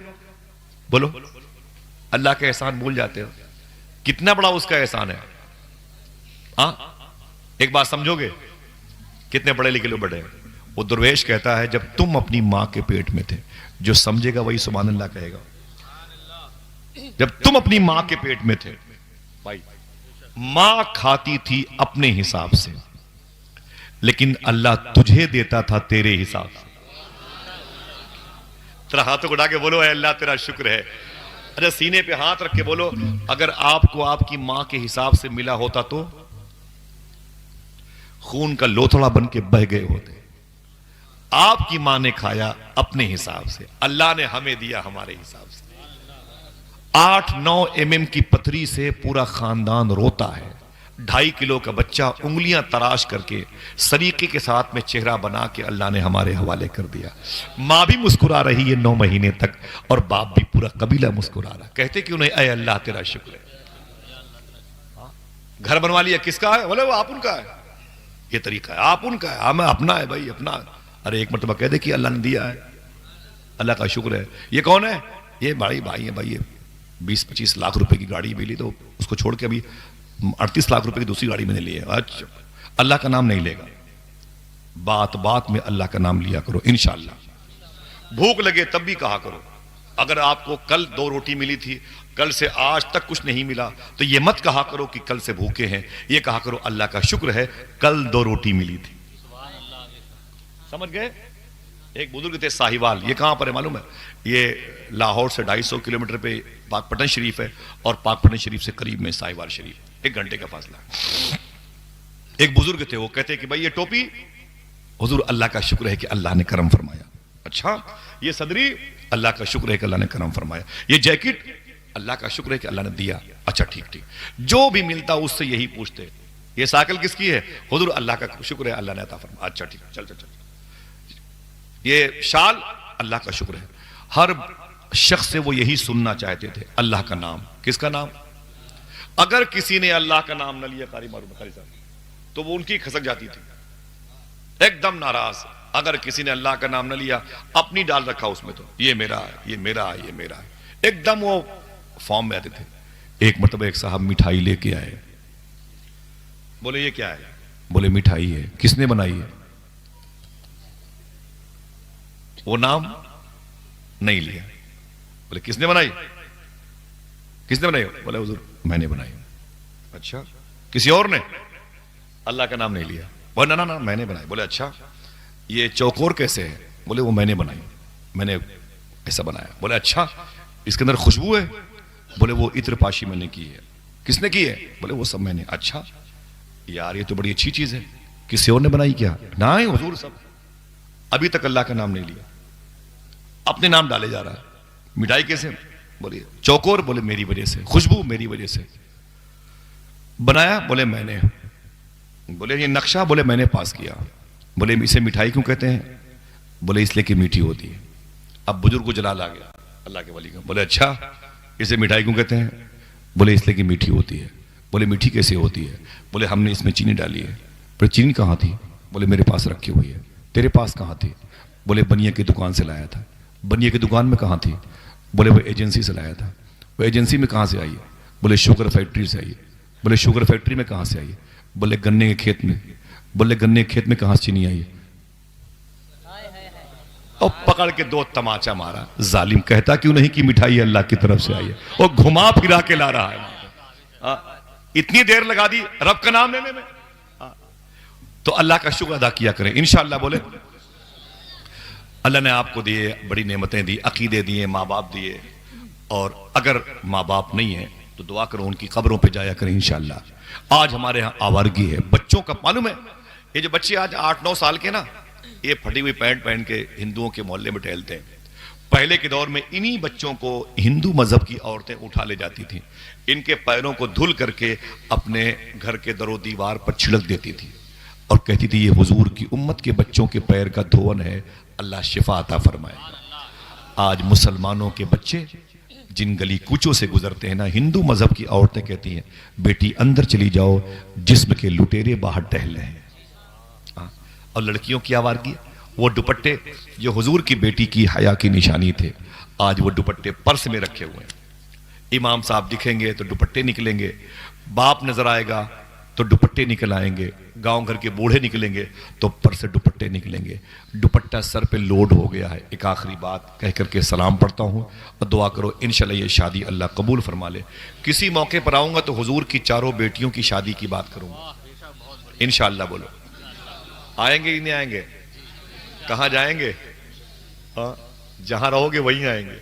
S1: بولو اللہ کا احسان بھول جاتے ہو, کتنا بڑا اس کا احسان ہے. ایک بات سمجھو گے, کتنے بڑے لکھے لوگ بڑے. وہ درویش کہتا ہے جب تم اپنی ماں کے پیٹ میں تھے, جو سمجھے گا وہی سبحان اللہ کہے گا. جب تم اپنی ماں کے پیٹ میں تھے بھائی, ماں کھاتی تھی اپنے حساب سے, لیکن اللہ تجھے دیتا تھا تیرے حساب سے. تیرا ہاتھوں کو اٹھا کے بولو اے اللہ تیرا شکر ہے. اچھا سینے پہ ہاتھ رکھ کے بولو اگر آپ کو آپ کی ماں کے حساب سے ملا ہوتا تو خون کا لوتھڑا بن کے بہ گئے ہوتے. آپ کی ماں نے کھایا اپنے حساب سے, اللہ نے ہمیں دیا ہمارے حساب سے. 8-9 mm کی پتھری سے پورا خاندان روتا ہے. 2.5 کلو کا بچہ انگلیاں تراش کر کے سلیقے کے ساتھ میں چہرہ بنا کے اللہ نے ہمارے حوالے کر دیا. ماں بھی مسکرا رہی ہے 9 مہینے تک, اور باپ بھی, پورا قبیلہ مسکرا رہا. کہتے کیوں نہیں, اے اللہ تیرا شکر ہے. گھر بنوا لیا, کس کا ہے؟ بولے وہ آپ ان کا ہے. یہ طریقہ ہے, آپ ان کا ہے, ہمیں اپنا ہے بھائی, اپنا. ارے ایک مرتبہ کہہ دے کہ اللہ نے دیا ہے, اللہ کا شکر ہے. یہ کون ہے؟ یہ بھائی ہے بھائی. 20-25 لاکھ روپے کی گاڑی بھی لی, تو اس کو چھوڑ کے ابھی 38 لاکھ روپے کی دوسری گاڑی میں نے لی ہے. اچھا, اللہ کا نام نہیں لے گا. بات بات میں اللہ کا نام لیا کرو انشاءاللہ. بھوک لگے تب بھی کہا کرو. اگر آپ کو کل 2 روٹی ملی تھی, کل سے آج تک کچھ نہیں ملا, تو یہ مت کہا کرو کہ کل سے بھوکے ہیں, یہ کہا کرو اللہ کا شکر ہے کل 2 روٹی ملی تھی. سمجھ گئے؟ ایک بزرگ تھے ساہیوال, یہ کہاں پر ہے معلوم ہے؟ یہ لاہور سے 250 کلومیٹر پہ پاک پٹن شریف ہے, اور پاک پٹن شریف سے قریب میں ساہیوال شریف, 1 گھنٹے کا فاصلہ ہے. ایک بزرگ تھے, وہ کہتے کہ بھائی یہ ٹوپی, حضور اللہ کا شکر ہے کہ اللہ نے کرم فرمایا. اچھا, یہ صدری, اللہ کا شکر ہے کہ اللہ نے کرم فرمایا. یہ جیکٹ, اللہ کا شکر ہے کہ اللہ نے دیا. اچھا ٹھیک. جو بھی ملتا اس سے یہی پوچھتے, یہ سائیکل کس کی ہے؟ حضور اللہ کا شکر ہے اللہ نے عطا فرمایا. اچھا ٹھیک, چل. یہ شال, اللہ کا شکر ہے. ہر شخص سے وہ یہی سننا چاہتے تھے, اللہ کا نام. کس کا نام؟ اگر کسی نے اللہ کا نام نہ لیا, قاری صاحب, تو وہ ان کی کھسک جاتی تھی, ایک دم ناراض. اگر کسی نے اللہ کا نام نہ لیا, اپنی ڈال رکھا اس میں, تو یہ میرا ہے, یہ میرا ہے, یہ میرا ہے, ایک دم وہ فارم میں آتے تھے. ایک مرتبہ ایک صاحب مٹھائی لے کے آئے. بولے یہ کیا ہے؟ بولے مٹھائی ہے. کس نے بنائی ہے؟ وہ نام نہیں لیا. بولے کس نے بنائی؟ کس نے بنائی؟ بولے حضور میں نے بنائی. اچھا, کسی اور نے؟ اللہ کا نام نہیں لیا. بولے نا میں نے بنائی. بولے اچھا, یہ چوکور کیسے ہے؟ بولے وہ میں نے بنائی, میں نے ایسا بنایا. بولے اچھا, اس کے اندر خوشبو ہے؟ بولے وہ عطر پاشی میں نے کی ہے. کس نے کی ہے؟ بولے وہ سب میں نے. اچھا یار یہ تو بڑی اچھی چیز ہے, کسی اور نے بنائی کیا؟ نہیں حضور, سب. ابھی تک اللہ کا نام نہیں لیا, اپنے نام ڈالے جا رہا ہے. مٹھائی کیسے؟ بولے چوکور. بولے میری وجہ سے. خوشبو میری وجہ سے. بنایا؟ بولے میں نے. بولے یہ نقشہ؟ بولے میں نے پاس کیا. بولے اسے مٹھائی کیوں کہتے ہیں؟ بولے اس لیے کہ میٹھی ہوتی ہے. اب بزرگ کو جلال آ گیا اللہ کے ولی کا. بولے اچھا, اسے مٹھائی کیوں کہتے ہیں؟ بولے اس لیے کہ میٹھی ہوتی ہے. بولے میٹھی کیسے ہوتی ہے؟ بولے ہم نے اس میں چینی ڈالی ہے. پر چینی کہاں تھی؟ بولے میرے پاس رکھی ہوئی ہے. تیرے پاس کہاں تھی؟ بولے بنیا کی دکان سے لایا تھا. بنیا کی دکان میں کہاں تھی؟ بولے وہ ایجنسی سے لایا تھا. وہ ایجنسی میں کہاں سے آئی؟ بولے شوگر فیکٹری سے آئی. بولے شوگر فیکٹری میں کہاں سے آئی؟ بولے گنے کے کھیت میں. بولے گنے کے کھیت میں کہاں سے چینی آئی؟ اور پکڑ کے 2 تماچا مارا. ظالم, کہتا کیوں نہیں کہ مٹھائی اللہ کی طرف سے آئی ہے, اور گھما پھرا کے لا رہا ہے. اتنی دیر لگا دی رب کا نام لینے میں. تو اللہ کا شکر ادا کیا کریں انشاءاللہ. بولے اللہ نے آپ کو دیے, بڑی نعمتیں دی, عقیدے دیے, ماں باپ دیے, اور اگر ماں باپ نہیں ہیں تو دعا کرو ان کی قبروں پہ جایا کریں انشاءاللہ. آج ہمارے ہاں آوارگی ہے بچوں کا. معلوم ہے یہ جو بچے آج 8-9 سال کے نا, یہ پھٹی ہوئی پینٹ پہن کے ہندوؤں کے محلے میں ٹہلتے ہیں. پہلے کے دور میں انہی بچوں کو ہندو مذہب کی عورتیں اٹھا لے جاتی تھیں, ان کے پیروں کو دھل کر کے اپنے گھر کے در و دیوار پر چھڑک دیتی تھی, اور کہتی تھی یہ حضور کی امت کے بچوں کے پیر کا دھون ہے, اللہ شفا عطا فرمائے. آج مسلمانوں کے بچے جن گلی کوچوں سے گزرتے ہیں نا, ہندو مذہب کی عورتیں کہتی ہیں بیٹی اندر چلی جاؤ, جسم کے لٹیرے باہر ٹہل رہے ہیں. اور لڑکیوں کی آوارگی, وہ دوپٹے جو حضور کی بیٹی کی حیا کی نشانی تھے, آج وہ دوپٹے پرس میں رکھے ہوئے ہیں. امام صاحب دکھیں گے تو دوپٹے نکلیں گے, باپ نظر آئے گا تو دوپٹے نکل آئیں گے, گاؤں گھر کے بوڑھے نکلیں گے تو پر سے دوپٹے نکلیں گے. دوپٹہ سر پہ لوڈ ہو گیا ہے. ایک آخری بات کہہ کر کے سلام پڑھتا ہوں, اور دعا کرو انشاءاللہ یہ شادی اللہ قبول فرما لے. کسی موقع پر آؤں گا تو حضور کی 4 بیٹیوں کی شادی کی بات کروں گا انشاءاللہ. بولو آئیں گے ہی نہیں آئیں گے؟ کہاں جائیں گے؟ جہاں رہو گے وہیں آئیں گے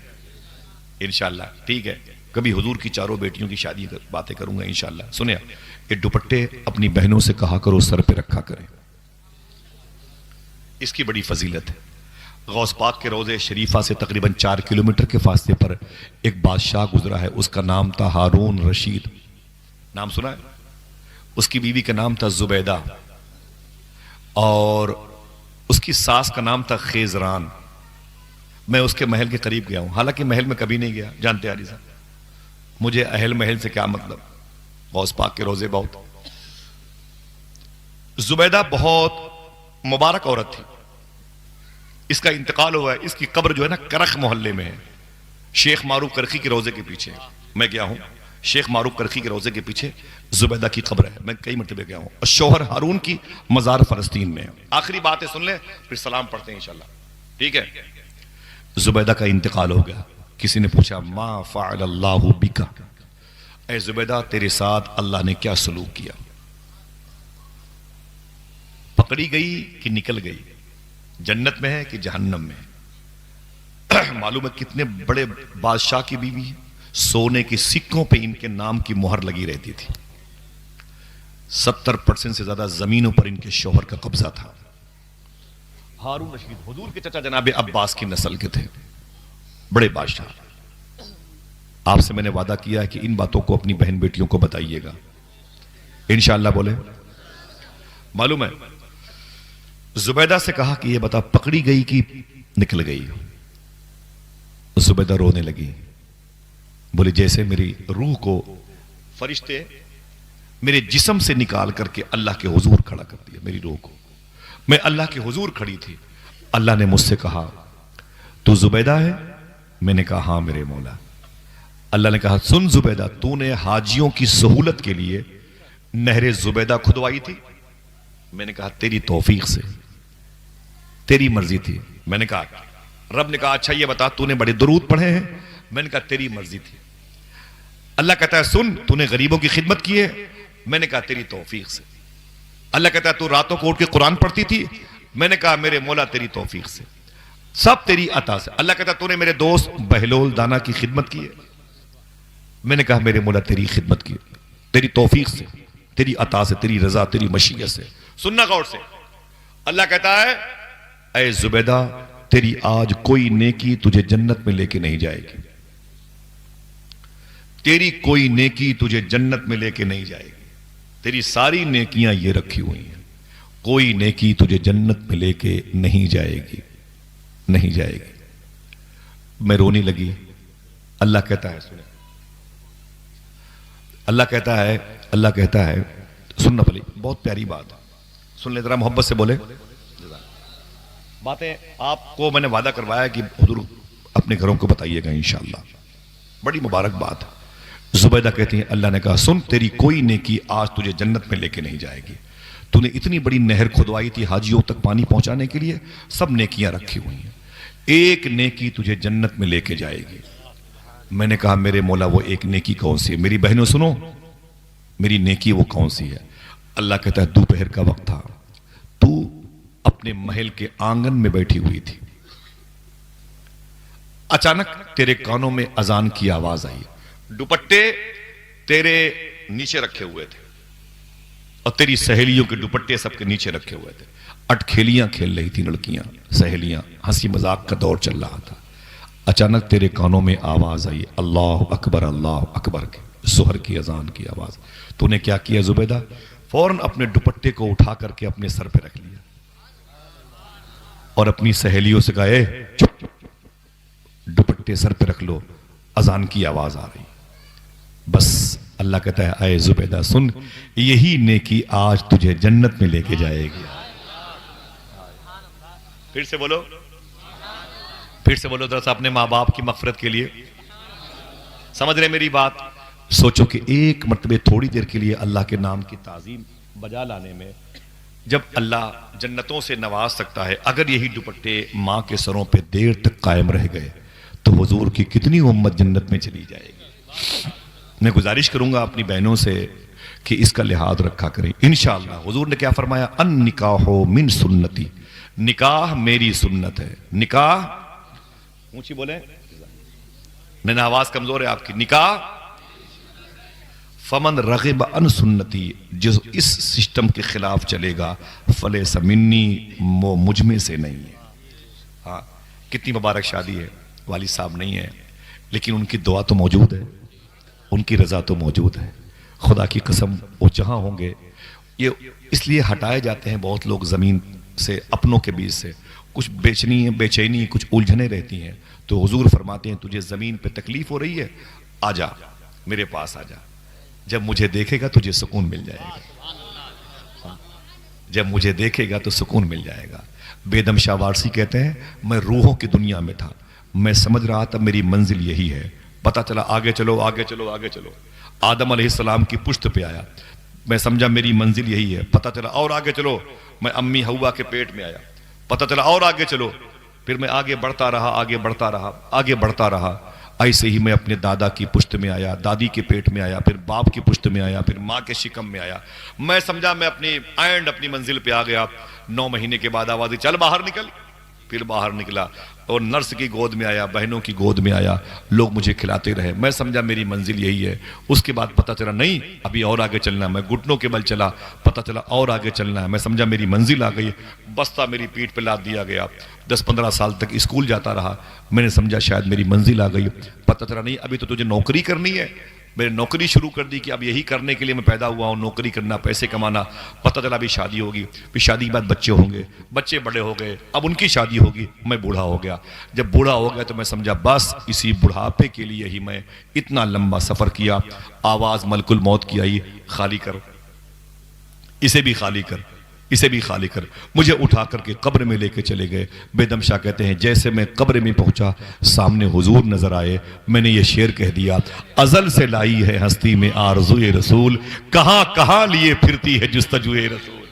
S1: انشاءاللہ. ٹھیک ہے, کبھی حضور کی 4 بیٹیوں کی شادی باتیں کروں گا انشاءاللہ. سنیں, یہ دوپٹے اپنی بہنوں سے کہا کرو سر پہ رکھا کریں، اس کی بڑی فضیلت ہے۔ غوث پاک کے روضے شریفہ سے تقریباً 4 کلومیٹر کے فاصلے پر ایک بادشاہ گزرا ہے، اس کا نام تھا ہارون رشید، نام سنا ہے؟ اس کی بیوی کا نام تھا زبیدہ، اور اس کی ساس کا نام تھا خیزران۔ میں اس کے محل کے قریب گیا ہوں، حالانکہ محل میں کبھی نہیں گیا، جانتے علی صاحب مجھے اہل محل سے کیا مطلب، غوث پاک کے روضے بہت۔ زبیدہ بہت مبارک عورت تھی، اس کا انتقال ہوا ہے، اس کی قبر جو ہے نا کرخ محلے میں ہے، شیخ معروف کرخی کے روضے کے پیچھے۔ میں گیا ہوں شیخ معروف کرخی کے روضے کے پیچھے زبیدہ کی قبر ہے، میں کئی مرتبہ گیا ہوں، اور شوہر ہارون کی مزار فلسطین میں ہے۔ آخری باتیں سن لیں پھر سلام پڑھتے ہیں انشاءاللہ، ٹھیک ہے؟ زبیدہ کا انتقال ہو گیا، کسی نے پوچھا ما فعل اللہ بکا، اے زبیدہ تیرے ساتھ اللہ نے کیا سلوک کیا؟ پکڑی گئی کہ نکل گئی، جنت میں ہے کہ جہنم میں ہے؟ معلوم ہے کتنے بڑے بادشاہ کی بیوی ہے، سونے کے سکوں پہ ان کے نام کی مہر لگی رہتی تھی، 70% سے زیادہ زمینوں پر ان کے شوہر کا قبضہ تھا۔ ہارون رشید حضور کے چچا جناب عباس کی نسل کے تھے، بڑے بادشاہ۔ آپ سے میں نے وعدہ کیا ہے کہ ان باتوں کو اپنی بہن بیٹیوں کو بتائیے گا انشاءاللہ، بولے۔ معلوم ہے زبیدہ سے کہا کہ یہ بتا پکڑی گئی کہ نکل گئی؟ زبیدہ رونے لگی، بولے جیسے میری روح کو فرشتے میرے جسم سے نکال کر کے اللہ کے حضور کھڑا کر دیا، میری روح کو، میں اللہ کے حضور کھڑی تھی، اللہ نے مجھ سے کہا تو زبیدہ ہے؟ میں نے کہا ہاں میرے مولا۔ اللہ نے کہا سن زبیدہ، تو نے حاجیوں کی سہولت کے لیے نہر زبیدہ کھدوائی تھی؟ میں نے کہا تیری توفیق سے، تیری مرضی تھی۔ میں نے کہا رب نے کہا اچھا یہ بتا تو نے بڑے درود پڑھے ہیں؟ میں نے کہا تیری مرضی تھی۔ اللہ کہتا ہے سن تو نے غریبوں کی خدمت کی ہے؟ میں نے کہا تیری توفیق سے۔ اللہ کہتا ہے تو راتوں کو اٹھ کے قرآن پڑھتی تھی؟ میں نے کہا میرے مولا تیری توفیق سے، سب تیری عطا سے۔ اللہ کہتا ہے تو نے میرے دوست بہلول دانا کی خدمت کی ہے؟ میں نے کہا میرے مولا تیری خدمت کی، تیری توفیق سے، تیری عطا سے، تیری رضا، تیری مشیت سے۔ سننا غور سے، اللہ کہتا ہے اے زبیدہ تیری آج کوئی نیکی تجھے جنت میں لے کے نہیں جائے گی، تیری کوئی نیکی تجھے جنت میں لے کے نہیں جائے گی، تیری ساری نیکیاں یہ رکھی ہوئی ہیں، کوئی نیکی تجھے جنت میں لے کے نہیں جائے گی، نہیں جائے گی۔ میں رونے لگی۔ اللہ کہتا ہے سنیں، اللہ کہتا ہے سننا پلی، بہت پیاری بات ہے، سن لیں ذرا محبت سے بولے۔ باتیں آپ کو میں نے وعدہ کروایا کہ حضور اپنے گھروں کو بتائیے گا انشاءاللہ، بڑی مبارک بات ہے۔ زبیدہ کہتی ہیں اللہ نے کہا سن تیری کوئی نیکی آج تجھے جنت میں لے کے نہیں جائے گی، تو نے اتنی بڑی نہر کھدوائی تھی حاجیوں تک پانی پہنچانے کے لیے، سب نیکیاں رکھی ہوئی ہیں، ایک نیکی تجھے جنت میں لے کے جائے گی۔ میں نے کہا میرے مولا وہ ایک نیکی کون سی ہے؟ میری بہنوں سنو، میری نیکی وہ کون سی ہے؟ اللہ کہتا ہے دوپہر کا وقت تھا، تو اپنے محل کے آنگن میں بیٹھی ہوئی تھی، اچانک تیرے کانوں میں اذان کی آواز آئی، دوپٹے تیرے نیچے رکھے ہوئے تھے اور تیری سہیلیوں کے دوپٹے سب کے نیچے رکھے ہوئے تھے، اٹکھیلیاں کھیل رہی تھی لڑکیاں سہیلیاں، ہنسی مذاق کا دور چل رہا تھا، اچانک تیرے کانوں میں آواز آئی اللہ اکبر کے، ظہر کی اذان کی آواز۔ تو نے کیا کیا زبیدہ؟ فوراً اپنے دوپٹے کو اٹھا کر کے اپنے سر پہ رکھ لیا اور اپنی سہیلیوں سے کہا اے چپ، دوپٹے سر پہ رکھ لو، اذان کی آواز آ رہی۔ بس اللہ کہتا ہے اے زبیدہ سن، یہی نیکی آج تجھے جنت میں لے کے جائے گی۔ پھر سے بولو ذرا سا اپنے ماں باپ کی مغفرت کے لیے، سمجھ رہے میری بات؟ سوچو کہ ایک مرتبہ تھوڑی دیر کے لیے اللہ کے نام کی تعظیم بجا لانے میں جب اللہ جنتوں سے نواز سکتا ہے، اگر یہی دوپٹے ماں کے سروں پہ دیر تک قائم رہ گئے تو حضور کی کتنی امت جنت میں چلی جائے گی۔ میں گزارش کروں گا اپنی بہنوں سے کہ اس کا لحاظ رکھا کریں انشاءاللہ۔ حضور نے کیا فرمایا؟ ان نکاح من سنتی، نکاح میری سنت ہے۔ نکاح اونچی بولیں، میں نے آواز کمزور ہے آپ کی، نکاح فمن رغب عن سنتی، جو اس سسٹم کے خلاف چلے گا فلیس منی، وہ مجھ میں سے نہیں ہے۔ ہاں کتنی مبارک شادی ہے، والد صاحب نہیں ہے لیکن ان کی دعا تو موجود ہے، ان کی رضا تو موجود ہے۔ خدا کی قسم وہ جہاں ہوں گے، یہ اس لیے ہٹائے جاتے ہیں بہت لوگ زمین سے اپنوں کے بیچ سے، کچھ بے چینی کچھ الجھنیں رہتی ہیں، تو حضور فرماتے ہیں تجھے زمین پہ تکلیف ہو رہی ہے، آ جا میرے پاس آ جا، جب مجھے دیکھے گا تجھے سکون مل جائے گا، جب مجھے دیکھے گا تو سکون مل جائے گا۔ بیدم شاہ وارسی کہتے ہیں میں روحوں کی دنیا میں تھا، میں سمجھ رہا تھا میری منزل یہی ہے، پتہ چلا آگے چلو آگے چلو آگے چلو، آدم علیہ السلام کی پشت پہ آیا، میں سمجھا میری منزل یہی ہے، پتہ چلا اور آگے چلو، میں امی حوا کے پیٹ میں آیا، پتہ چلا اور آگے چلو، پھر میں آگے بڑھتا رہا آگے بڑھتا رہا آگے بڑھتا رہا، ایسے ہی میں اپنے دادا کی پشت میں آیا، دادی کے پیٹ میں آیا، پھر باپ کی پشت میں آیا، پھر ماں کے شکم میں آیا، میں سمجھا میں اپنی منزل پہ آ گیا۔ 9 مہینے کے بعد آواز دی چل باہر نکل، پھر باہر نکلا اور نرس کی گود میں آیا، بہنوں کی گود میں آیا، لوگ مجھے کھلاتے رہے، میں سمجھا میری منزل یہی ہے۔ اس کے بعد پتہ چلا نہیں ابھی اور آگے چلنا ہے، میں گھٹنوں کے بل چلا، پتہ چلا اور آگے چلنا ہے، میں سمجھا میری منزل آ گئی، بستہ میری پیٹھ پہ لاد دیا گیا، 10-15 سال تک اسکول جاتا رہا، میں نے سمجھا شاید میری منزل آ گئی، پتہ چلا نہیں ابھی تو تجھے نوکری کرنی ہے، میں نے نوکری شروع کر دی کہ اب یہی کرنے کے لیے میں پیدا ہوا ہوں، نوکری کرنا، پیسے کمانا، پتہ چلا ابھی شادی ہوگی، پھر شادی کے بعد بچے ہوں گے، بچے بڑے ہو گئے، اب ان کی شادی ہوگی، میں بوڑھا ہو گیا، جب بوڑھا ہو گیا تو میں سمجھا بس اسی بڑھاپے کے لیے ہی میں اتنا لمبا سفر کیا۔ آواز ملک الموت کی آئی خالی کر، اسے بھی خالی کر، اسے بھی خالی کر، مجھے اٹھا کر کے قبر میں لے کے چلے گئے۔ بیدم شاہ کہتے ہیں جیسے میں قبر میں پہنچا سامنے حضور نظر آئے، میں نے یہ شعر کہہ دیا ازل سے لائی ہے ہستی میں آرزوئے رسول، کہاں کہاں لیے پھرتی ہے جستجوئے رسول،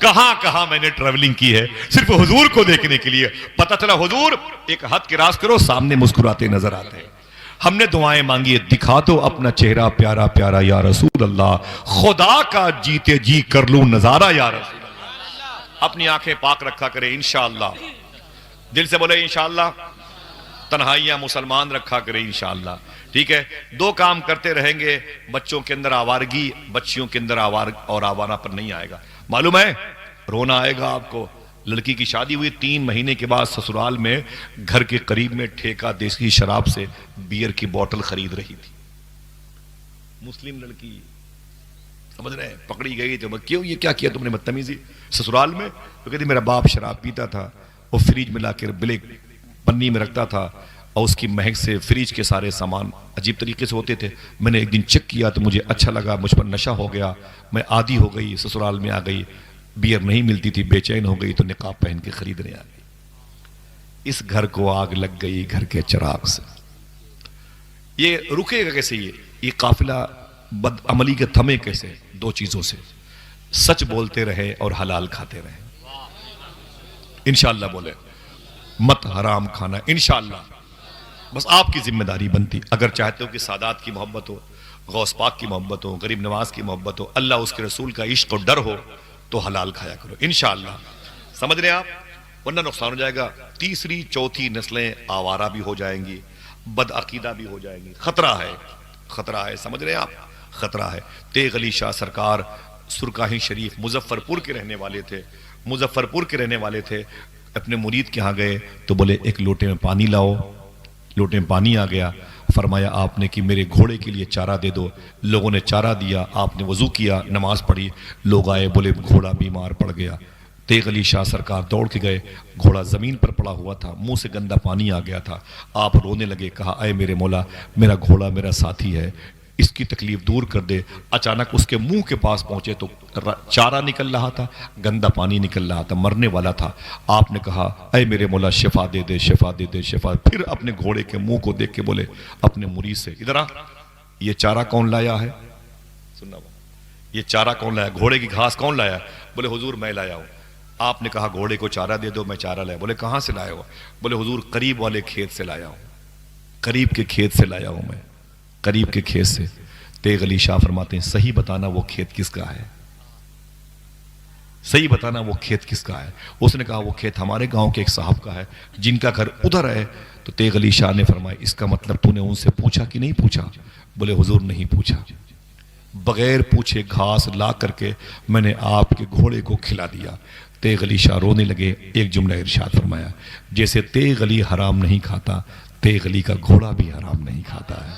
S1: کہاں کہاں میں نے ٹریولنگ کی ہے صرف حضور کو دیکھنے کے لیے۔ پتہ چلا حضور ایک ہاتھ کراس کرو سامنے مسکراتے نظر آتے ہیں، ہم نے دعائیں مانگی دکھا دو اپنا چہرہ پیارا پیارا یا رسول اللہ، خدا کا جیتے جی کر لوں نظارہ یا رسول اللہ۔ اپنی آنکھیں پاک رکھا کرے انشاءاللہ، دل سے بولے انشاءاللہ، تنہائیاں مسلمان رکھا کرے انشاءاللہ، ٹھیک ہے۔ 2 کام کرتے رہیں گے، بچوں کے اندر آوارگی، بچیوں کے اندر اور آوارہ پر نہیں آئے گا، معلوم ہے رونا آئے گا آپ کو۔ لڑکی کی شادی ہوئی 3 مہینے کے بعد سسرال میں گھر کے قریب میں ٹھیکہ دیسی شراب سے بیئر کی بوتل خرید رہی تھی، مسلم لڑکی، سمجھ رہے ہیں، پکڑی گئی تو کیوں یہ کیا کیا تم نے بدتمیزی سسرال میں؟ تو کہتی میرا باپ شراب پیتا تھا، وہ فریج میں لا کے بلیک پنی میں رکھتا تھا اور اس کی مہک سے فریج کے سارے سامان عجیب طریقے سے ہوتے تھے، میں نے ایک دن چیک کیا تو مجھے اچھا لگا، مجھ پر نشہ ہو گیا، میں عادی ہو گئی، سسرال میں آ گئی، بیئر نہیں ملتی تھی، بے چین ہو گئی تو نقاب پہن کے خریدنے آ گئی، اس گھر کو آگ لگ گئی گھر کے چراغ سے۔ یہ رکے گا کیسے؟ یہ قافلہ بد عملی کے تھمے کیسے؟ 2 چیزوں سے، سچ بولتے رہے اور حلال کھاتے رہے، انشاءاللہ بولے مت حرام کھانا انشاءاللہ، بس آپ کی ذمہ داری بنتی۔ اگر چاہتے ہو کہ سادات کی محبت ہو، غوث پاک کی محبت ہو، غریب نواز کی محبت ہو، اللہ اس کے رسول کا عشق و ڈر ہو تو حلال کھایا کرو انشاءاللہ، سمجھ رہے آپ، ورنہ نقصان ہو جائے گا۔ 3 4 نسلیں آوارہ بھی ہو جائیں گی، بد عقیدہ بھی ہو جائیں گی، خطرہ ہے، خطرہ ہے، سمجھ رہے ہیں آپ، خطرہ ہے۔ تیغ علی شاہ سرکار سرکاہی شریف مظفرپور کے رہنے والے تھے، مظفرپور کے رہنے والے تھے، اپنے مرید کے ہاں گئے تو بولے ایک لوٹے میں پانی لاؤ، لوٹے میں پانی آ گیا، فرمایا آپ نے کہ میرے گھوڑے کے لیے چارہ دے دو، لوگوں نے چارہ دیا، آپ نے وضو کیا، نماز پڑھی، لوگ آئے بولے گھوڑا بیمار پڑ گیا، تیغ علی شاہ سرکار دوڑ کے گئے، گھوڑا زمین پر پڑا ہوا تھا، منہ سے گندا پانی آ گیا تھا، آپ رونے لگے، کہا اے میرے مولا میرا گھوڑا میرا ساتھی ہے، اس کی تکلیف دور کر دے۔ اچانک اس کے منہ کے پاس پہنچے تو چارہ نکل رہا تھا، گندا پانی نکل رہا تھا، مرنے والا تھا، آپ نے کہا اے میرے مولا شفا دے دے شفا دے دے شفا، پھر اپنے گھوڑے کے منہ کو دیکھ کے بولے اپنے مرید سے ادھر آ، یہ چارہ کون لایا ہے؟ سننا یہ چارہ کون لایا؟ گھوڑے کی گھاس کون لایا؟ بولے حضور میں لایا ہوں۔ آپ نے کہا گھوڑے کو چارہ دے دو، میں چارہ لایا۔ بولے کہاں سے لایا ہو؟ بولے حضور قریب والے کھیت سے لایا ہوں، قریب کے کھیت سے لایا ہوں میں، قریب کے کھیت سے۔ تیغ علی شاہ فرماتے ہیں صحیح بتانا وہ کھیت کس کا ہے، صحیح بتانا وہ کھیت کس کا ہے؟ اس نے کہا وہ کھیت ہمارے گاؤں کے ایک صاحب کا ہے جن کا گھر ادھر ہے۔ تو تیغ علی شاہ نے فرمایا اس کا مطلب تو نے ان سے پوچھا کہ نہیں پوچھا؟ بولے حضور نہیں پوچھا، بغیر پوچھے گھاس لا کر کے میں نے آپ کے گھوڑے کو کھلا دیا۔ تیغ علی شاہ رونے لگے، ایک جملہ ارشاد فرمایا، جیسے تیغ علی حرام نہیں کھاتا، تیغ علی کا گھوڑا بھی حرام نہیں کھاتا ہے۔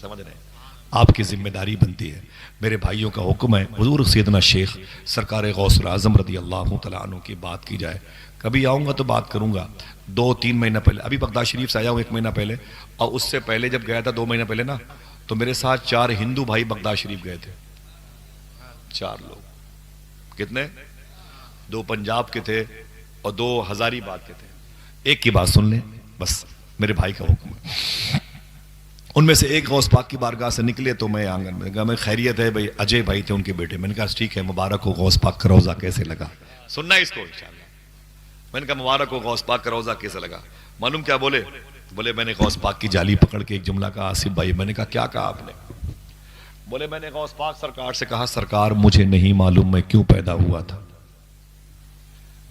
S1: سمجھ رہے ہیں؟ آپ کی ذمہ داری بنتی ہے، میرے بھائیوں کا حکم ہے، حضور سیدنا شیخ سرکار غوث العظم رضی اللہ تعالیٰ عنہ کی بات کی جائے۔ کبھی آؤں گا تو بات کروں گا، 2-3 مہینہ پہلے، ابھی بغداد شریف سے آیا ہوں 1 مہینہ پہلے، اور اس سے پہلے جب گیا تھا 2 مہینہ پہلے نا، تو میرے ساتھ 4 ہندو بھائی بغداد شریف گئے تھے، 4 لوگ۔ کتنے؟ 2 پنجاب کے تھے اور 2 ہزاری باغ کے تھے۔ ایک کی بات سن لیں بس، میرے بھائی کا حکم ہے۔ ان میں سے ایک غوث پاک کی بارگاہ سے نکلے تو میں آنگن میں کہا، میں خیریت ہے بھائی، اجے بھائی تھے ان کے بیٹے، میں نے کہا ٹھیک ہے، مبارک ہو، غوث پاک کا روزہ کیسے لگا؟ سننا ہے اس کو انشاءاللہ۔ میں نے کہا مبارک ہو، غوث پاک کا روزہ کیسے لگا؟ معلوم کیا بولے؟ بولے میں نے غوث پاک کی جالی پکڑ کے ایک جملہ کہا، آصف بھائی۔ میں نے کہا کیا کہا آپ نے؟ بولے میں نے غوث پاک سرکار سے کہا، سرکار مجھے نہیں معلوم میں کیوں پیدا ہوا تھا۔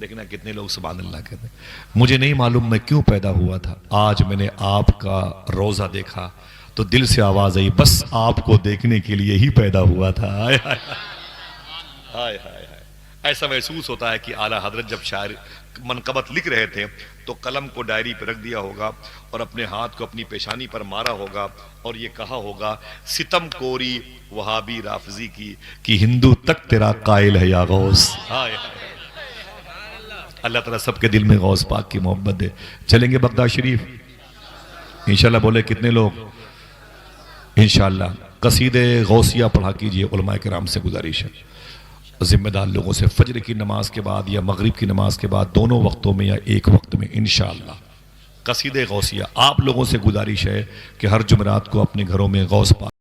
S1: دیکھنا کتنے لوگ سبحان اللہ کہتے ہیں، مجھے نہیں معلوم میں کیوں پیدا ہوا تھا، آج میں نے آپ کا روزہ دیکھا تو دل سے آواز آئی، بس آپ کو دیکھنے کے لیے ہی پیدا ہوا تھا۔ ہائے ہائے ہائے ہائے ہائے۔ ایسا محسوس ہوتا ہے کہ اعلیٰ حضرت جب شاعر منقبت لکھ رہے تھے تو قلم کو ڈائری پہ رکھ دیا ہوگا اور اپنے ہاتھ کو اپنی پیشانی پر مارا ہوگا اور یہ کہا ہوگا، ستم کوری وہابی رافضی کی کہ ہندو تک تیرا قائل ہے یا غوث۔ ہائے ہائے۔ اللہ تعالیٰ سب کے دل میں غوث پاک کی محبت دے۔ چلیں گے بغداد شریف انشاءاللہ؟ بولے کتنے لوگ؟ انشاءاللہ قصیدہ غوثیہ پڑھا کیجئے، علماء کرام سے گزارش ہے، ذمہ دار لوگوں سے، فجر کی نماز کے بعد یا مغرب کی نماز کے بعد، دونوں وقتوں میں یا ایک وقت میں انشاءاللہ قصیدہ غوثیہ۔ آپ لوگوں سے گزارش ہے کہ ہر جمعرات کو اپنے گھروں میں غوث پاک